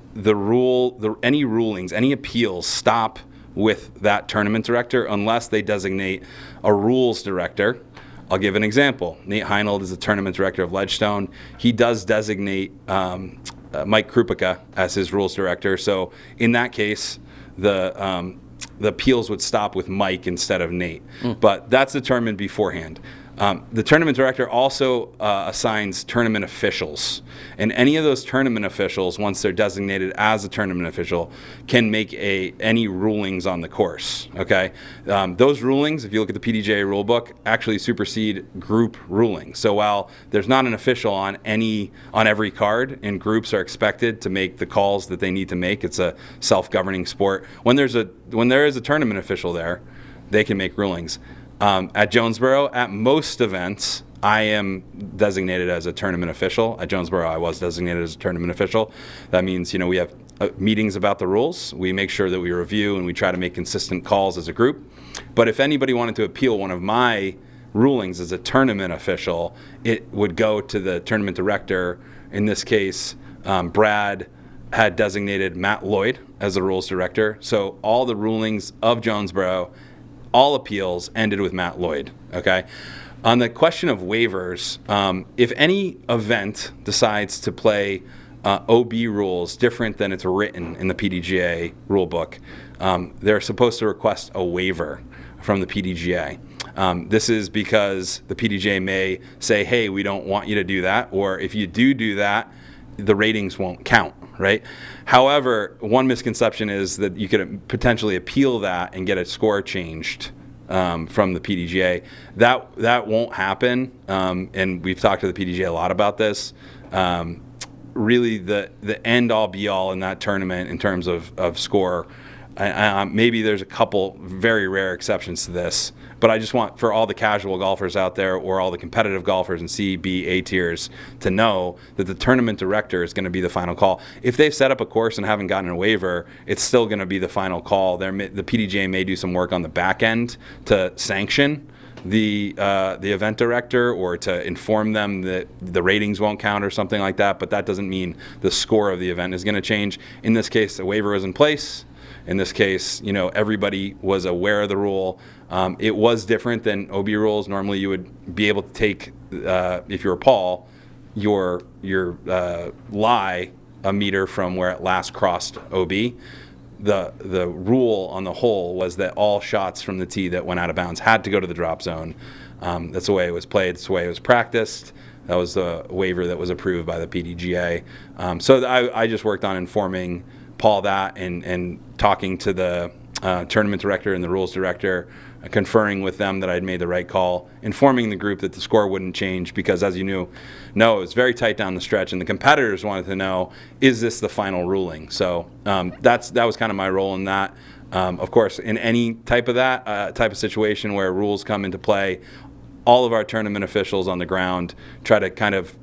any rulings, any appeals stop with that tournament director unless they designate a rules director. I'll give an example. Nate Heinold is the tournament director of Ledgestone. He does designate Mike Krupica as his rules director. So in that case, the appeals would stop with Mike instead of Nate. But that's determined beforehand. The tournament director also assigns tournament officials, and any of those tournament officials, once they're designated as a tournament official, can make any rulings on the course. Okay, those rulings, if you look at the PDGA rulebook, actually supersede group rulings. So while there's not an official on every card, and groups are expected to make the calls that they need to make, it's a self-governing sport. When there is a tournament official there, they can make rulings. At Jonesboro, at most events, I am designated as a tournament official. At Jonesboro, I was designated as a tournament official. That means, we have meetings about the rules. We make sure that we review and we try to make consistent calls as a group. But if anybody wanted to appeal one of my rulings as a tournament official, it would go to the tournament director. In this case, Brad had designated Matt Lloyd as the rules director. So all the rulings of Jonesboro, all appeals ended with Matt Lloyd. Okay. On the question of waivers, if any event decides to play OB rules different than it's written in the PDGA rule book, they're supposed to request a waiver from the PDGA. This is because the PDGA may say, hey, we don't want you to do that, or if you do that, the ratings won't count, right? However, one misconception is that you could potentially appeal that and get a score changed from the PDGA. That won't happen, and we've talked to the PDGA a lot about this. Really, the end-all, be-all in that tournament in terms of score, maybe there's a couple very rare exceptions to this, but I just want for all the casual golfers out there or all the competitive golfers in C, B, A tiers to know that the tournament director is going to be the final call. If they've set up a course and haven't gotten a waiver, it's still going to be the final call. The PDGA may do some work on the back end to sanction the event director or to inform them that the ratings won't count or something like that, but that doesn't mean the score of the event is going to change. In this case, the waiver was in place. In this case, everybody was aware of the rule. It was different than OB rules. Normally, you would be able to take, if you're Paul, your lie a meter from where it last crossed OB. The rule on the hole was that all shots from the tee that went out of bounds had to go to the drop zone. That's the way it was played. That's the way it was practiced. That was the waiver that was approved by the PDGA. So I just worked on informing Paul that and talking to the tournament director and the rules director, conferring with them that I'd made the right call, informing the group that the score wouldn't change because, as you know, it was very tight down the stretch, and the competitors wanted to know, is this the final ruling? So that was kind of my role in that. Of course, in any type of situation where rules come into play, all of our tournament officials on the ground try to kind of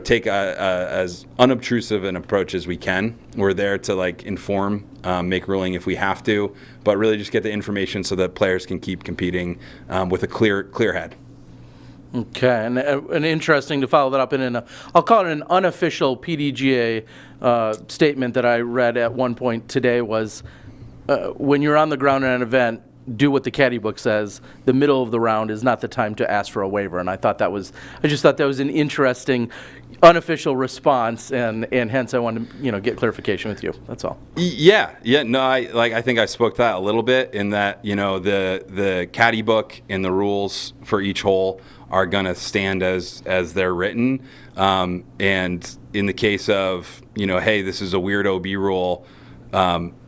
take as unobtrusive an approach as we can. We're there to inform, make ruling if we have to, but really just get the information so that players can keep competing with a clear head. Okay, and interesting to follow that up in I'll call it an unofficial PDGA statement that I read at one point today was, when you're on the ground at an event, do what the caddy book says. The middle of the round is not the time to ask for a waiver, and I just thought that was an interesting unofficial response, and hence I wanted to get clarification with you. That's all. Yeah. No, I think I spoke to that a little bit in that the caddy book and the rules for each hole are going to stand as they're written, and in the case of hey, this is a weird OB rule.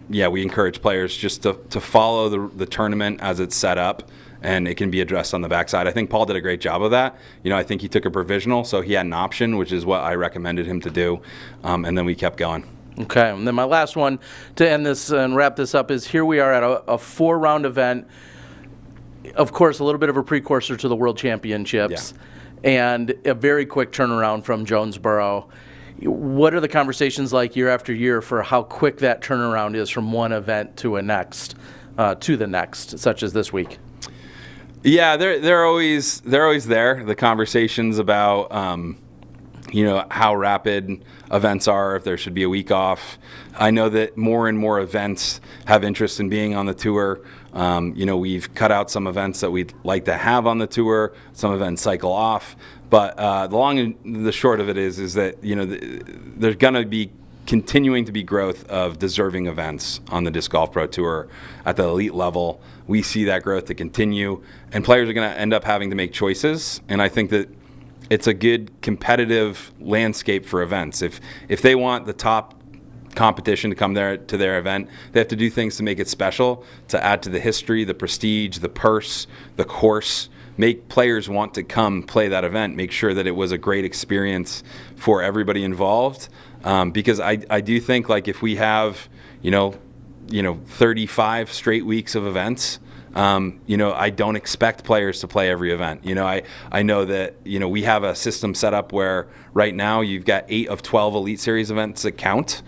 We encourage players just to follow the tournament as it's set up, and it can be addressed on the backside. I think Paul did a great job of that. I think he took a provisional, so he had an option, which is what I recommended him to do, and then we kept going. Okay, and then my last one to end this and wrap this up is here we are at a 4-round event. Of course, a little bit of a precursor to the World Championships, and a very quick turnaround from Jonesboro. What are the conversations like year after year for how quick that turnaround is from one event to the next, such as this week? Yeah, they're always there. The conversations about how rapid events are, if there should be a week off. I know that more and more events have interest in being on the tour. We've cut out some events that we'd like to have on the tour. Some events cycle off. But the long and the short of it is that there's going to be continuing to be growth of deserving events on the Disc Golf Pro Tour at the elite level. We see that growth to continue, and players are going to end up having to make choices. And I think that it's a good competitive landscape for events. If they want the top competition to come there to their event, they have to do things to make it special, to add to the history, the prestige, the purse, the course. Make players want to come play that event, make sure that it was a great experience for everybody involved. Because I do think if we have 35 straight weeks of events, I don't expect players to play every event. I know that we have a system set up where right now you've got 8 of 12 Elite Series events that count.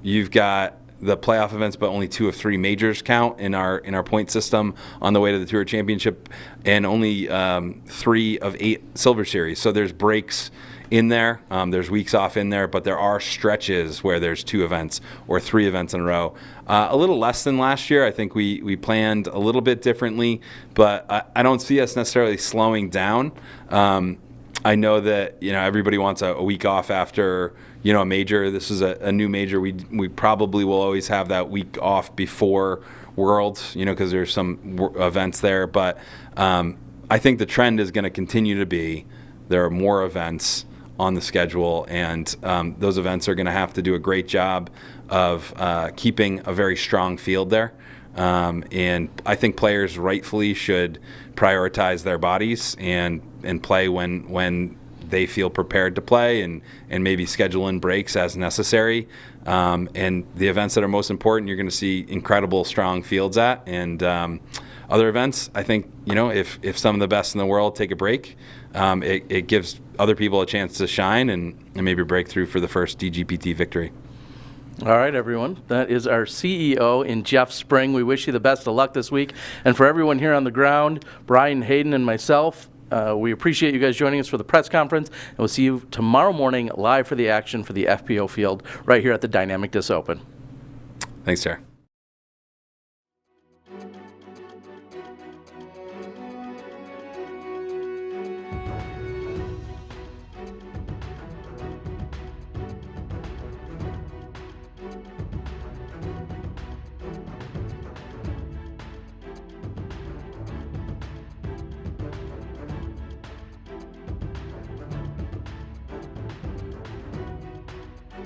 You've got the playoff events, but only 2 of 3 majors count in our point system on the way to the Tour Championship, and only 3 of 8 Silver Series. So there's breaks in there. There's weeks off in there, but there are stretches where there's 2 events or 3 events in a row. A little less than last year. I think we planned a little bit differently, but I don't see us necessarily slowing down. I know that everybody wants a week off after a major. This is a new major. We probably will always have that week off before Worlds, because there's some events there. But I think the trend is going to continue to be there are more events on the schedule, and those events are going to have to do a great job of keeping a very strong field there. And I think players rightfully should prioritize their bodies and play when they feel prepared to play, and maybe schedule in breaks as necessary. And the events that are most important, you're going to see incredible strong fields at. And other events, I think, if some of the best in the world take a break, it gives other people a chance to shine and maybe break through for the first DGPT victory. All right, everyone. That is our CEO in Jeff Spring. We wish you the best of luck this week. And for everyone here on the ground, Brian, Hayden, and myself, we appreciate you guys joining us for the press conference. And we'll see you tomorrow morning live for the action for the FPO field right here at the Dynamic Disc Open. Thanks, Sarah.